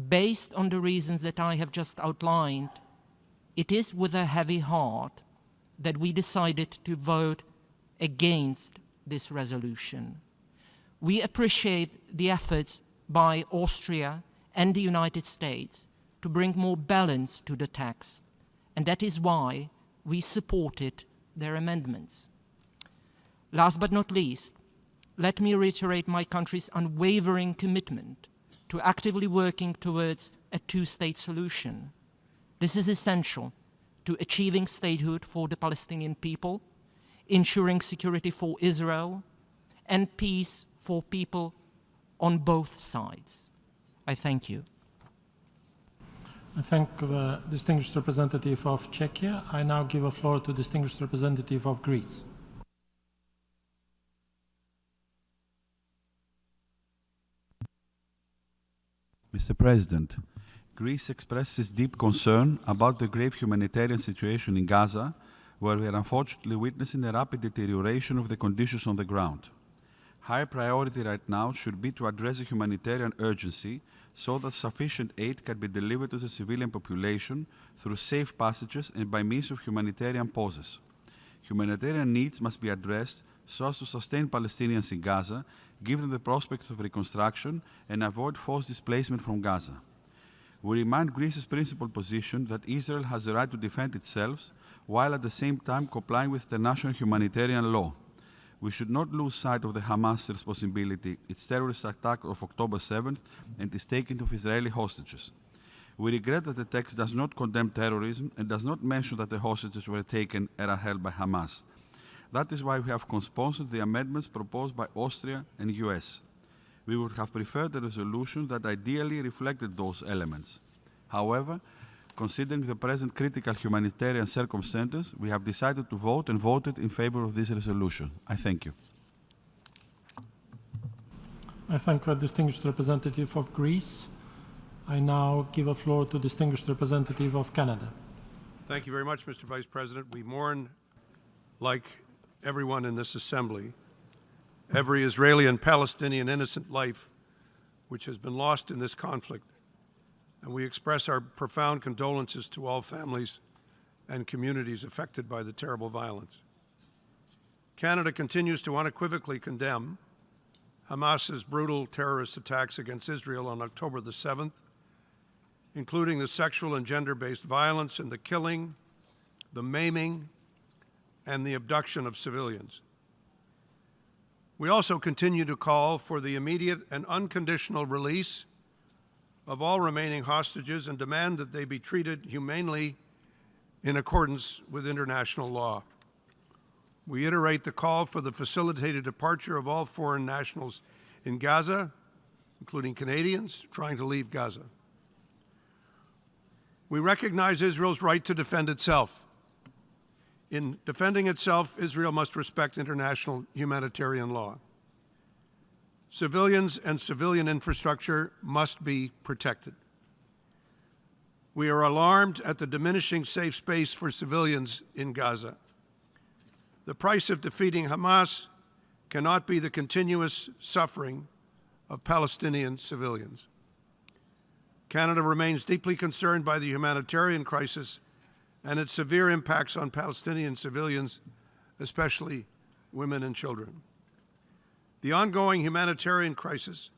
based on the reasons that I have just outlined, it is with a heavy heart that we decided to vote against this resolution. We appreciate the efforts by Austria and the United States to bring more balance to the text, and that is why we supported their amendments. Last but not least, let me reiterate my country's unwavering commitment to actively working towards a two-state solution. This is essential to achieving statehood for the Palestinian people, ensuring security for Israel, and peace for people on both sides. I thank you. I thank the distinguished representative of Czechia. I now give the floor to the distinguished representative of Greece. Mr. President, Greece expresses deep concern about the grave humanitarian situation in Gaza, where we are unfortunately witnessing a rapid deterioration of the conditions on the ground. High priority right now should be to address the humanitarian urgency so that sufficient aid can be delivered to the civilian population through safe passages and by means of humanitarian pauses. Humanitarian needs must be addressed so as to sustain Palestinians in Gaza, give them the prospect of reconstruction, and avoid forced displacement from Gaza. We remind Greece's principled position that Israel has the right to defend itself while at the same time complying with international humanitarian law. We should not lose sight of the Hamas responsibility, its terrorist attack of October 7th, and its taking of Israeli hostages. We regret that the text does not condemn terrorism and does not mention that the hostages were taken and are held by Hamas. That is why we have co-sponsored the amendments proposed by Austria and US. We would have preferred a resolution that ideally reflected those elements. However, considering the present critical humanitarian circumstances, we have decided to vote and voted in favor of this resolution. I thank you. I thank the distinguished representative of Greece. I now give a floor to distinguished representative of Canada. Thank you very much, Mr. Vice President. We mourn, like everyone in this assembly, every Israeli and Palestinian innocent life which has been lost in this conflict, and we express our profound condolences to all families and communities affected by the terrible violence. Canada continues to unequivocally condemn Hamas's brutal terrorist attacks against Israel on October the 7th, including the sexual and gender-based violence and the killing, the maiming, and the abduction of civilians. We also continue to call for the immediate and unconditional release of all remaining hostages and demand that they be treated humanely in accordance with international law. We iterate the call for the facilitated departure of all foreign nationals in Gaza, including Canadians trying to leave Gaza. We recognize Israel's right to defend itself. In defending itself, Israel must respect international humanitarian law. Civilians and civilian infrastructure must be protected. We are alarmed at the diminishing safe space for civilians in Gaza. The price of defeating Hamas cannot be the continuous suffering of Palestinian civilians. Canada remains deeply concerned by the humanitarian crisis and its severe impacts on Palestinian civilians, especially women and children. The ongoing humanitarian crisis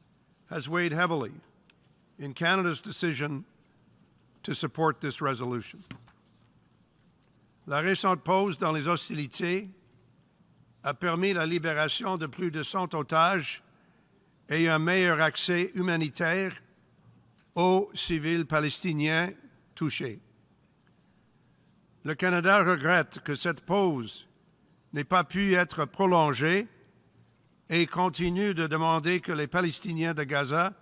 has weighed heavily in Canada's decision to support this resolution. La récente pause dans les hostilités a permis la libération de plus de 100 otages et un meilleur accès humanitaire aux civils palestiniens touchés. Le Canada regrette que cette pause n'ait pas pu être prolongée et continue de demander que les Palestiniens de Gaza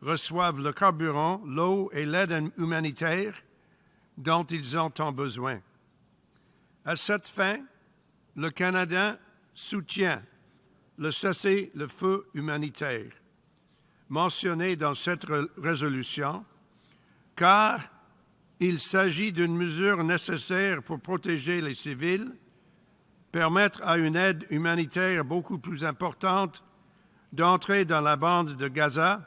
reçoivent le carburant, l'eau et l'aide humanitaire dont ils ont tant besoin. À cette fin, le Canada soutient le cessez-le-feu humanitaire mentionné dans cette résolution, car il s'agit d'une mesure nécessaire pour protéger les civils, permettre à une aide humanitaire beaucoup plus importante d'entrer dans la bande de Gaza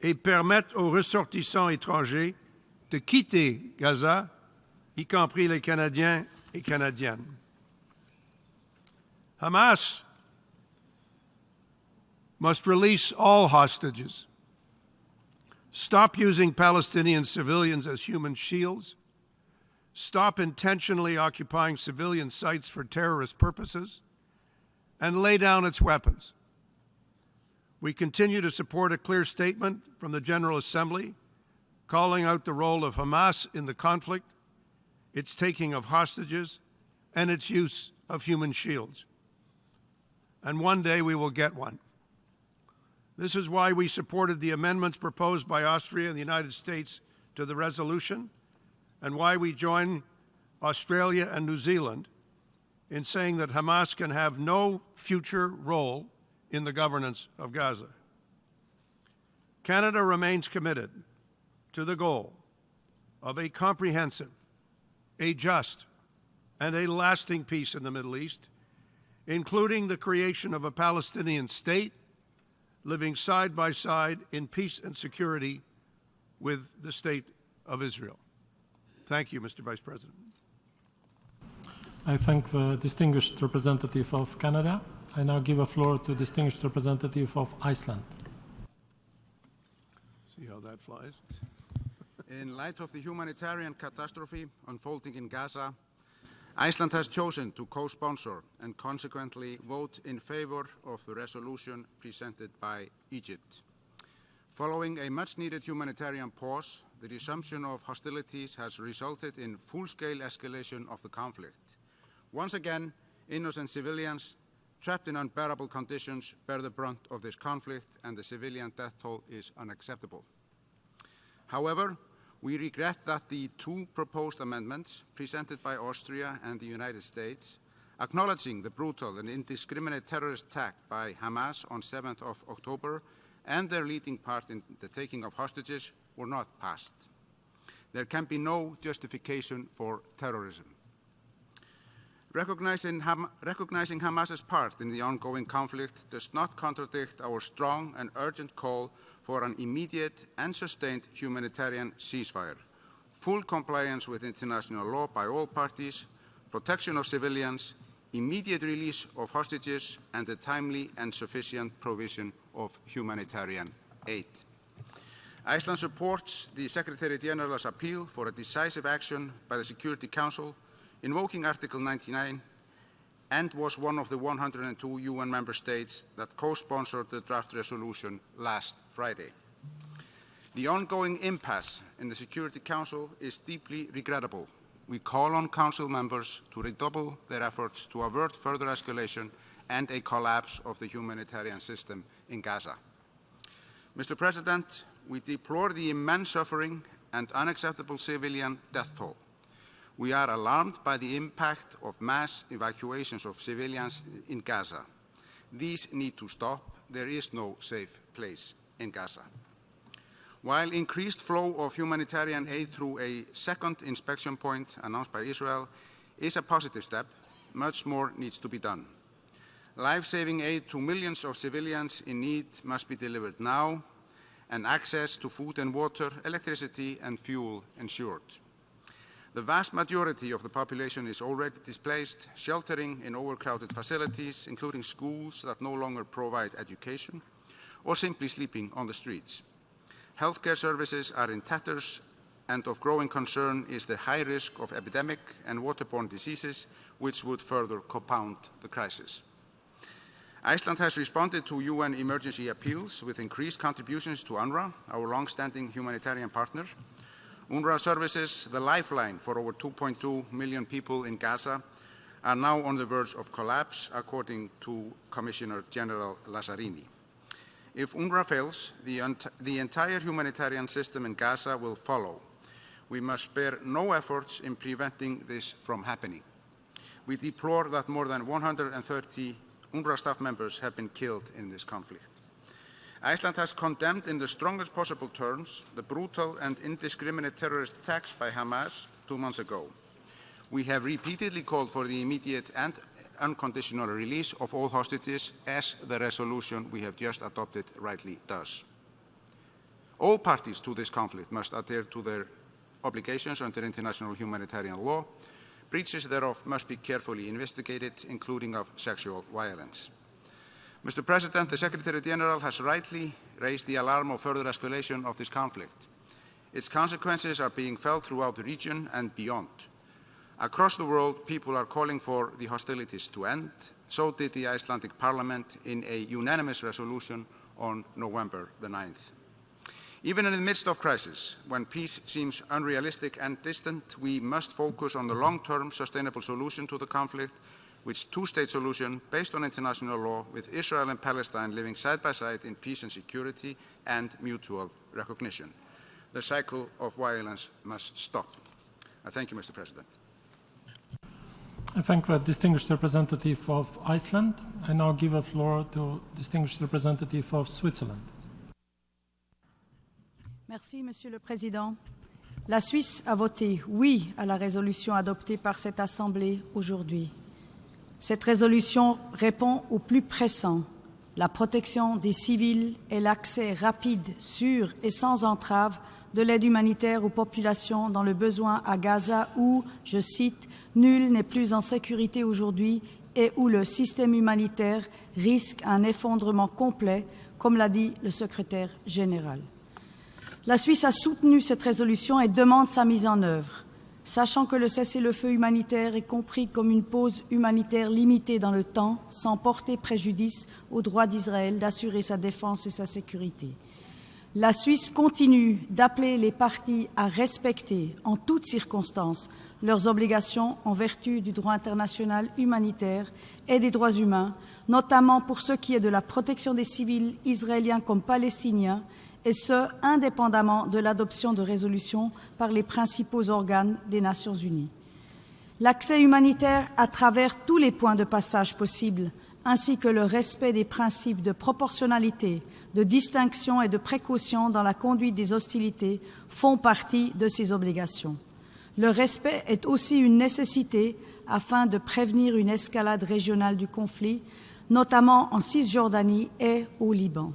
et permettre aux ressortissants étrangers de quitter Gaza, y compris les Canadiens et Canadiennes. Hamas must release all hostages, stop using Palestinian civilians as human shields, stop intentionally occupying civilian sites for terrorist purposes, and lay down its weapons. We continue to support a clear statement from the General Assembly calling out the role of Hamas in the conflict, its taking of hostages, and its use of human shields. And one day we will get one. This is why we supported the amendments proposed by Austria and the United States to the resolution, and why we join Australia and New Zealand in saying that Hamas can have no future role in the governance of Gaza. Canada remains committed to the goal of a comprehensive, a just, and a lasting peace in the Middle East, including the creation of a Palestinian state living side by side in peace and security with the State of Israel. Thank you, Mr. Vice President. I thank the distinguished representative of Canada. I now give a floor to distinguished representative of Iceland. See how that flies? In light of the humanitarian catastrophe unfolding in Gaza, Iceland has chosen to co-sponsor and consequently vote in favor of the resolution presented by Egypt. Following a much-needed humanitarian pause, the resumption of hostilities has resulted in full-scale escalation of the conflict. Once again, innocent civilians trapped in unbearable conditions bear the brunt of this conflict, and the civilian death toll is unacceptable. However, we regret that the two proposed amendments presented by Austria and the United States, acknowledging the brutal and indiscriminate terrorist attack by Hamas on 7th of October and their leading part in the taking of hostages, were not passed. There can be no justification for terrorism. Recognizing Hamas's part in the ongoing conflict does not contradict our strong and urgent call for an immediate and sustained humanitarian ceasefire, full compliance with international law by all parties, protection of civilians, immediate release of hostages, and the timely and sufficient provision of humanitarian aid. Iceland supports the Secretary General's appeal for a decisive action by the Security Council, invoking Article 99, and was one of the 102 UN member states that co-sponsored the draft resolution last Friday. The ongoing impasse in the Security Council is deeply regrettable. We call on Council members to redouble their efforts to avert further escalation and a collapse of the humanitarian system in Gaza. Mr. President, we deplore the immense suffering and unacceptable civilian death toll. We are alarmed by the impact of mass evacuations of civilians in Gaza. These need to stop. There is no safe place in Gaza. While increased flow of humanitarian aid through a second inspection point announced by Israel is a positive step, much more needs to be done. Life-saving aid to millions of civilians in need must be delivered now, and access to food and water, electricity and fuel ensured. The vast majority of the population is already displaced, sheltering in overcrowded facilities, including schools that no longer provide education, or simply sleeping on the streets. Healthcare services are in tatters, and of growing concern is the high risk of epidemic and waterborne diseases, which would further compound the crisis. Iceland has responded to UN emergency appeals with increased contributions to UNRWA, our long-standing humanitarian partner. UNRWA services, the lifeline for over 2.2 million people in Gaza, are now on the verge of collapse, according to Commissioner General Lazzarini. If UNRWA fails, the entire humanitarian system in Gaza will follow. We must spare no efforts in preventing this from happening. We deplore that more than 130 UNRWA staff members have been killed in this conflict. Iceland has condemned in the strongest possible terms the brutal and indiscriminate terrorist attacks by Hamas 2 months ago. We have repeatedly called for the immediate and unconditional release of all hostages, as the resolution we have just adopted rightly does. All parties to this conflict must adhere to their obligations under international humanitarian law. Breaches thereof must be carefully investigated, including of sexual violence. Mr. President, the Secretary General has rightly raised the alarm of further escalation of this conflict. Its consequences are being felt throughout the region and beyond. Across the world, people are calling for the hostilities to end. So did the Icelandic Parliament in a unanimous resolution on November the 9th. Even in the midst of crisis, when peace seems unrealistic and distant, we must focus on the long-term sustainable solution to the conflict, which two-state solution based on international law, with Israel and Palestine living side by side in peace and security and mutual recognition. The cycle of violence must stop. I thank you, Mr. President. I thank the distinguished representative of Iceland. I now give the floor to distinguished representative of Switzerland. Merci, Monsieur le Président. La Suisse a voté oui à la résolution adoptée par cette Assemblée aujourd'hui. Cette résolution répond au plus pressant, la protection des civils et l'accès rapide, sûr et sans entrave de l'aide humanitaire aux populations dans le besoin à Gaza où, je cite, « nul n'est plus en sécurité aujourd'hui et où le système humanitaire risque un effondrement complet », comme l'a dit le secrétaire général. La Suisse a soutenu cette résolution et demande sa mise en œuvre, sachant que le cessez-le-feu humanitaire est compris comme une pause humanitaire limitée dans le temps, sans porter préjudice au droit d'Israël d'assurer sa défense et sa sécurité. La Suisse continue d'appeler les parties à respecter, en toutes circonstances, leurs obligations en vertu du droit international humanitaire et des droits humains, notamment pour ce qui est de la protection des civils israéliens comme palestiniens, et ce, indépendamment de l'adoption de résolutions par les principaux organes des Nations unies. L'accès humanitaire à travers tous les points de passage possibles, ainsi que le respect des principes de proportionnalité, de distinction et de précaution dans la conduite des hostilités font partie de ces obligations. Le respect est aussi une nécessité afin de prévenir une escalade régionale du conflit, notamment en Cisjordanie et au Liban.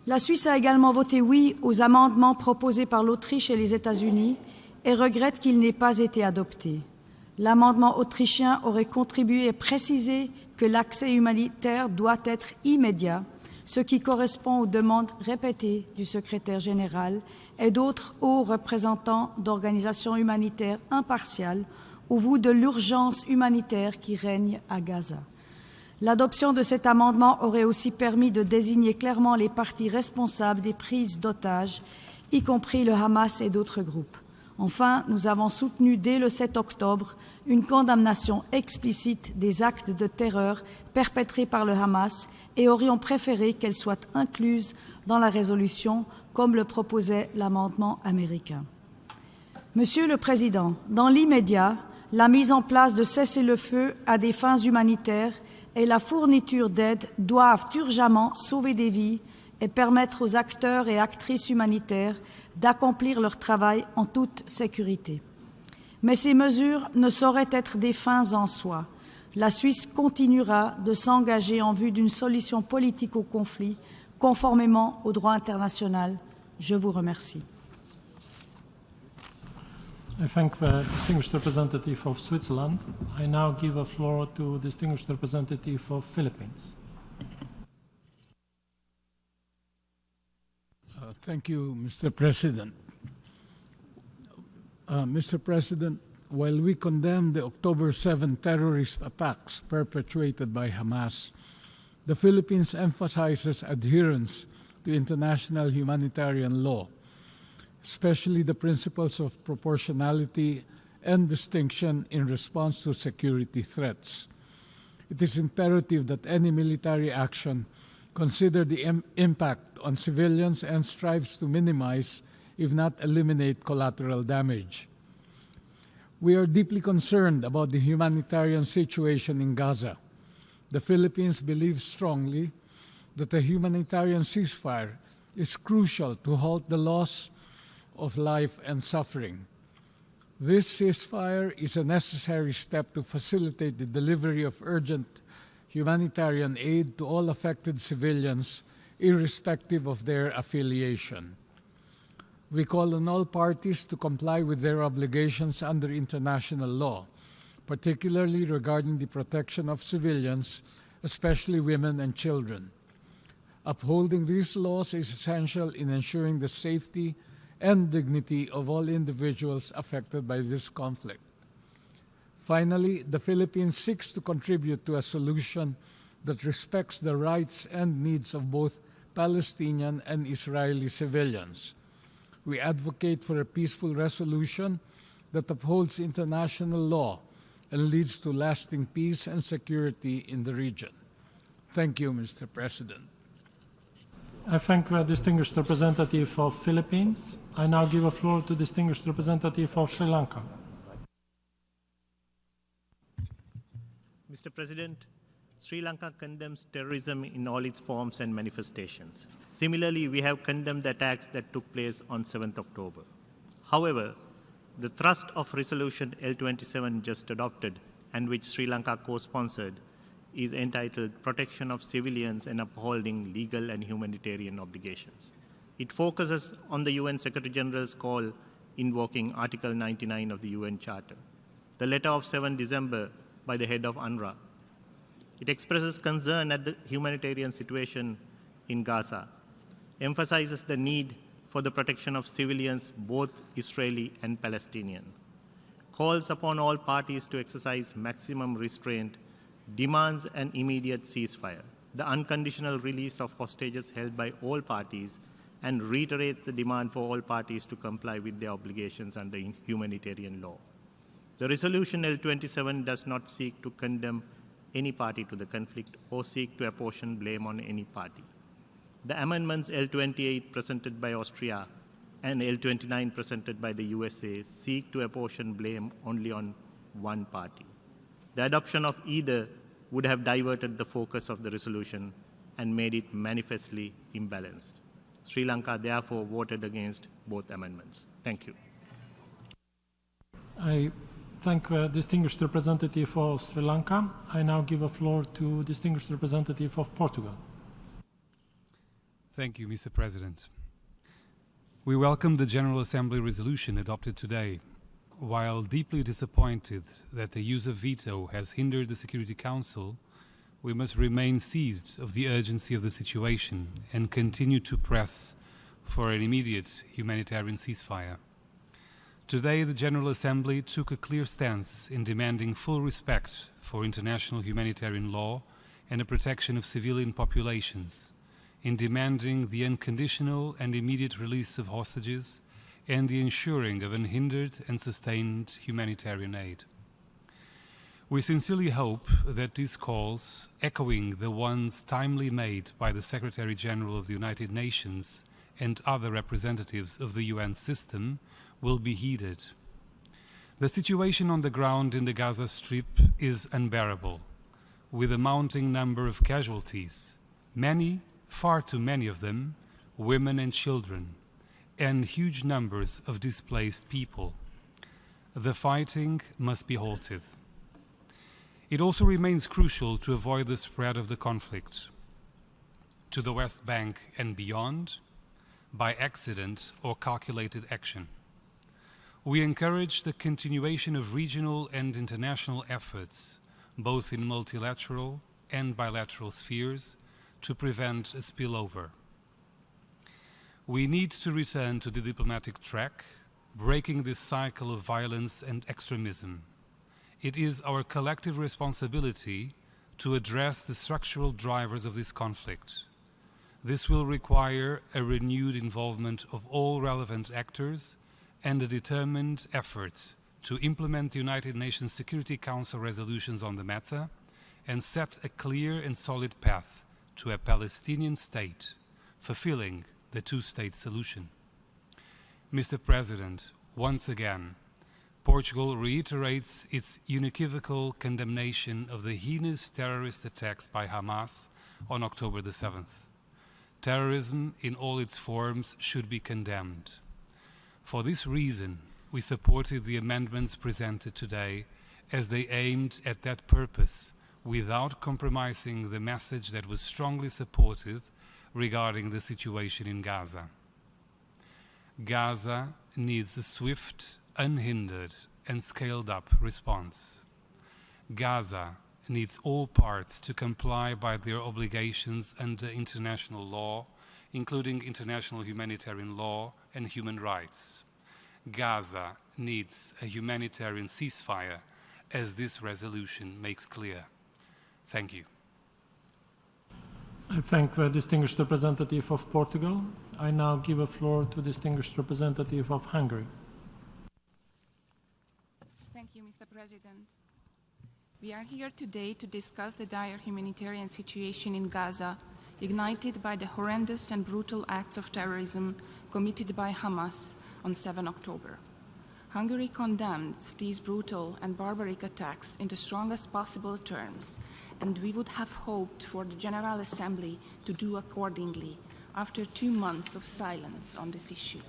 La Suisse a également voté oui aux amendements proposés par l'Autriche et les États-Unis et regrette qu'il n'ait pas été adopté. L'amendement autrichien aurait contribué à préciser que l'accès humanitaire doit être immédiat, ce qui correspond aux demandes répétées du secrétaire général et d'autres hauts représentants d'organisations humanitaires impartiales au vu de l'urgence humanitaire qui règne à Gaza. L'adoption de cet amendement aurait aussi permis de désigner clairement les parties responsables des prises d'otages, y compris le Hamas et d'autres groupes. Enfin, nous avons soutenu dès le 7 octobre une condamnation explicite des actes de terreur perpétrés par le Hamas et aurions préféré qu'elle soit incluse dans la résolution, comme le proposait l'amendement américain. Monsieur le Président, dans l'immédiat, la mise en place de cessez-le-feu à des fins humanitaires et la fourniture d'aide doivent urgemment sauver des vies et permettre aux acteurs et actrices humanitaires d'accomplir leur travail en toute sécurité. Mais ces mesures ne sauraient être des fins en soi. La Suisse continuera de s'engager en vue d'une solution politique au conflit, conformément au droit international. Je vous remercie. I thank the distinguished representative of Switzerland. I now give the floor to distinguished representative of Philippines. Thank you, Mr. President. Mr. President, while we condemn the October 7 terrorist attacks perpetrated by Hamas, the Philippines emphasizes adherence to international humanitarian law, especially the principles of proportionality and distinction in response to security threats. It is imperative that any military action consider the impact on civilians and strives to minimize, if not eliminate, collateral damage. We are deeply concerned about the humanitarian situation in Gaza. The Philippines believes strongly that a humanitarian ceasefire is crucial to halt the loss of life and suffering. This ceasefire is a necessary step to facilitate the delivery of urgent humanitarian aid to all affected civilians, irrespective of their affiliation. We call on all parties to comply with their obligations under international law, particularly regarding the protection of civilians, especially women and children. Upholding these laws is essential in ensuring the safety and dignity of all individuals affected by this conflict. Finally, the Philippines seeks to contribute to a solution that respects the rights and needs of both Palestinian and Israeli civilians. We advocate for a peaceful resolution that upholds international law and leads to lasting peace and security in the region. Thank you, Mr. President. I thank the distinguished representative of Philippines. I now give the floor to distinguished representative of Sri Lanka. Mr. President, Sri Lanka condemns terrorism in all its forms and manifestations. Similarly, we have condemned the attacks that took place on 7th October. However, the thrust of Resolution L27 just adopted and which Sri Lanka co-sponsored is entitled Protection of Civilians and Upholding Legal and Humanitarian Obligations. It focuses on the UN Secretary General's call invoking Article 99 of the UN Charter, the letter of 7 December by the head of UNRWA. It expresses concern at the humanitarian situation in Gaza, emphasizes the need for the protection of civilians, both Israeli and Palestinian, calls upon all parties to exercise maximum restraint, demands an immediate ceasefire, the unconditional release of hostages held by all parties, and reiterates the demand for all parties to comply with their obligations under humanitarian law. The resolution L27 does not seek to condemn any party to the conflict or seek to apportion blame on any party. The amendments L28 presented by Austria and L29 presented by the USA seek to apportion blame only on one party. The adoption of either would have diverted the focus of the resolution and made it manifestly imbalanced. Sri Lanka therefore voted against both amendments. Thank you. I thank distinguished representative of Sri Lanka. I now give a floor to distinguished representative of Portugal. Thank you, Mr. President. We welcome the General Assembly resolution adopted today. While deeply disappointed that the use of veto has hindered the Security Council, we must remain seized of the urgency of the situation and continue to press for an immediate humanitarian ceasefire. Today, the General Assembly took a clear stance in demanding full respect for international humanitarian law and the protection of civilian populations, in demanding the unconditional and immediate release of hostages and the ensuring of unhindered and sustained humanitarian aid. We sincerely hope that these calls, echoing the ones timely made by the Secretary-General of the United Nations and other representatives of the UN system, will be heeded. The situation on the ground in the Gaza Strip is unbearable, with a mounting number of casualties, many, far too many of them, women and children, and huge numbers of displaced people. The fighting must be halted. It also remains crucial to avoid the spread of the conflict to the West Bank and beyond by accident or calculated action. We encourage the continuation of regional and international efforts, both in multilateral and bilateral spheres, to prevent a spillover. We need to return to the diplomatic track, breaking this cycle of violence and extremism. It is our collective responsibility to address the structural drivers of this conflict. This will require a renewed involvement of all relevant actors and a determined effort to implement the United Nations Security Council resolutions on the matter and set a clear and solid path to a Palestinian state, fulfilling the two-state solution. Mr. President, once again, Portugal reiterates its unequivocal condemnation of the heinous terrorist attacks by Hamas on October the 7th. Terrorism in all its forms should be condemned. For this reason, we supported the amendments presented today as they aimed at that purpose without compromising the message that was strongly supported regarding the situation in Gaza. Gaza needs a swift, unhindered, and scaled-up response. Gaza needs all parts to comply by their obligations under international law, including international humanitarian law and human rights. Gaza needs a humanitarian ceasefire, as this resolution makes clear. Thank you. I thank the distinguished representative of Portugal. I now give a floor to distinguished representative of Hungary. Thank you, Mr. President. We are here today to discuss the dire humanitarian situation in Gaza, ignited by the horrendous and brutal acts of terrorism committed by Hamas on 7 October. Hungary condemns these brutal and barbaric attacks in the strongest possible terms, and we would have hoped for the General Assembly to do accordingly after 2 months of silence on this issue.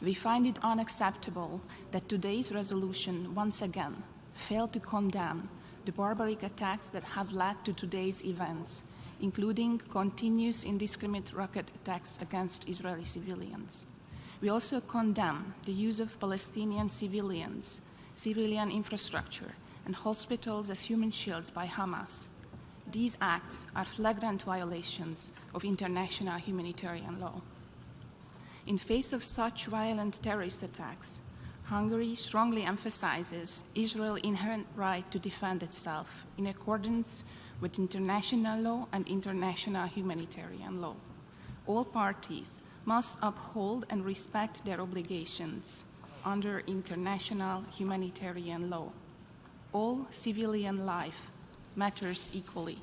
We find it unacceptable that today's resolution once again failed to condemn the barbaric attacks that have led to today's events, including continuous indiscriminate rocket attacks against Israeli civilians. We also condemn the use of Palestinian civilians, civilian infrastructure, and hospitals as human shields by Hamas. These acts are flagrant violations of international humanitarian law. In face of such violent terrorist attacks, Hungary strongly emphasizes Israel's inherent right to defend itself in accordance with international law and international humanitarian law. All parties must uphold and respect their obligations under international humanitarian law. All civilian life matters equally.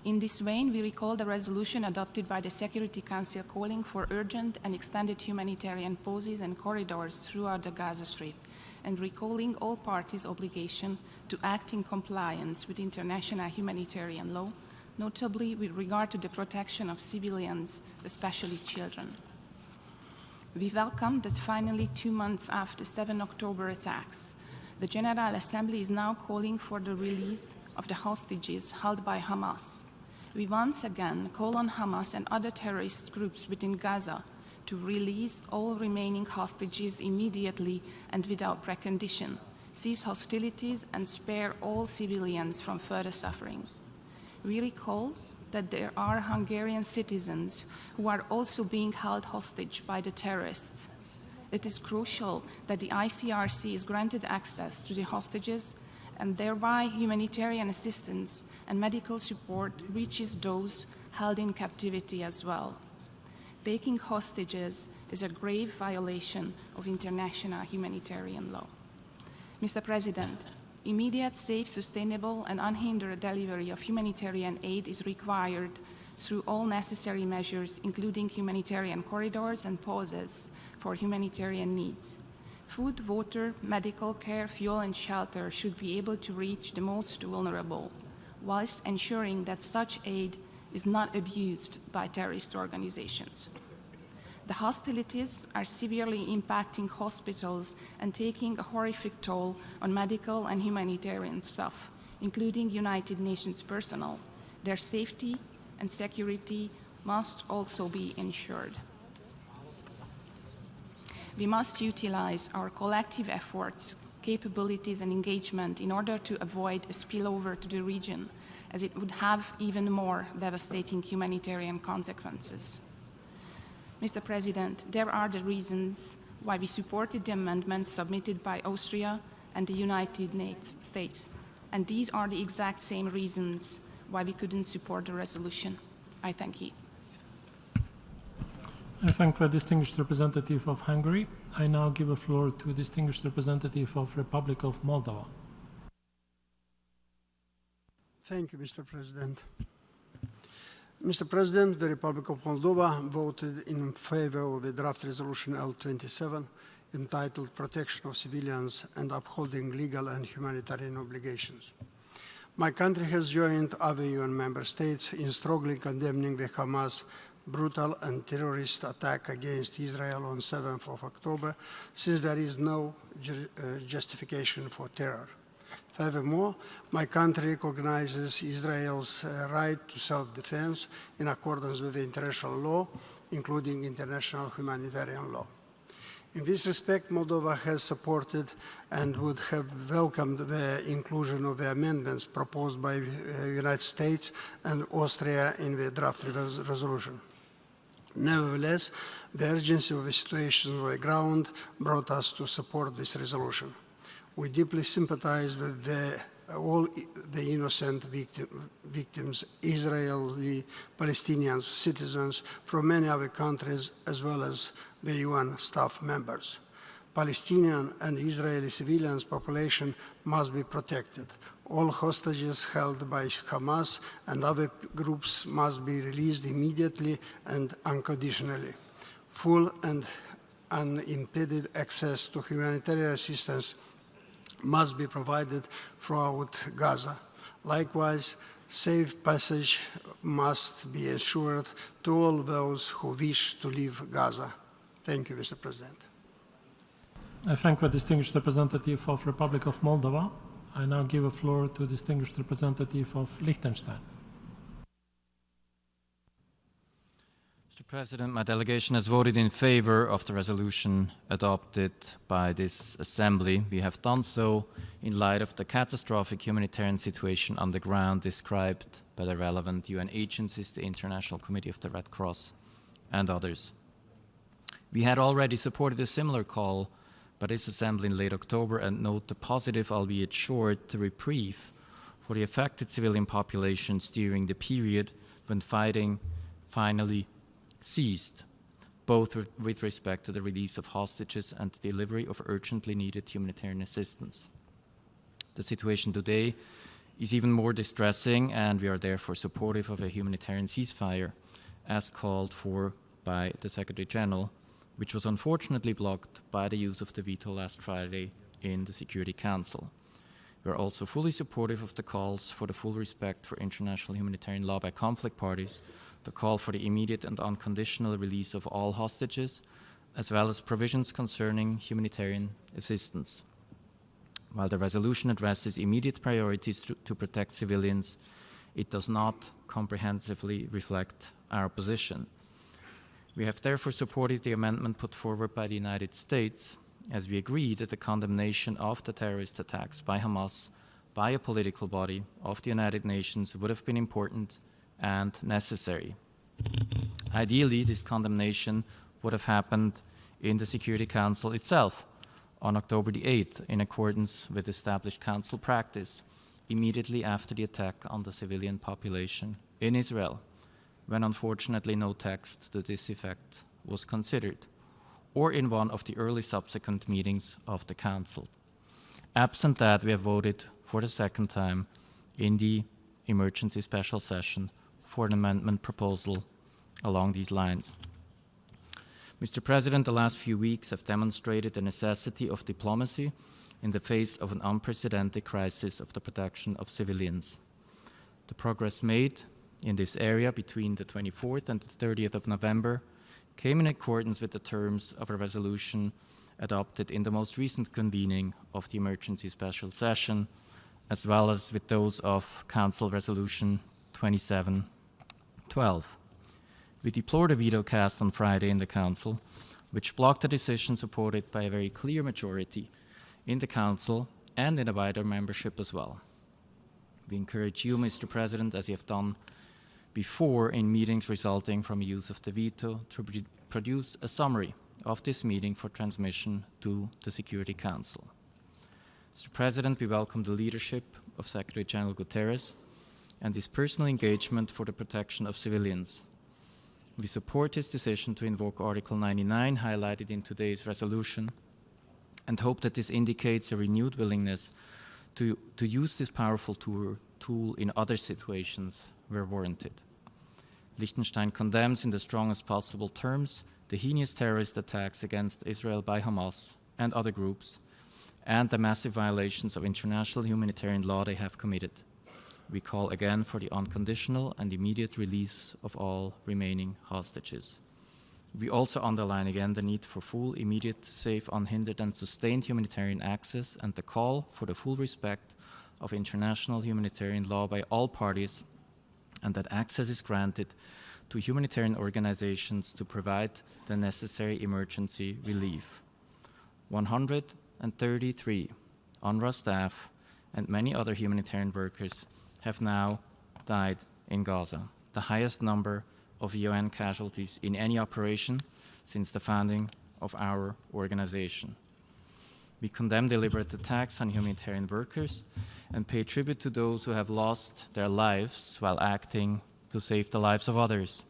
In this vein, we recall the resolution adopted by the Security Council calling for urgent and extended humanitarian pauses and corridors throughout the Gaza Strip, and recalling all parties' obligation to act in compliance with international humanitarian law, notably with regard to the protection of civilians, especially children. We welcome that finally 2 months after 7 October attacks, the General Assembly is now calling for the release of the hostages held by Hamas. We once again call on Hamas and other terrorist groups within Gaza to release all remaining hostages immediately and without precondition, cease hostilities, and spare all civilians from further suffering. We recall that there are Hungarian citizens who are also being held hostage by the terrorists. It is crucial that the ICRC is granted access to the hostages, and thereby humanitarian assistance and medical support reaches those held in captivity as well. Taking hostages is a grave violation of international humanitarian law. Mr. President, immediate, safe, sustainable, and unhindered delivery of humanitarian aid is required through all necessary measures, including humanitarian corridors and pauses for humanitarian needs. Food, water, medical care, fuel, and shelter should be able to reach the most vulnerable, whilst ensuring that such aid is not abused by terrorist organizations. The hostilities are severely impacting hospitals and taking a horrific toll on medical and humanitarian staff, including United Nations personnel. Their safety and security must also be ensured. We must utilize our collective efforts, capabilities, and engagement in order to avoid a spillover to the region, as it would have even more devastating humanitarian consequences. Mr. President, there are the reasons why we supported the amendments submitted by Austria and the United States, and these are the exact same reasons why we couldn't support the resolution. I thank you. I thank the distinguished representative of Hungary. I now give the floor to distinguished representative of Republic of Moldova. Thank you, Mr. President. Mr. President, the Republic of Moldova voted in favor of the draft resolution L27 entitled Protection of Civilians and Upholding Legal and Humanitarian Obligations. My country has joined other UN member states in strongly condemning the Hamas brutal and terrorist attack against Israel on 7th of October, since there is no justification for terror. Furthermore, my country recognizes Israel's right to self-defense in accordance with international law, including international humanitarian law. In this respect, Moldova has supported and would have welcomed the inclusion of the amendments proposed by the United States and Austria in the draft resolution. Nevertheless, the urgency of the situation on the ground brought us to support this resolution. We deeply sympathize with all the innocent victims, Israeli, Palestinians, citizens from many other countries, as well as the UN staff members. Palestinian and Israeli civilians population must be protected. All hostages held by Hamas and other groups must be released immediately and unconditionally. Full and unimpeded access to humanitarian assistance must be provided throughout Gaza. Likewise, safe passage must be assured to all those who wish to leave Gaza. Thank you, Mr. President. I thank the distinguished representative of Republic of Moldova. I now give the floor to distinguished representative of Liechtenstein. Mr. President, my delegation has voted in favor of the resolution adopted by this Assembly. We have done so in light of the catastrophic humanitarian situation on the ground described by the relevant UN agencies, the International Committee of the Red Cross, and others. We had already supported a similar call by this Assembly in late October and note the positive, albeit short, reprieve for the affected civilian populations during the period when fighting finally ceased, both with respect to the release of hostages and the delivery of urgently needed humanitarian assistance. The situation today is even more distressing, and we are therefore supportive of a humanitarian ceasefire, as called for by the Secretary General, which was unfortunately blocked by the use of the veto last Friday in the Security Council. We are also fully supportive of the calls for the full respect for international humanitarian law by conflict parties, the call for the immediate and unconditional release of all hostages, as well as provisions concerning humanitarian assistance. While the resolution addresses immediate priorities to protect civilians, it does not comprehensively reflect our position. We have therefore supported the amendment put forward by the United States, as we agree that the condemnation of the terrorist attacks by Hamas by a political body of the United Nations would have been important and necessary. Ideally, this condemnation would have happened in the Security Council itself on October the 8th, in accordance with established Council practice, immediately after the attack on the civilian population in Israel, when unfortunately no text to this effect was considered, or in one of the early subsequent meetings of the Council. Absent that, we have voted for the second time in the emergency special session for an amendment proposal along these lines. Mr. President, the last few weeks have demonstrated the necessity of diplomacy in the face of an unprecedented crisis of the protection of civilians. The progress made in this area between the 24th and the 30th of November came in accordance with the terms of a resolution adopted in the most recent convening of the emergency special session, as well as with those of Council Resolution 2712. We deplore the veto cast on Friday in the Council, which blocked a decision supported by a very clear majority in the Council and in a wider membership as well. We encourage you, Mr. President, as you have done before in meetings resulting from a use of the veto, to produce a summary of this meeting for transmission to the Security Council. Mr. President, we welcome the leadership of Secretary General Guterres and his personal engagement for the protection of civilians. We support his decision to invoke Article 99, highlighted in today's resolution, and hope that this indicates a renewed willingness to use this powerful tool in other situations where warranted. Liechtenstein condemns in the strongest possible terms the heinous terrorist attacks against Israel by Hamas and other groups, and the massive violations of international humanitarian law they have committed. We call again for the unconditional and immediate release of all remaining hostages. We also underline again the need for full, immediate, safe, unhindered, and sustained humanitarian access, and the call for the full respect of international humanitarian law by all parties, and that access is granted to humanitarian organizations to provide the necessary emergency relief. 133 UNRWA staff and many other humanitarian workers have now died in Gaza, the highest number of UN casualties in any operation since the founding of our organization. We condemn deliberate attacks on humanitarian workers and pay tribute to those who have lost their lives while acting to save the lives of others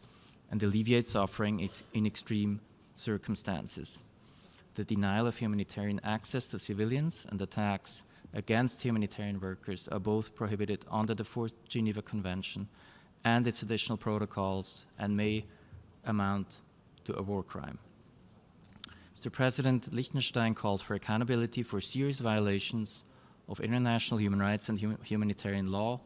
and alleviate suffering in extreme circumstances. The denial of humanitarian access to civilians and attacks against humanitarian workers are both prohibited under the Fourth Geneva Convention and its additional protocols, and may amount to a war crime. Mr. President, Liechtenstein called for accountability for serious violations of international human rights and humanitarian law,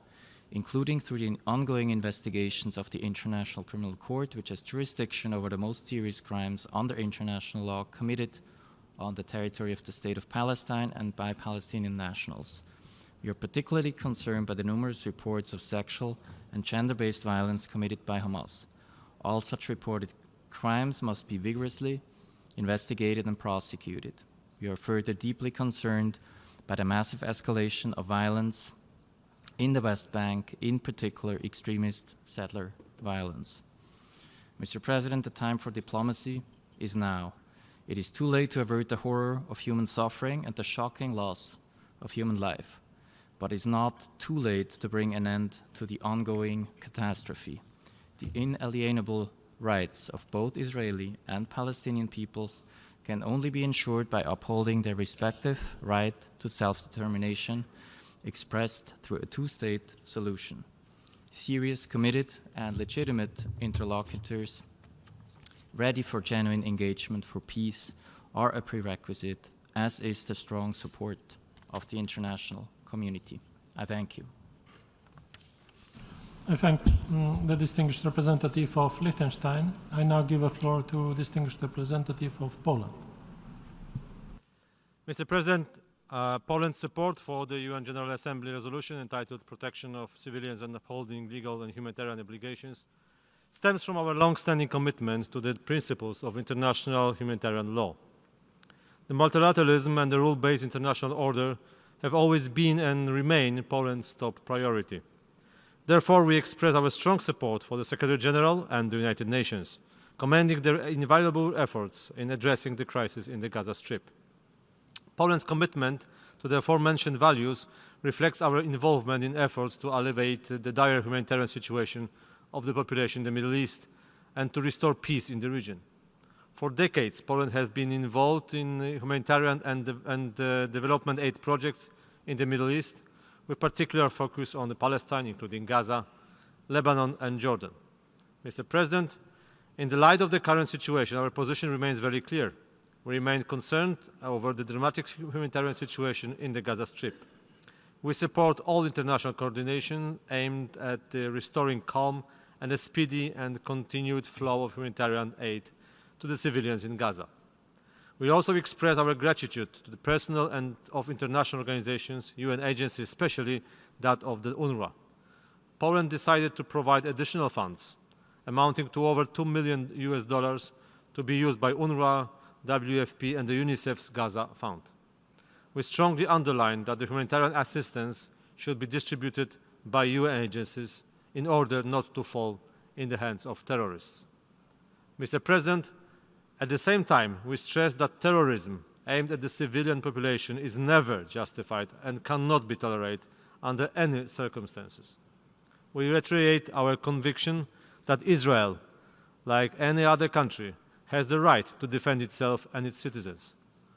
including through the ongoing investigations of the International Criminal Court, which has jurisdiction over the most serious crimes under international law committed on the territory of the State of Palestine and by Palestinian nationals. We are particularly concerned by the numerous reports of sexual and gender-based violence committed by Hamas. All such reported crimes must be vigorously investigated and prosecuted. We are further deeply concerned by the massive escalation of violence in the West Bank, in particular extremist settler violence. Mr. President, the time for diplomacy is now. It is too late to avert the horror of human suffering and the shocking loss of human life, but it's not too late to bring an end to the ongoing catastrophe. The inalienable rights of both Israeli and Palestinian peoples can only be ensured by upholding their respective right to self-determination expressed through a two-state solution. Serious, committed, and legitimate interlocutors ready for genuine engagement for peace are a prerequisite, as is the strong support of the international community. I thank you. I thank the distinguished representative of Liechtenstein. I now give the floor to distinguished representative of Poland. Mr. President, Poland's support for the UN General Assembly resolution entitled Protection of Civilians and Upholding Legal and Humanitarian Obligations stems from our long-standing commitment to the principles of international humanitarian law. The multilateralism and the rule-based international order have always been and remain Poland's top priority. Therefore, we express our strong support for the Secretary General and the United Nations, commending their invaluable efforts in addressing the crisis in the Gaza Strip. Poland's commitment to the aforementioned values reflects our involvement in efforts to alleviate the dire humanitarian situation of the population in the Middle East and to restore peace in the region. For decades, Poland has been involved in humanitarian and development aid projects in the Middle East, with particular focus on Palestine, including Gaza, Lebanon, and Jordan. Mr. President, in the light of the current situation, our position remains very clear. We remain concerned over the dramatic humanitarian situation in the Gaza Strip. We support all international coordination aimed at restoring calm and a speedy and continued flow of humanitarian aid to the civilians in Gaza. We also express our gratitude to the personnel and of international organizations, UN agencies, especially that of the UNRWA. Poland decided to provide additional funds amounting to over $2 million to be used by UNRWA, WFP, and the UNICEF's Gaza Fund. We strongly underline that the humanitarian assistance should be distributed by UN agencies in order not to fall in the hands of terrorists. Mr. President, at the same time, we stress that terrorism aimed at the civilian population is never justified and cannot be tolerated under any circumstances. We reiterate our conviction that Israel, like any other country, has the right to defend itself and its citizens.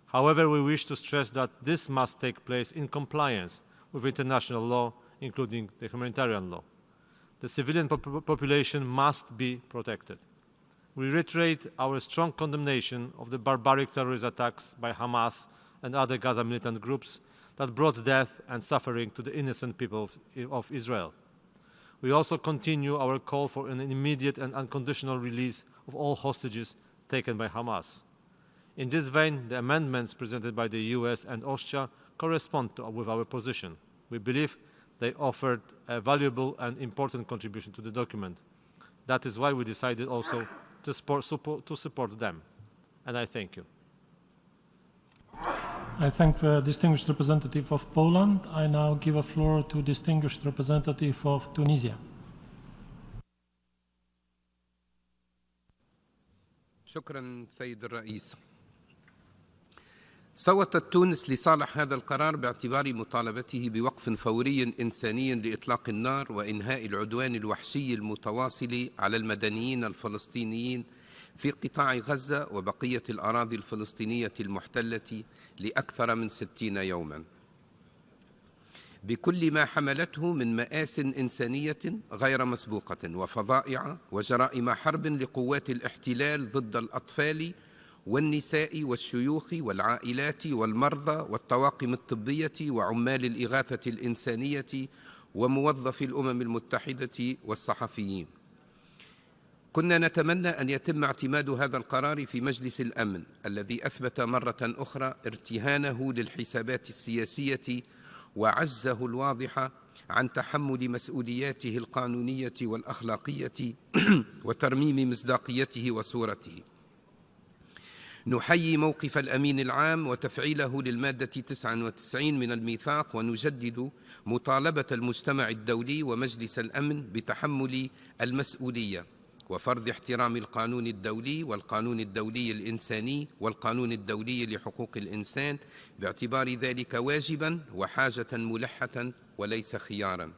However, we wish to stress that this must take place in compliance with international law, including the humanitarian law. The civilian population must be protected. We reiterate our strong condemnation of the barbaric terrorist attacks by Hamas and other Gaza militant groups that brought death and suffering to the innocent people of Israel. We also continue our call for an immediate and unconditional release of all hostages taken by Hamas. In this vein, the amendments presented by the US and Austria correspond with our position. We believe they offered a valuable and important contribution to the document. That is why we decided also to support them. And I thank you. I thank the distinguished representative of Poland. I now give the floor to distinguished representative of Tunisia. شكرا سيد الرئيس. صوتت تونس لصالح هذا القرار باعتبار مطالبته بوقف فوري إنساني لإطلاق النار وإنهاء العدوان الوحشي المتواصل على المدنيين الفلسطينيين في قطاع غزة وبقية الأراضي الفلسطينية المحتلة لأكثر من 60 يوما، بكل ما حملته من مآس إنسانية غير مسبوقة وفظائع وجرائم حرب لقوات الاحتلال ضد الأطفال والنساء والشيوخ والعائلات والمرضى والطواقم الطبية وعمال الإغاثة الإنسانية وموظفي الأمم المتحدة والصحفيين. كنا نتمنى أن يتم اعتماد هذا القرار في مجلس الأمن الذي أثبت مرة أخرى ارتهانه للحسابات السياسية وعجزه الواضح عن تحمل مسؤولياته القانونية والأخلاقية وترميم مصداقيته وصورته. نحيي موقف الأمين العام وتفعيله للمادة 99 من الميثاق، ونجدد مطالبة المجتمع الدولي ومجلس الأمن بتحمل المسؤولية وفرض احترام القانون الدولي والقانون الدولي الإنساني والقانون الدولي لحقوق الإنسان، باعتبار ذلك واجبا وحاجة ملحة وليس خيارا،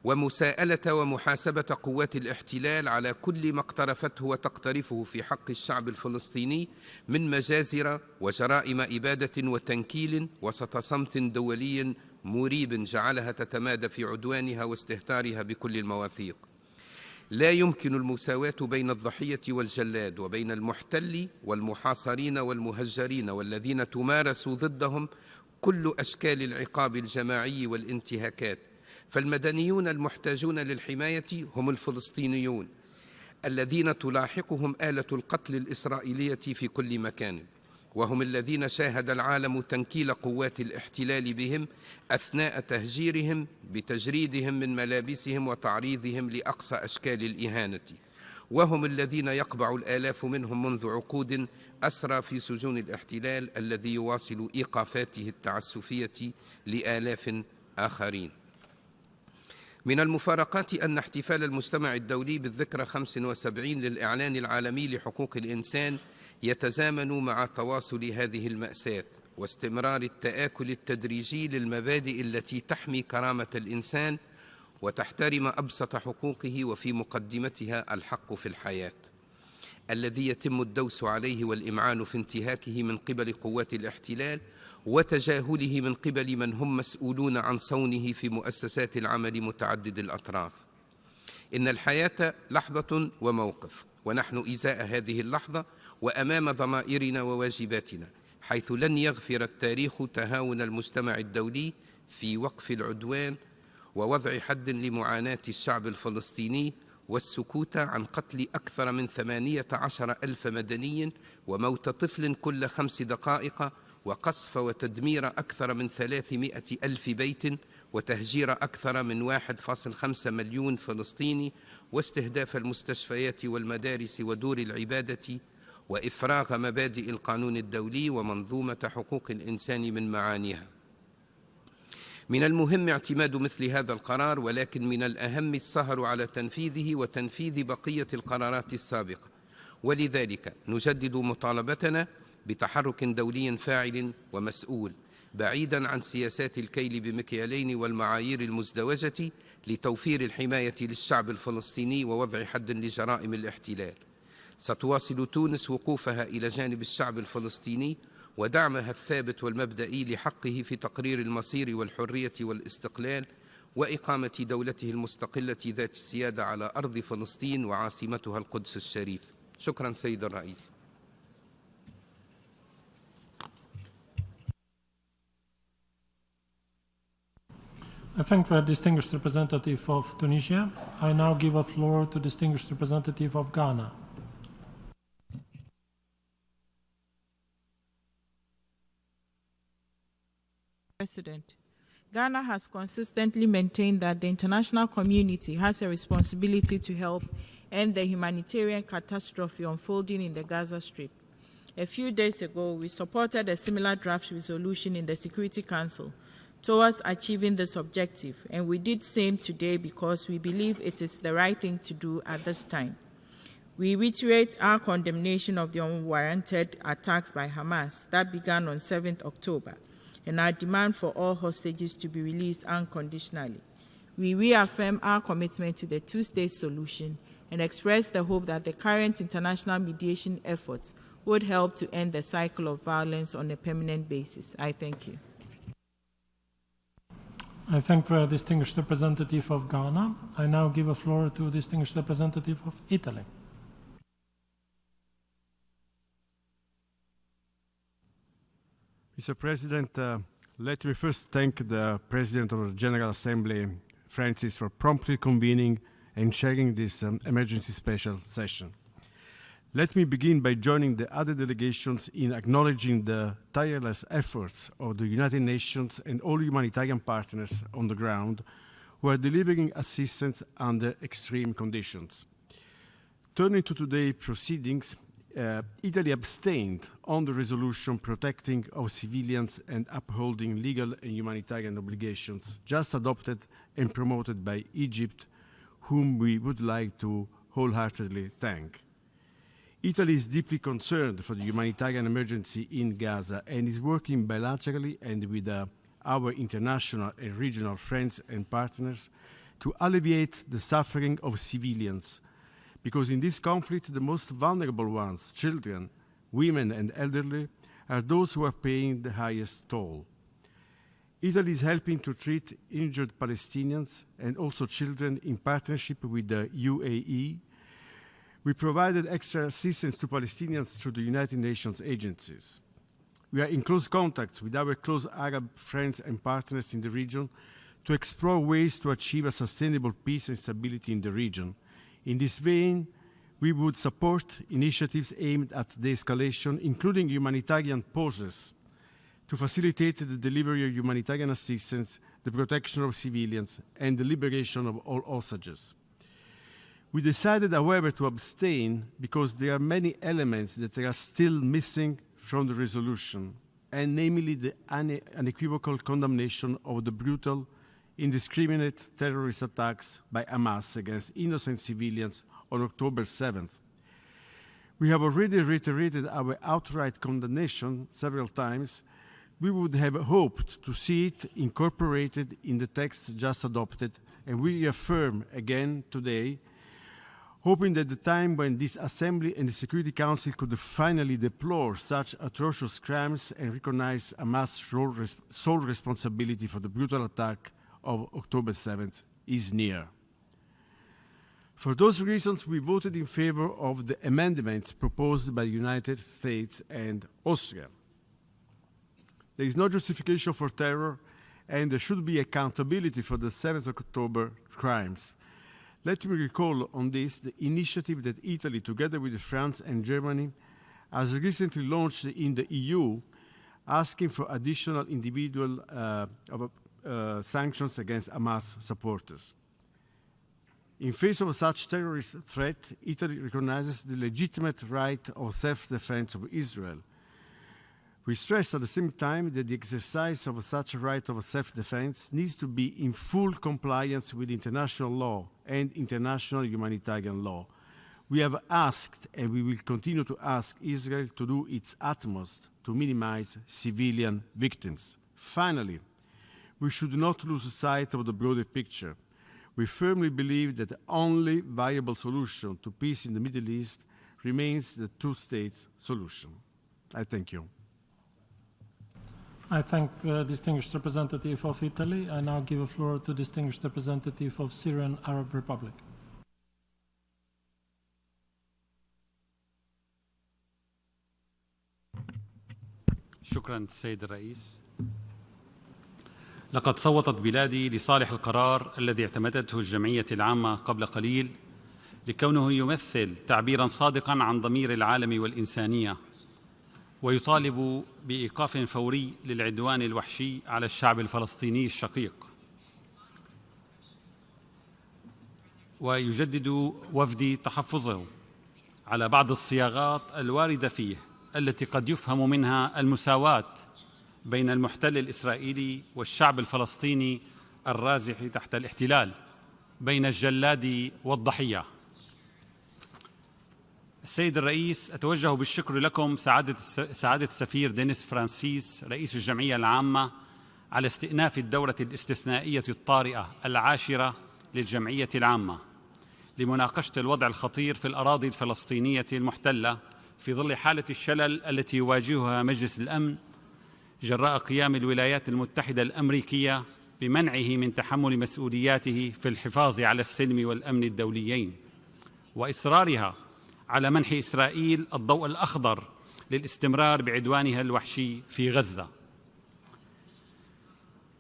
ومساءلة ومحاسبة قوات الاحتلال على كل ما اقترفته وتقترفه في حق الشعب الفلسطيني من مجازر وجرائم إبادة وتنكيل وسط صمت دولي مريب جعلها تتمادى في عدوانها واستهتارها بكل المواثيق. لا يمكن المساواة بين الضحية والجلاد وبين المحتل والمحاصرين والمهجرين والذين تمارس ضدهم كل أشكال العقاب الجماعي والانتهاكات، فالمدنيون المحتاجون للحماية هم الفلسطينيون الذين تلاحقهم آلة القتل الإسرائيلية في كل مكان، وهم الذين شاهد العالم تنكيل قوات الاحتلال بهم أثناء تهجيرهم بتجريدهم من ملابسهم وتعريضهم لأقصى أشكال الإهانة، وهم الذين يقبع الآلاف منهم منذ عقود أسرى في سجون الاحتلال الذي يواصل إيقافاته التعسفية لآلاف آخرين. من المفارقات أن احتفال المجتمع الدولي بالذكرى 75 للإعلان العالمي لحقوق الإنسان يتزامن مع تواصل هذه المأساة واستمرار التآكل التدريجي للمبادئ التي تحمي كرامة الإنسان وتحترم أبسط حقوقه، وفي مقدمتها الحق في الحياة، الذي يتم الدوس عليه والإمعان في انتهاكه من قبل قوات الاحتلال وتجاهله من قبل من هم مسؤولون عن صونه في مؤسسات العمل متعدد الأطراف. إن الحياة لحظة وموقف، ونحن إزاء هذه اللحظة وأمام ضمائرنا وواجباتنا، حيث لن يغفر التاريخ تهاون المجتمع الدولي في وقف العدوان ووضع حد لمعاناة الشعب الفلسطيني، والسكوت عن قتل أكثر من 18,000 مدني وموت طفل كل 5 دقائق وقصف وتدمير أكثر من 300,000 بيت وتهجير أكثر من 1.5 مليون فلسطيني واستهداف المستشفيات والمدارس ودور العبادة وإفراغ مبادئ القانون الدولي ومنظومة حقوق الإنسان من معانيها. من المهم اعتماد مثل هذا القرار، ولكن من الأهم السهر على تنفيذه وتنفيذ بقية القرارات السابقة، ولذلك نجدد مطالبتنا بتحرك دولي فاعل ومسؤول بعيدا عن سياسات الكيل بمكيالين والمعايير المزدوجة لتوفير الحماية للشعب الفلسطيني ووضع حد لجرائم الاحتلال. ستواصل تونس وقوفها إلى جانب الشعب الفلسطيني ودعمها الثابت والمبدئي لحقه في تقرير المصير والحرية والاستقلال وإقامة دولته المستقلة ذات السيادة على أرض فلسطين وعاصمتها القدس الشريف. شكرا سيد الرئيس. I thank the distinguished representative of Tunisia. I now give the floor to distinguished representative of Ghana. President, Ghana has consistently maintained that the international community has a responsibility to help end the humanitarian catastrophe unfolding in the Gaza Strip. A few days ago, we supported a similar draft resolution in the Security Council towards achieving this objective, and we did same today because we believe it is the right thing to do at this time. We reiterate our condemnation of the unwarranted attacks by Hamas that began on 7th October, and our demand for all hostages to be released unconditionally. We reaffirm our commitment to the two-state solution and express the hope that the current international mediation efforts would help to end the cycle of violence on a permanent basis. I thank you. I thank the distinguished representative of Ghana. I now give the floor to distinguished representative of Italy. Mr. President, let me first thank the President of the General Assembly, Francis, for promptly convening and chairing this emergency special session. Let me begin by joining the other delegations in acknowledging the tireless efforts of the United Nations and all humanitarian partners on the ground who are delivering assistance under extreme conditions. Turning to today's proceedings, Italy abstained on the resolution protecting of civilians and upholding legal and humanitarian obligations just adopted and promoted by Egypt, whom we would like to wholeheartedly thank. Italy is deeply concerned for the humanitarian emergency in Gaza and is working bilaterally and with our international and regional friends and partners to alleviate the suffering of civilians, because in this conflict the most vulnerable ones, children, women and elderly, are those who are paying the highest toll. Italy is helping to treat injured Palestinians and also children in partnership with the UAE. We provided extra assistance to Palestinians through the United Nations agencies. We are in close contact with our close Arab friends and partners in the region to explore ways to achieve a sustainable peace and stability in the region. In this vein, we would support initiatives aimed at de-escalation, including humanitarian pauses, to facilitate the delivery of humanitarian assistance, the protection of civilians, and the liberation of all hostages. We decided, however, to abstain because there are many elements that are still missing from the resolution, and namely the unequivocal condemnation of the brutal, indiscriminate terrorist attacks by Hamas against innocent civilians on October 7th. We have already reiterated our outright condemnation several times. We would have hoped to see it incorporated in the text just adopted, and we reaffirm again today, hoping that the time when this Assembly and the Security Council could finally deplore such atrocious crimes and recognize Hamas' sole responsibility for the brutal attack of October 7th is near. For those reasons, we voted in favor of the amendments proposed by the United States and Austria. There is no justification for terror, and there should be accountability for the 7th of October crimes. Let me recall on this the initiative that Italy, together with France and Germany, has recently launched in the EU, asking for additional individual sanctions against Hamas supporters. In face of such terrorist threat, Italy recognizes the legitimate right of self-defense of Israel. We stress at the same time that the exercise of such a right of self-defense needs to be in full compliance with international law and international humanitarian law. We have asked, and we will continue to ask, Israel to do its utmost to minimize civilian victims. Finally, we should not lose sight of the broader picture. We firmly believe that the only viable solution to peace in the Middle East remains the two-state solution. I thank you. I thank the distinguished representative of Italy. I now give the floor to distinguished representative of Syrian Arab Republic. شكرا السيد الرئيس. لقد صوتت بلادي لصالح القرار الذي اعتمدته الجمعية العامة قبل قليل لكونه يمثل تعبيرا صادقا عن ضمير العالم والإنسانية، ويطالب بإيقاف فوري للعدوان الوحشي على الشعب الفلسطيني الشقيق. ويجدد وفدي تحفظه على بعض الصياغات الواردة فيه التي قد يفهم منها المساواة بين المحتل الإسرائيلي والشعب الفلسطيني الرازح تحت الاحتلال، بين الجلاد والضحية. السيد الرئيس، أتوجه بالشكر لكم سعادة السفير دينيس فرانسيس رئيس الجمعية العامة على استئناف الدورة الاستثنائية الطارئة العاشرة للجمعية العامة لمناقشة الوضع الخطير في الأراضي الفلسطينية المحتلة في ظل حالة الشلل التي يواجهها مجلس الأمن جراء قيام الولايات المتحدة الأمريكية بمنعه من تحمل مسؤولياته في الحفاظ على السلم والأمن الدوليين، وإصرارها على منح إسرائيل الضوء الأخضر للاستمرار بعدوانها الوحشي في غزة.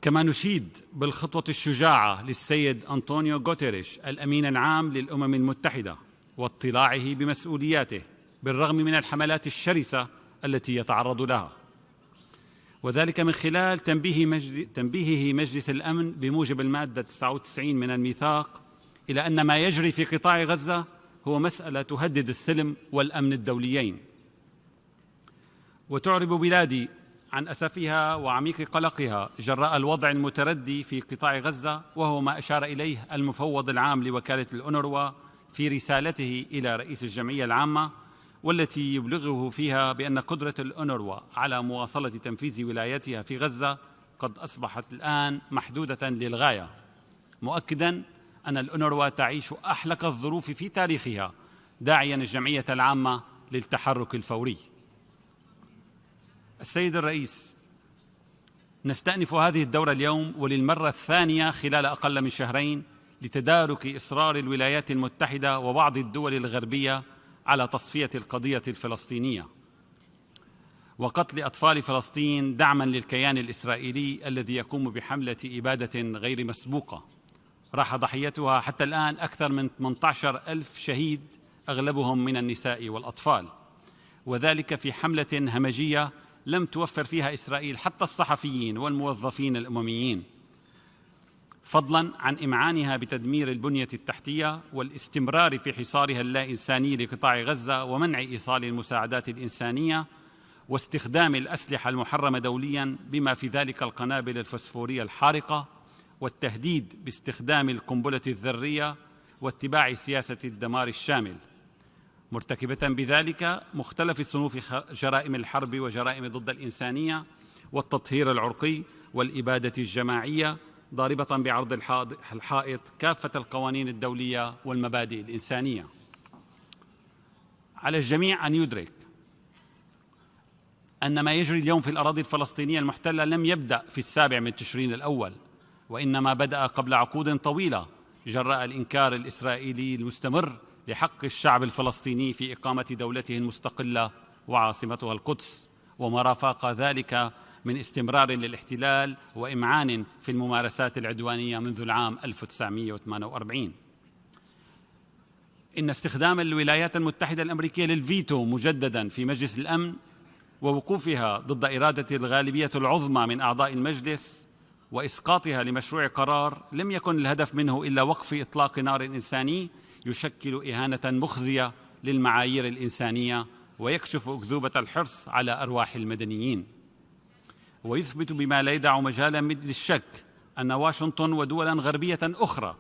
كما نشيد بالخطوة الشجاعة للسيد أنطونيو غوتيريش الأمين العام للأمم المتحدة واطلاعه بمسؤولياته بالرغم من الحملات الشرسة التي يتعرض لها، وذلك من خلال تنبيهه مجلس الأمن بموجب المادة 99 من الميثاق إلى أن ما يجري في قطاع غزة هو مسألة تهدد السلم والأمن الدوليين. وتعرب بلادي عن أسفها وعميق قلقها جراء الوضع المتردي في قطاع غزة، وهو ما أشار إليه المفوض العام لوكالة الأونروا في رسالته إلى رئيس الجمعية العامة، والتي يبلغه فيها بأن قدرة الأونروا على مواصلة تنفيذ ولايتها في غزة قد أصبحت الآن محدودة للغاية، مؤكداً أن الأونروا تعيش أحلك الظروف في تاريخها، داعياً الجمعية العامة للتحرك الفوري. السيد الرئيس، نستأنف هذه الدورة اليوم وللمرة الثانية خلال أقل من شهرين لتدارك إصرار الولايات المتحدة وبعض الدول الغربية على تصفية القضية الفلسطينية وقتل أطفال فلسطين دعماً للكيان الإسرائيلي الذي يقوم بحملة إبادة غير مسبوقة راح ضحيتها حتى الآن أكثر من 18,000 شهيد، أغلبهم من النساء والأطفال، وذلك في حملة همجية لم توفر فيها إسرائيل حتى الصحفيين والموظفين الأمميين، فضلاً عن إمعانها بتدمير البنية التحتية والاستمرار في حصارها اللا إنساني لقطاع غزة ومنع إيصال المساعدات الإنسانية واستخدام الأسلحة المحرمة دولياً بما في ذلك القنابل الفسفورية الحارقة والتهديد باستخدام القنبلة الذرية واتباع سياسة الدمار الشامل، مرتكبة بذلك مختلف صنوف جرائم الحرب وجرائم ضد الإنسانية والتطهير العرقي والإبادة الجماعية، ضاربة بعرض الحائط كافة القوانين الدولية والمبادئ الإنسانية. على الجميع أن يدرك أن ما يجري اليوم في الأراضي الفلسطينية المحتلة لم يبدأ في 7 من تشرين الأول، وإنما بدأ قبل عقود طويلة جراء الإنكار الإسرائيلي المستمر لحق الشعب الفلسطيني في إقامة دولته المستقلة وعاصمتها القدس، وما رافق ذلك من استمرار للاحتلال وإمعان في الممارسات العدوانية منذ العام 1948. إن استخدام الولايات المتحدة الأمريكية للفيتو مجدداً في مجلس الأمن ووقوفها ضد إرادة الغالبية العظمى من أعضاء المجلس وإسقاطها لمشروع قرار لم يكن الهدف منه إلا وقف إطلاق نار إنساني يشكل إهانة مخزية للمعايير الإنسانية ويكشف أكذوبة الحرص على أرواح المدنيين، ويثبت بما لا يدع مجالا للشك أن واشنطن ودولا غربية أخرى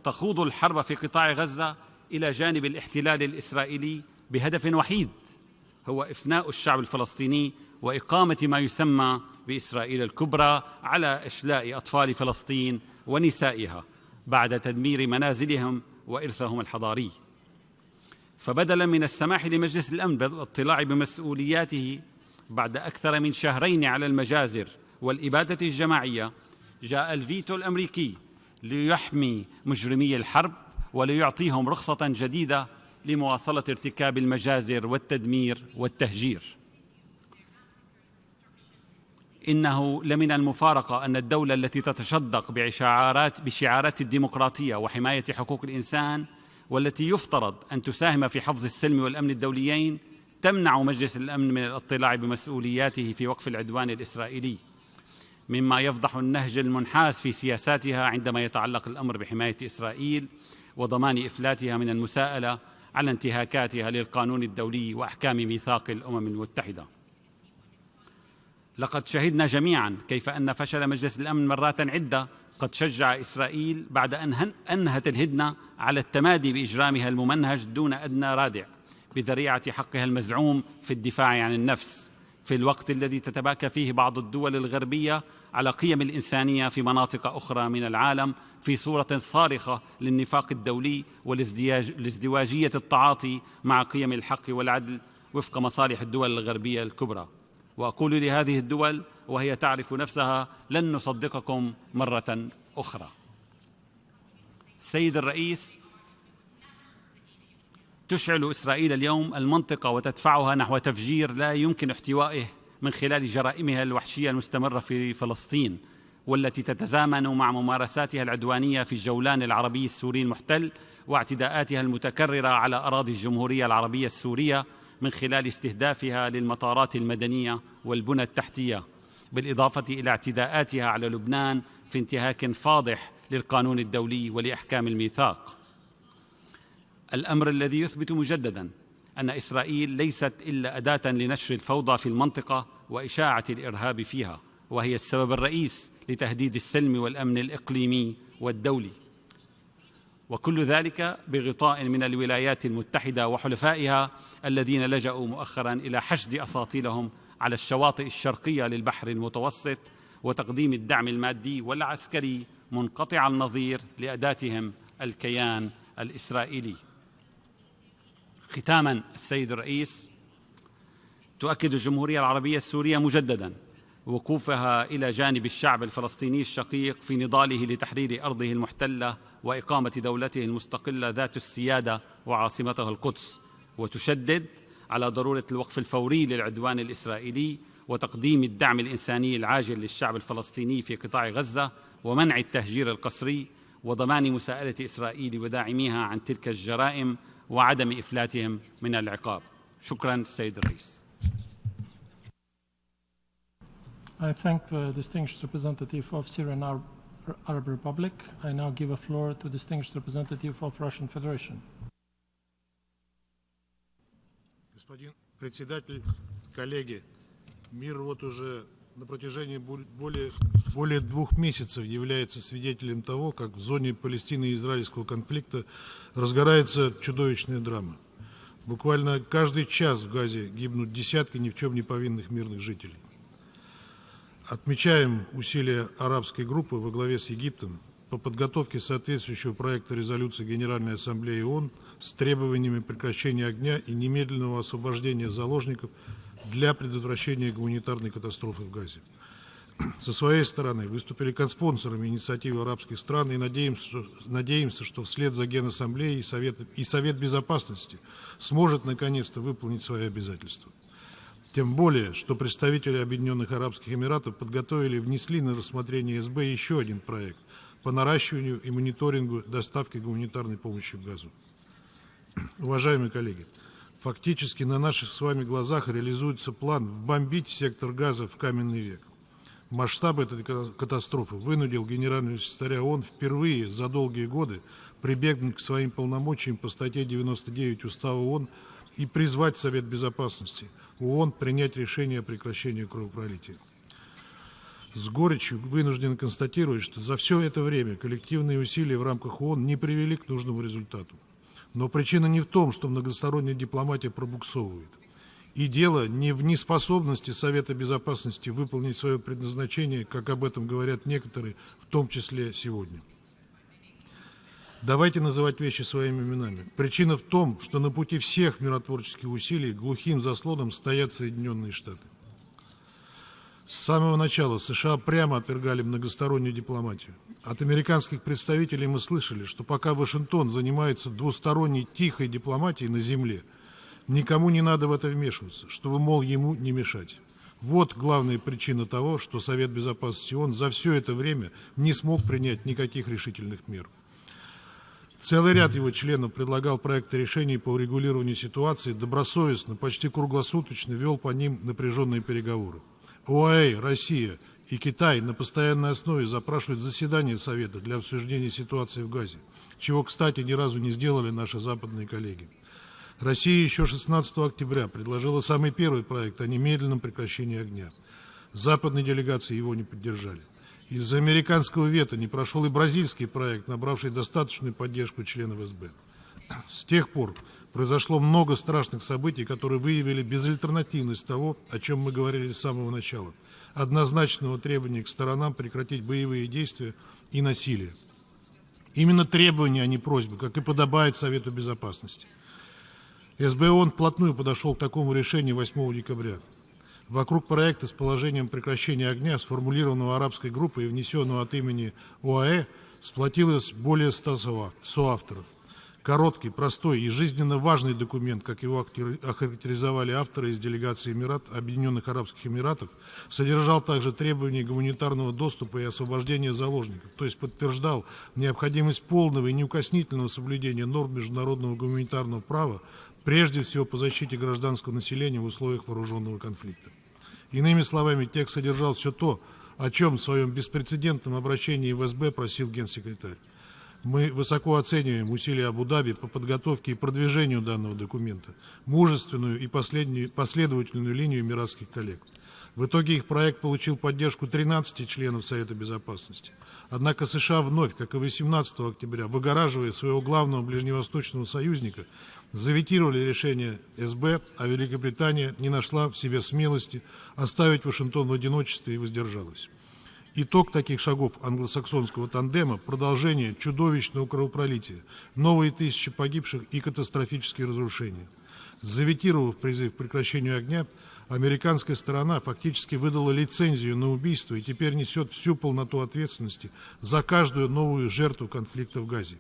تخوض الحرب في قطاع غزة إلى جانب الاحتلال الإسرائيلي بهدف وحيد هو إفناء الشعب الفلسطيني وإقامة ما يسمى بإسرائيل الكبرى على إشلاء أطفال فلسطين ونسائها بعد تدمير منازلهم وإرثهم الحضاري. فبدلا من السماح لمجلس الأمن بالاطلاع بمسؤولياته بعد أكثر من شهرين على المجازر والإبادة الجماعية، جاء الفيتو الأمريكي ليحمي مجرمي الحرب وليعطيهم رخصة جديدة لمواصلة ارتكاب المجازر والتدمير والتهجير. إنه لمن المفارقة أن الدولة التي تتشدق بشعارات الديمقراطية وحماية حقوق الإنسان والتي يفترض أن تساهم في حفظ السلم والأمن الدوليين تمنع مجلس الأمن من الاطلاع بمسؤولياته في وقف العدوان الإسرائيلي، مما يفضح النهج المنحاز في سياساتها عندما يتعلق الأمر بحماية إسرائيل وضمان إفلاتها من المساءلة على انتهاكاتها للقانون الدولي وأحكام ميثاق الأمم المتحدة. لقد شهدنا جميعاً كيف أن فشل مجلس الأمن مرات عدة قد شجع إسرائيل بعد أن أنهت الهدنة على التمادي بإجرامها الممنهج دون أدنى رادع بذريعة حقها المزعوم في الدفاع عن النفس، في الوقت الذي تتباكى فيه بعض الدول الغربية على قيم الإنسانية في مناطق أخرى من العالم في صورة صارخة للنفاق الدولي والازدواجية التعاطي مع قيم الحق والعدل وفق مصالح الدول الغربية الكبرى. وأقول لهذه الدول وهي تعرف نفسها: لن نصدقكم مرة أخرى. السيد الرئيس، تشعل إسرائيل اليوم المنطقة وتدفعها نحو تفجير لا يمكن احتوائه من خلال جرائمها الوحشية المستمرة في فلسطين، والتي تتزامن مع ممارساتها العدوانية في الجولان العربي السوري المحتل واعتداءاتها المتكررة على أراضي الجمهورية العربية السورية من خلال استهدافها للمطارات المدنية والبنى التحتية، بالإضافة إلى اعتداءاتها على لبنان في انتهاك فاضح للقانون الدولي ولأحكام الميثاق. الأمر الذي يثبت مجدداً أن إسرائيل ليست إلا أداة لنشر الفوضى في المنطقة وإشاعة الإرهاب فيها، وهي السبب الرئيس لتهديد السلم والأمن الإقليمي والدولي. وكل ذلك بغطاء من الولايات المتحدة وحلفائها الذين لجأوا مؤخرا إلى حشد أساطيلهم على الشواطئ الشرقية للبحر المتوسط وتقديم الدعم المادي والعسكري منقطع النظير لأداتهم الكيان الإسرائيلي. ختاما السيد الرئيس، تؤكد الجمهورية العربية السورية مجددا وقوفها إلى جانب الشعب الفلسطيني الشقيق في نضاله لتحرير أرضه المحتلة وإقامة دولته المستقلة ذات السيادة وعاصمتها القدس، وتشدد على ضرورة الوقف الفوري للعدوان الإسرائيلي وتقديم الدعم الإنساني العاجل للشعب الفلسطيني في قطاع غزة ومنع التهجير القسري وضمان مساءلة إسرائيل وداعميها عن تلك الجرائم وعدم إفلاتهم من العقاب. شكرا سيد الرئيس. I thank the distinguished representative of Syrian Arab Republic. I now give a floor to distinguished representative of Russian Federation. Господин председатель, коллеги, мир вот уже на протяжении более 2 месяцев является свидетелем того, как в зоне Палестино-израильского конфликта разгорается чудовищная драма. Буквально каждый час в Газе гибнут десятки ни в чем не повинных мирных жителей. Отмечаем усилия арабской группы во главе с Египтом по подготовке соответствующего проекта резолюции Генеральной Ассамблеи ООН с требованиями прекращения огня и немедленного освобождения заложников для предотвращения гуманитарной катастрофы в Газе. Со своей стороны выступили конспонсорами инициативы арабских стран и надеемся, что вслед за Генассамблеей и Совет Безопасности сможет наконец-то выполнить свои обязательства. Тем более, что представители Объединенных Арабских Эмиратов подготовили и внесли на рассмотрение СБ еще один проект по наращиванию и мониторингу доставки гуманитарной помощи в Газу. Уважаемые коллеги, фактически на наших с вами глазах реализуется план бомбить сектор Газа в каменный век. Масштаб этой катастрофы вынудил генерального секретаря ООН впервые за долгие годы прибегнуть к своим полномочиям по статье 99 Устава ООН и призвать Совет Безопасности ООН принять решение о прекращении кровопролития. С горечью вынужден констатировать, что за все это время коллективные усилия в рамках ООН не привели к нужному результату. Но причина не в том, что многосторонняя дипломатия пробуксовывает. И дело не в неспособности Совета Безопасности выполнить свое предназначение, как об этом говорят некоторые, в том числе сегодня. Давайте называть вещи своими именами. Причина в том, что на пути всех миротворческих усилий глухим заслоном стоят Соединенные Штаты. С самого начала США прямо отвергали многостороннюю дипломатию. От американских представителей мы слышали, что пока Вашингтон занимается двусторонней тихой дипломатией на земле, никому не надо в это вмешиваться, чтобы, мол, ему не мешать. Вот главная причина того, что Совет Безопасности ООН за все это время не смог принять никаких решительных мер. Целый ряд его членов предлагал проекты решений по урегулированию ситуации, добросовестно, почти круглосуточно вел по ним напряженные переговоры. ОАЭ, Россия и Китай на постоянной основе запрашивают заседание Совета для обсуждения ситуации в Газе, чего, кстати, ни разу не сделали наши западные коллеги. Россия еще 16 октября предложила самый первый проект о немедленном прекращении огня. Западные делегации его не поддержали. Из-за американского вето не прошел и бразильский проект, набравший достаточную поддержку членов СБ. С тех пор произошло много страшных событий, которые выявили безальтернативность того, о чем мы говорили с самого начала. Однозначного требования к сторонам прекратить боевые действия и насилие. Именно требования, а не просьбы, как и подобает Совету Безопасности. СБ ООН вплотную подошел к такому решению 8 декабря. Вокруг проекта с положением прекращения огня, сформулированного арабской группой и внесенного от имени ОАЭ, сплотилось более 100 соавторов. Короткий, простой и жизненно важный документ, как его охарактеризовали авторы из делегации Объединенных Арабских Эмиратов, содержал также требования гуманитарного доступа и освобождения заложников, то есть подтверждал необходимость полного и неукоснительного соблюдения норм международного гуманитарного права, прежде всего по защите гражданского населения в условиях вооруженного конфликта. Иными словами, текст содержал все то, о чем в своем беспрецедентном обращении в СБ просил генсекретарь. Мы высоко оцениваем усилия Абу-Даби по подготовке и продвижению данного документа, мужественную и последовательную линию эмиратских коллег. В итоге их проект получил поддержку 13 членов Совета Безопасности. Однако США вновь, как и 18 октября, выгораживая своего главного ближневосточного союзника, заветировали решение СБ, а Великобритания не нашла в себе смелости оставить Вашингтон в одиночестве и воздержалась. Итог таких шагов англосаксонского тандема – продолжение чудовищного кровопролития, новые тысячи погибших и катастрофические разрушения. Заветировав призыв к прекращению огня, американская сторона фактически выдала лицензию на убийство и теперь несет всю полноту ответственности за каждую новую жертву конфликта в Газе.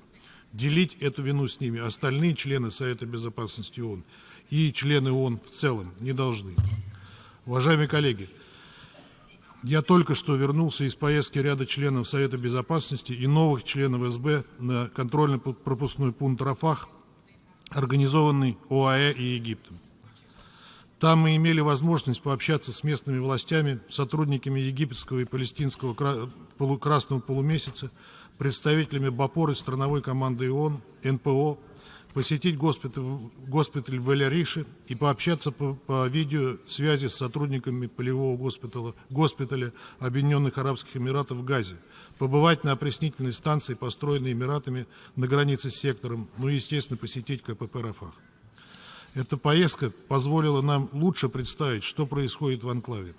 Делить эту вину с ними остальные члены Совета Безопасности ООН и члены ООН в целом не должны. Уважаемые коллеги, я только что вернулся из поездки ряда членов Совета Безопасности и новых членов СБ на контрольно-пропускной пункт Рафах, организованный ОАЭ и Египтом. Там мы имели возможность пообщаться с местными властями, сотрудниками египетского и палестинского Красного полумесяца, представителями БАПОР и страновой команды ООН, НПО, посетить госпиталь в Эль-Арише и пообщаться по видеосвязи с сотрудниками полевого госпиталя Объединенных Арабских Эмиратов в Газе, побывать на опреснительной станции, построенной Эмиратами на границе с сектором, ну и, естественно, посетить КПП «Рафах». Эта поездка позволила нам лучше представить, что происходит в анклаве.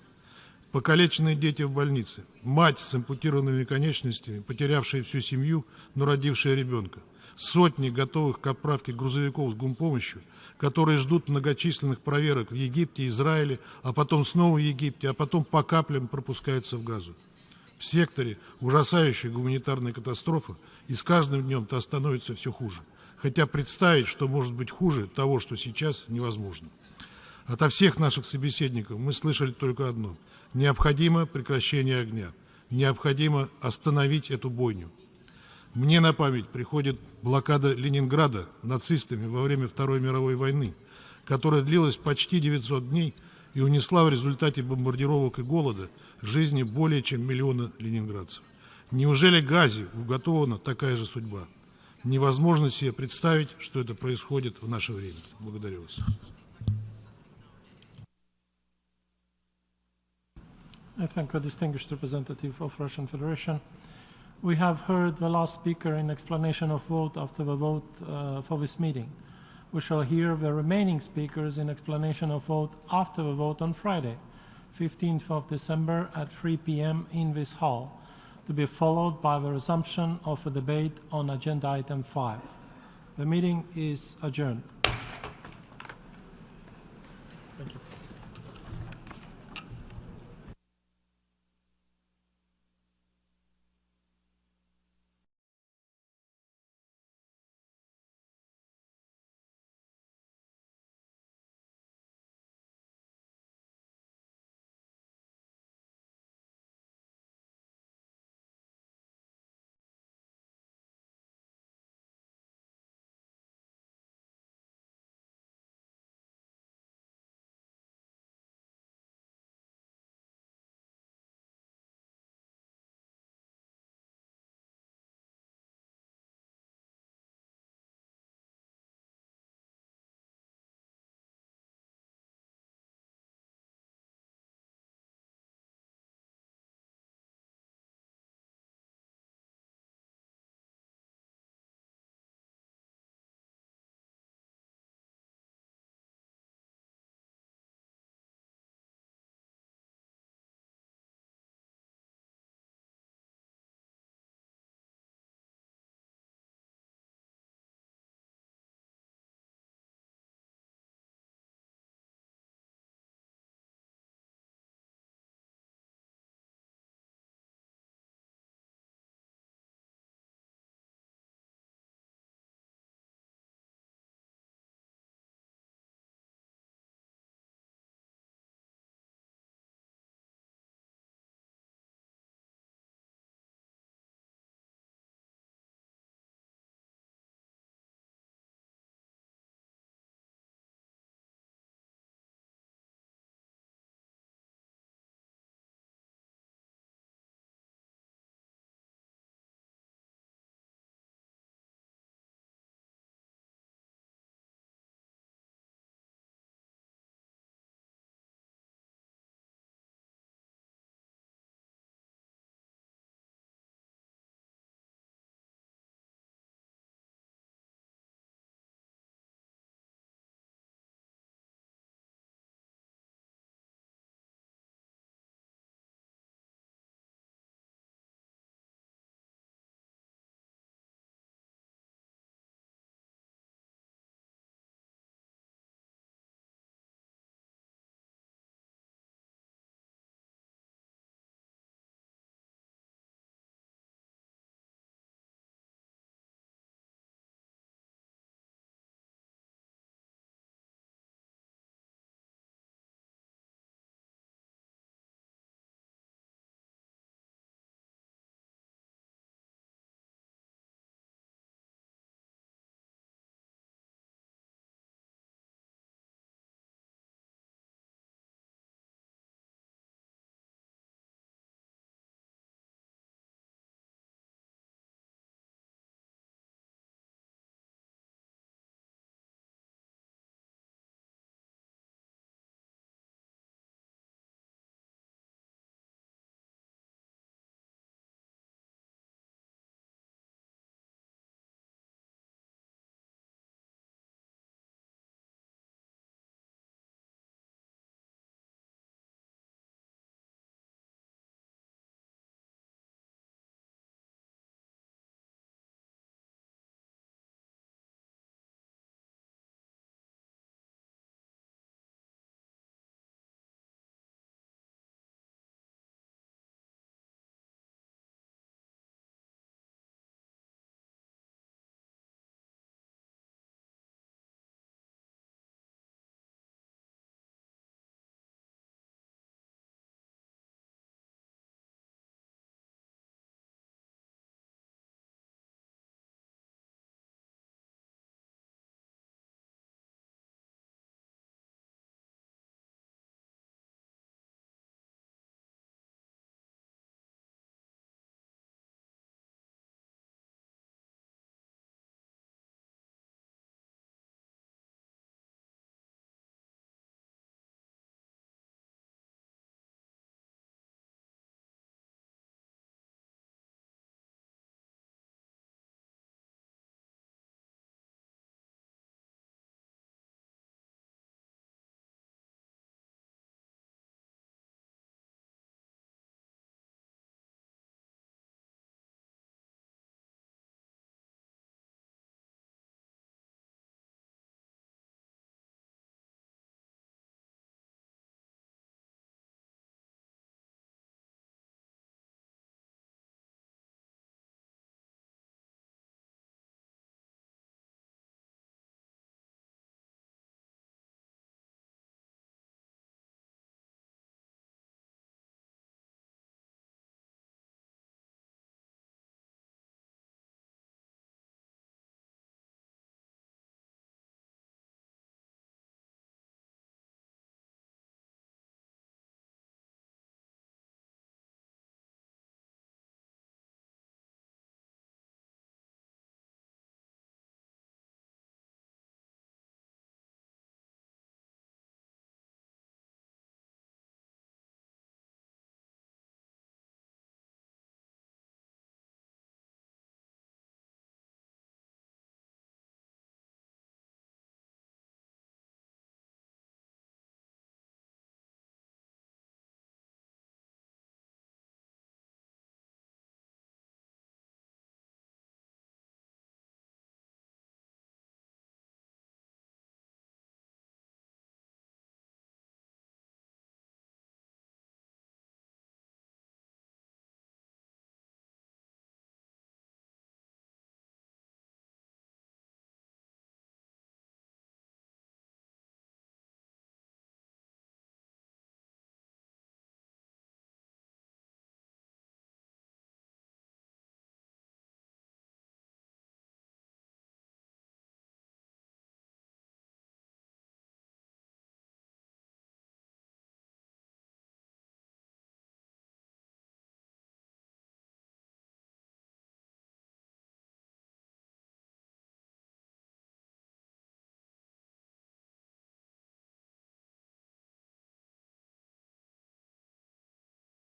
Покалеченные дети в больнице, мать с ампутированными конечностями, потерявшая всю семью, но родившая ребенка, сотни готовых к отправке грузовиков с гумпомощью, которые ждут многочисленных проверок в Египте, Израиле, а потом снова в Египте, а потом по каплям пропускаются в Газу. В секторе ужасающая гуманитарная катастрофа, и с каждым днем-то становится все хуже. Хотя представить, что может быть хуже того, что сейчас, невозможно. Ото всех наших собеседников мы слышали только одно. Необходимо прекращение огня. Необходимо остановить эту бойню. Мне на память приходит блокада Ленинграда нацистами во время Второй мировой войны, которая длилась почти 900 дней и унесла в результате бомбардировок и голода жизни более чем 1 миллиона ленинградцев. Неужели Газе уготована такая же судьба? Невозможно себе представить, что это происходит в наше время. Благодарю вас. I thank the distinguished representative of Russian Federation. We have heard the last speaker in explanation of vote after the vote for this meeting. We shall hear the remaining speakers in explanation of vote after the vote on Friday, 15th of December at 3 p.m. in this hall, to be followed by the resumption of a debate on agenda item 5. The meeting is adjourned. Thank you.